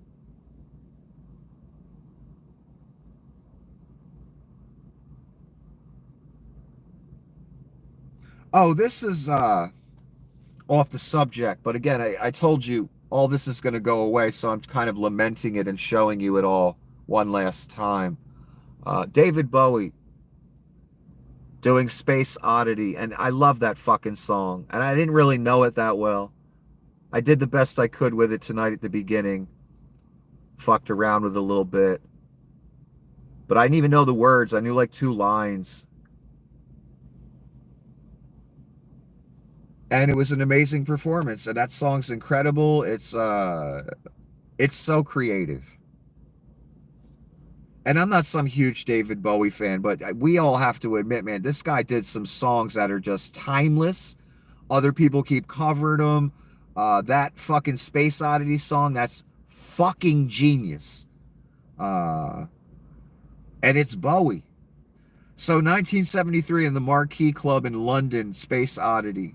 Oh, this is off the subject, but again, I told you all this is going to go away, so I'm kind of lamenting it and showing you it all one last time. David Bowie doing Space Oddity, and I love that fucking song, and I didn't really know it that well. I did the best I could with it tonight at the beginning. Fucked around with it a little bit. But I didn't even know the words. I knew like 2 lines. And it was an amazing performance, and that song's incredible. It's so creative. And I'm not some huge David Bowie fan, but we all have to admit, man, this guy did some songs that are just timeless. Other people keep covering them. That fucking Space Oddity song, that's fucking genius. And it's Bowie. So 1973 in the Marquee Club in London, Space Oddity.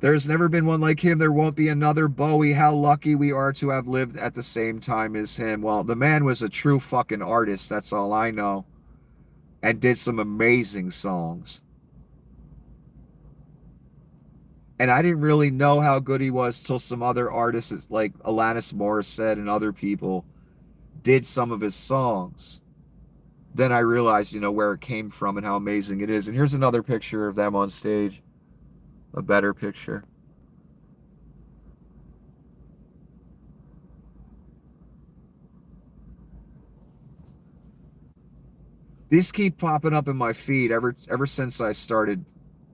There's never been one like him. There won't be another Bowie. How lucky we are to have lived at the same time as him. Well, the man was a true fucking artist. That's all I know. And did some amazing songs. And I didn't really know how good he was till some other artists like Alanis Morissette and other people did some of his songs. Then I realized, where it came from and how amazing it is. And here's another picture of them on stage. A better picture. These keep popping up in my feed ever since I started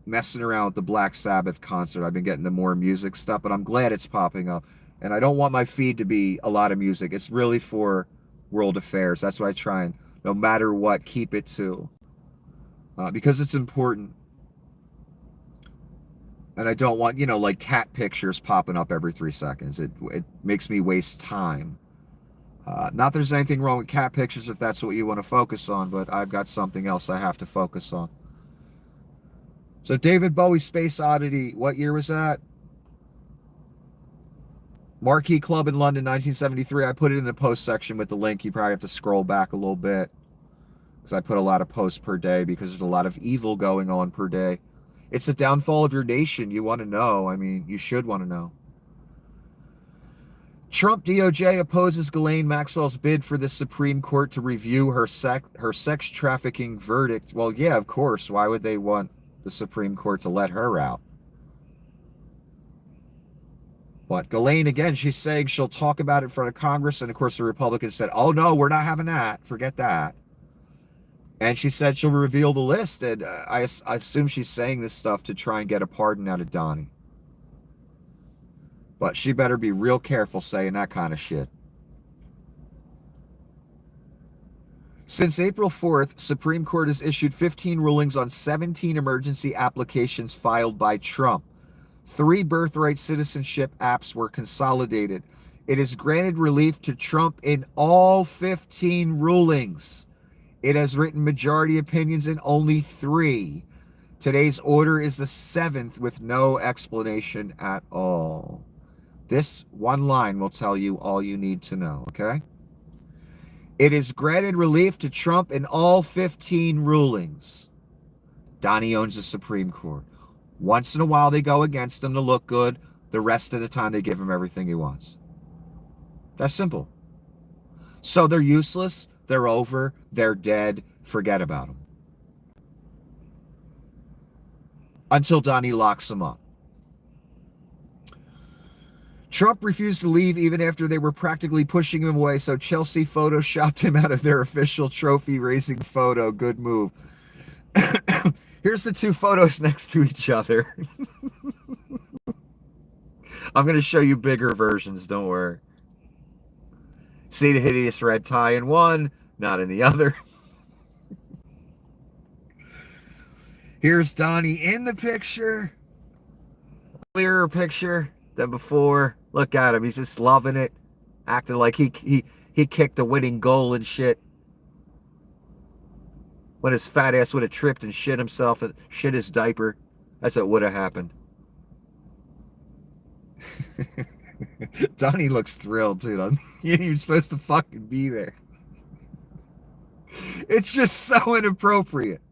messing around with the Black Sabbath concert. I've been getting the more music stuff, but I'm glad it's popping up. And I don't want my feed to be a lot of music. It's really for world affairs. That's why I try and, no matter what, keep it to. Because it's important. And I don't want, like cat pictures popping up every 3 seconds. It makes me waste time. Not there's anything wrong with cat pictures if that's what you want to focus on, but I've got something else I have to focus on. So David Bowie, Space Oddity, what year was that? Marquee Club in London, 1973. I put it in the post section with the link. You probably have to scroll back a little bit because I put a lot of posts per day because there's a lot of evil going on per day. It's the downfall of your nation. You want to know. I mean, you should want to know. Trump DOJ opposes Ghislaine Maxwell's bid for the Supreme Court to review her sex trafficking verdict. Well, yeah, of course. Why would they want the Supreme Court to let her out? But Ghislaine, again, she's saying she'll talk about it in front of Congress. And, of course, the Republicans said, oh, no, we're not having that. Forget that. And she said she'll reveal the list. And I assume she's saying this stuff to try and get a pardon out of Donnie. But she better be real careful saying that kind of shit. Since April 4th, Supreme Court has issued 15 rulings on 17 emergency applications filed by Trump. 3 birthright citizenship apps were consolidated. It has granted relief to Trump in all 15 rulings. It has written majority opinions in only 3. Today's order is the 7th with no explanation at all. This one line will tell you all you need to know, okay? It has granted relief to Trump in all 15 rulings. Donnie owns the Supreme Court. Once in a while they go against him to look good. The rest of the time they give him everything he wants. That's simple. So they're useless. They're over. They're dead. Forget about them. Until Donnie locks them up. Trump refused to leave even after they were practically pushing him away, so Chelsea photoshopped him out of their official trophy-raising photo. Good move. Here's the 2 photos next to each other. I'm going to show you bigger versions, don't worry. See the hideous red tie in one, not in the other. Here's Donnie in the picture. Clearer picture than before. Look at him. He's just loving it. Acting like he kicked a winning goal and shit. When his fat ass would have tripped and shit himself and shit his diaper. That's what would have happened. Donnie looks thrilled, too. He ain't even supposed to fucking be there. It's just so inappropriate.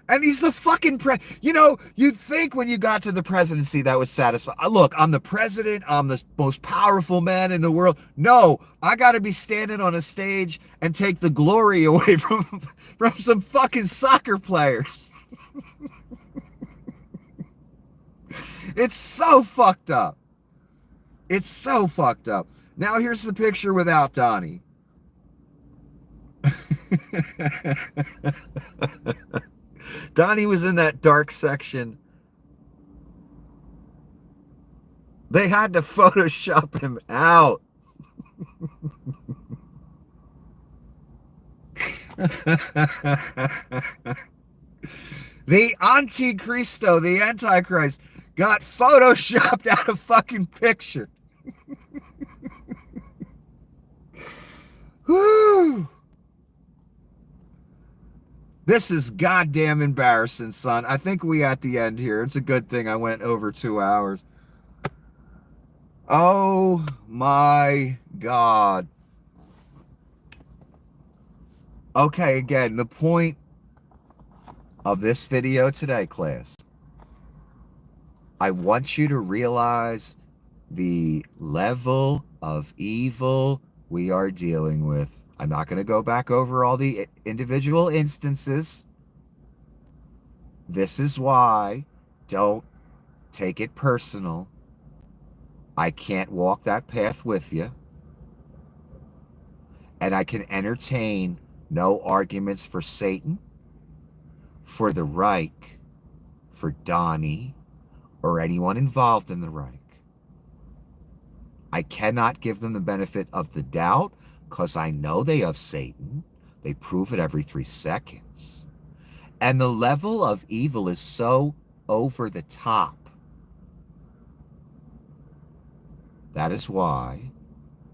And he's the fucking you'd think when you got to the presidency that was satisfying. Look, I'm the president. I'm the most powerful man in the world. No, I got to be standing on a stage and take the glory away from some fucking soccer players. It's so fucked up. It's so fucked up. Now here's the picture without Donnie. Donnie was in that dark section. They had to Photoshop him out. The Anticristo, the Antichrist, got Photoshopped out of fucking picture. Whoo! This is goddamn embarrassing, son. I think we at the end here. It's a good thing I went over 2 hours. Oh my God. Okay, again, the point of this video today, class, I want you to realize the level of evil we are dealing with. I'm not going to go back over all the individual instances. This is why don't take it personal. I can't walk that path with you. And I can entertain no arguments for Satan, for the Reich, for Donnie, or anyone involved in the Reich. I cannot give them the benefit of the doubt because I know they have Satan. They prove it every 3 seconds. And the level of evil is so over the top. That is why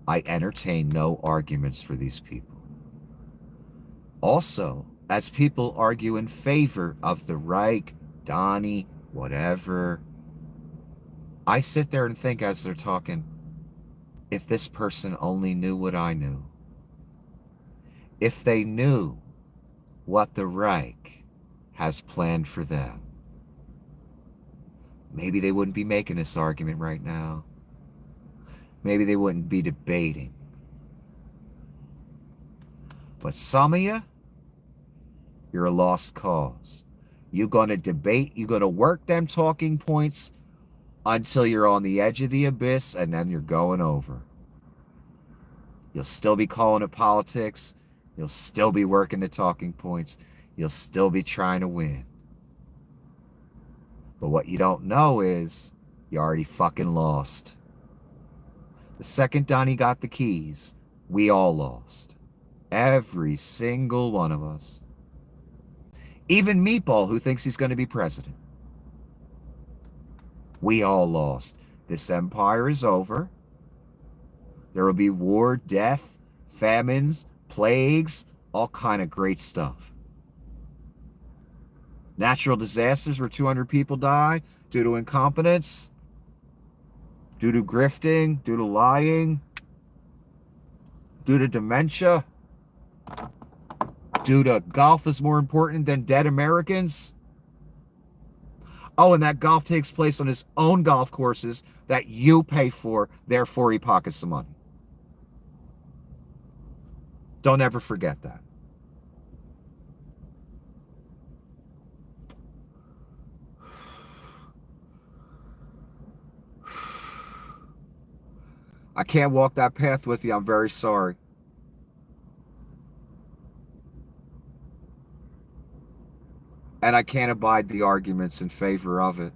I entertain no arguments for these people. Also, as people argue in favor of the Reich, Donnie, whatever, I sit there and think as they're talking, if this person only knew what I knew, if they knew what the Reich has planned for them, maybe they wouldn't be making this argument right now. Maybe they wouldn't be debating. But some of you, you're a lost cause. You're going to debate, you're going to work them talking points until you're on the edge of the abyss, and then you're going over. You'll still be calling it politics. You'll still be working the talking points. You'll still be trying to win. But what you don't know is you already fucking lost. The second Donnie got the keys, we all lost. Every single one of us. Even Meatball, who thinks he's going to be president. We all lost. This empire is over. There will be war, death, famines, plagues, all kind of great stuff. Natural disasters where 200 people die due to incompetence, due to grifting, due to lying, due to dementia, due to golf is more important than dead Americans. Oh, and that golf takes place on his own golf courses that you pay for, therefore he pockets some money. Don't ever forget that. I can't walk that path with you. I'm very sorry. And I can't abide the arguments in favor of it.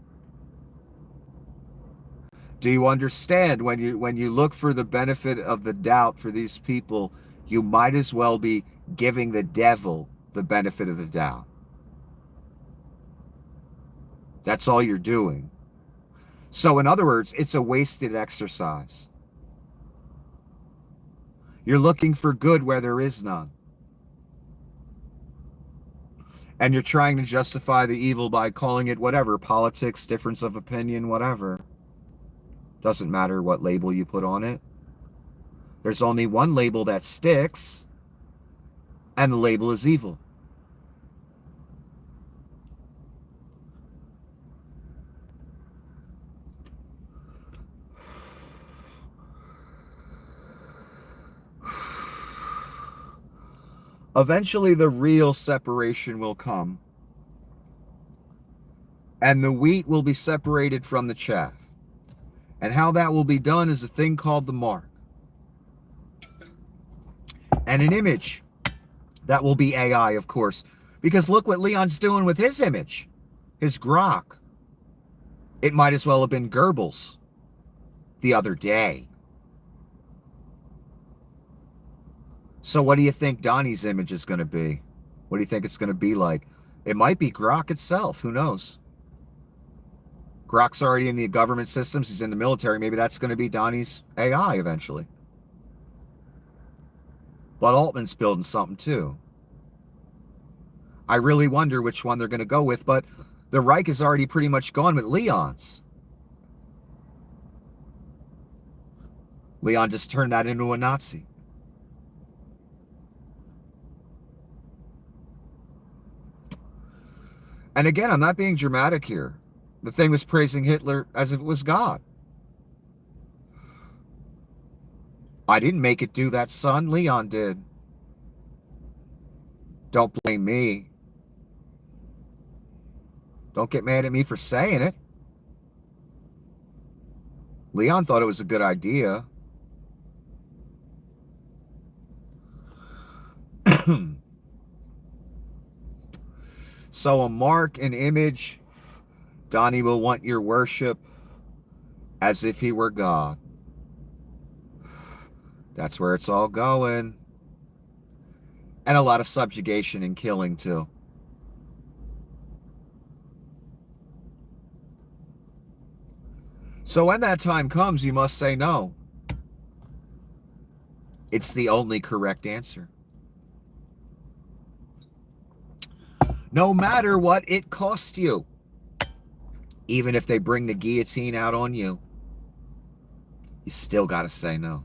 Do you understand when you look for the benefit of the doubt for these people, you might as well be giving the devil the benefit of the doubt. That's all you're doing. So in other words, it's a wasted exercise. You're looking for good where there is none. And you're trying to justify the evil by calling it whatever, politics, difference of opinion, whatever. Doesn't matter what label you put on it. There's only one label that sticks, and the label is evil. Eventually, the real separation will come, and the wheat will be separated from the chaff. And how that will be done is a thing called the mark. And an image that will be AI, of course. Because look what Leon's doing with his image. His grok. It might as well have been Goebbels the other day. So what do you think Donnie's image is going to be? What do you think it's going to be like? It might be Grok itself. Who knows? Grok's already in the government systems. He's in the military. Maybe that's going to be Donnie's AI eventually. But Altman's building something too. I really wonder which one they're going to go with, but the Reich is already pretty much gone with Leon's. Leon just turned that into a Nazi. And again, I'm not being dramatic here. The thing was praising Hitler as if it was God. I didn't make it do that, son. Leon did. Don't blame me. Don't get mad at me for saying it. Leon thought it was a good idea. So a mark, an image, Donnie will want your worship as if he were God. That's where it's all going. And a lot of subjugation and killing too. So when that time comes, you must say no. It's the only correct answer. No matter what it costs you. Even if they bring the guillotine out on you, you still got to say no.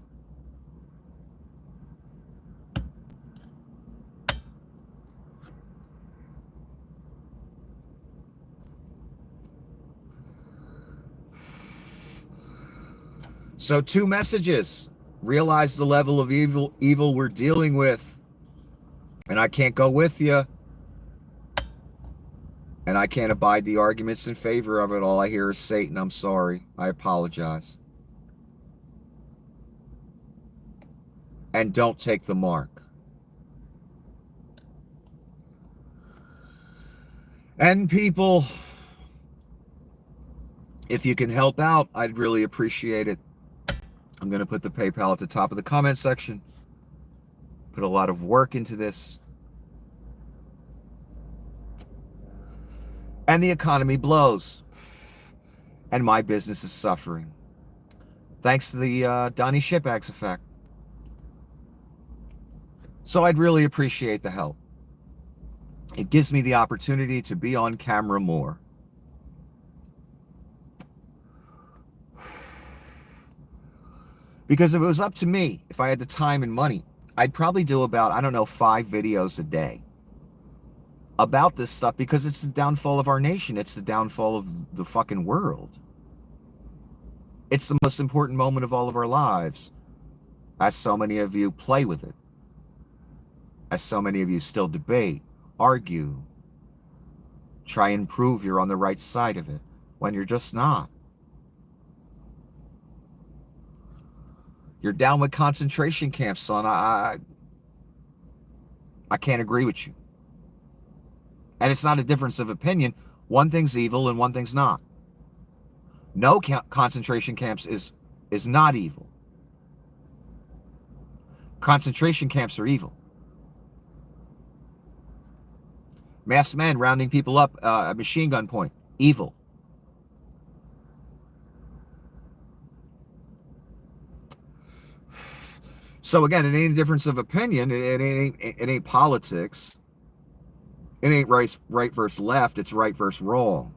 So 2 messages. Realize the level of evil we're dealing with. And I can't go with you. And I can't abide the arguments in favor of it. All I hear is Satan. I'm sorry. I apologize. And don't take the mark. And people, if you can help out, I'd really appreciate it. I'm going to put the PayPal at the top of the comment section. Put put a lot of work into this. And the economy blows. And my business is suffering. Thanks to the Donnie Shipbags effect. So I'd really appreciate the help. It gives me the opportunity to be on camera more. Because if it was up to me, if I had the time and money, I'd probably do about, I don't know, 5 videos a day about this stuff, because it's the downfall of our nation. It's the downfall of the fucking world. It's the most important moment of all of our lives, as so many of you play with it, as so many of you still debate, argue, try and prove you're on the right side of it, when you're just not. You're down with concentration camps, son. I can't agree with you. And it's not a difference of opinion. One thing's evil and one thing's not. No concentration camps is not evil. Concentration camps are evil. Masked men rounding people up at machine gun point, evil. So again, it ain't a difference of opinion. It ain't politics. It ain't right versus left. It's right versus wrong.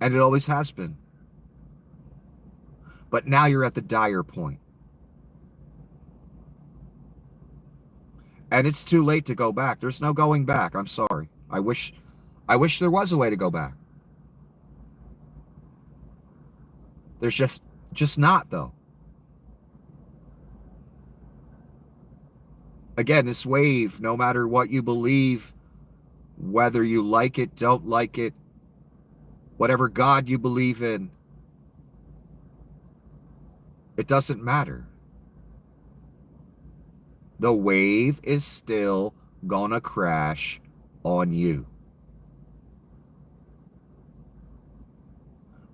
And it always has been. But now you're at the dire point. And it's too late to go back. There's no going back. I'm sorry. I wish there was a way to go back. There's just not, though. Again, this wave, no matter what you believe, whether you like it, don't like it, whatever God you believe in, it doesn't matter. The wave is still gonna crash on you.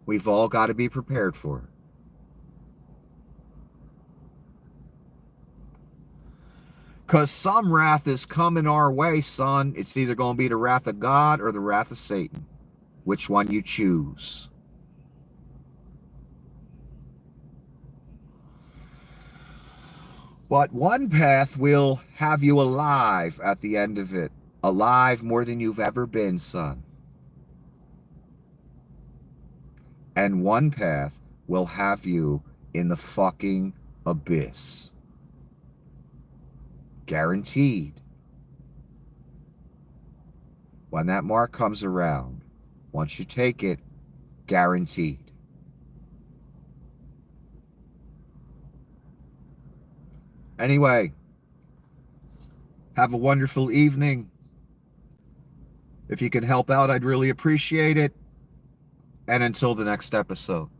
We've all got to be prepared for it. Because some wrath is coming our way, son. It's either going to be the wrath of God or the wrath of Satan. Which one you choose. But one path will have you alive at the end of it. Alive more than you've ever been, son. And one path will have you in the fucking abyss. Guaranteed. When that mark comes around, once you take it, guaranteed. Anyway, have a wonderful evening. If you can help out, I'd really appreciate it. And until the next episode.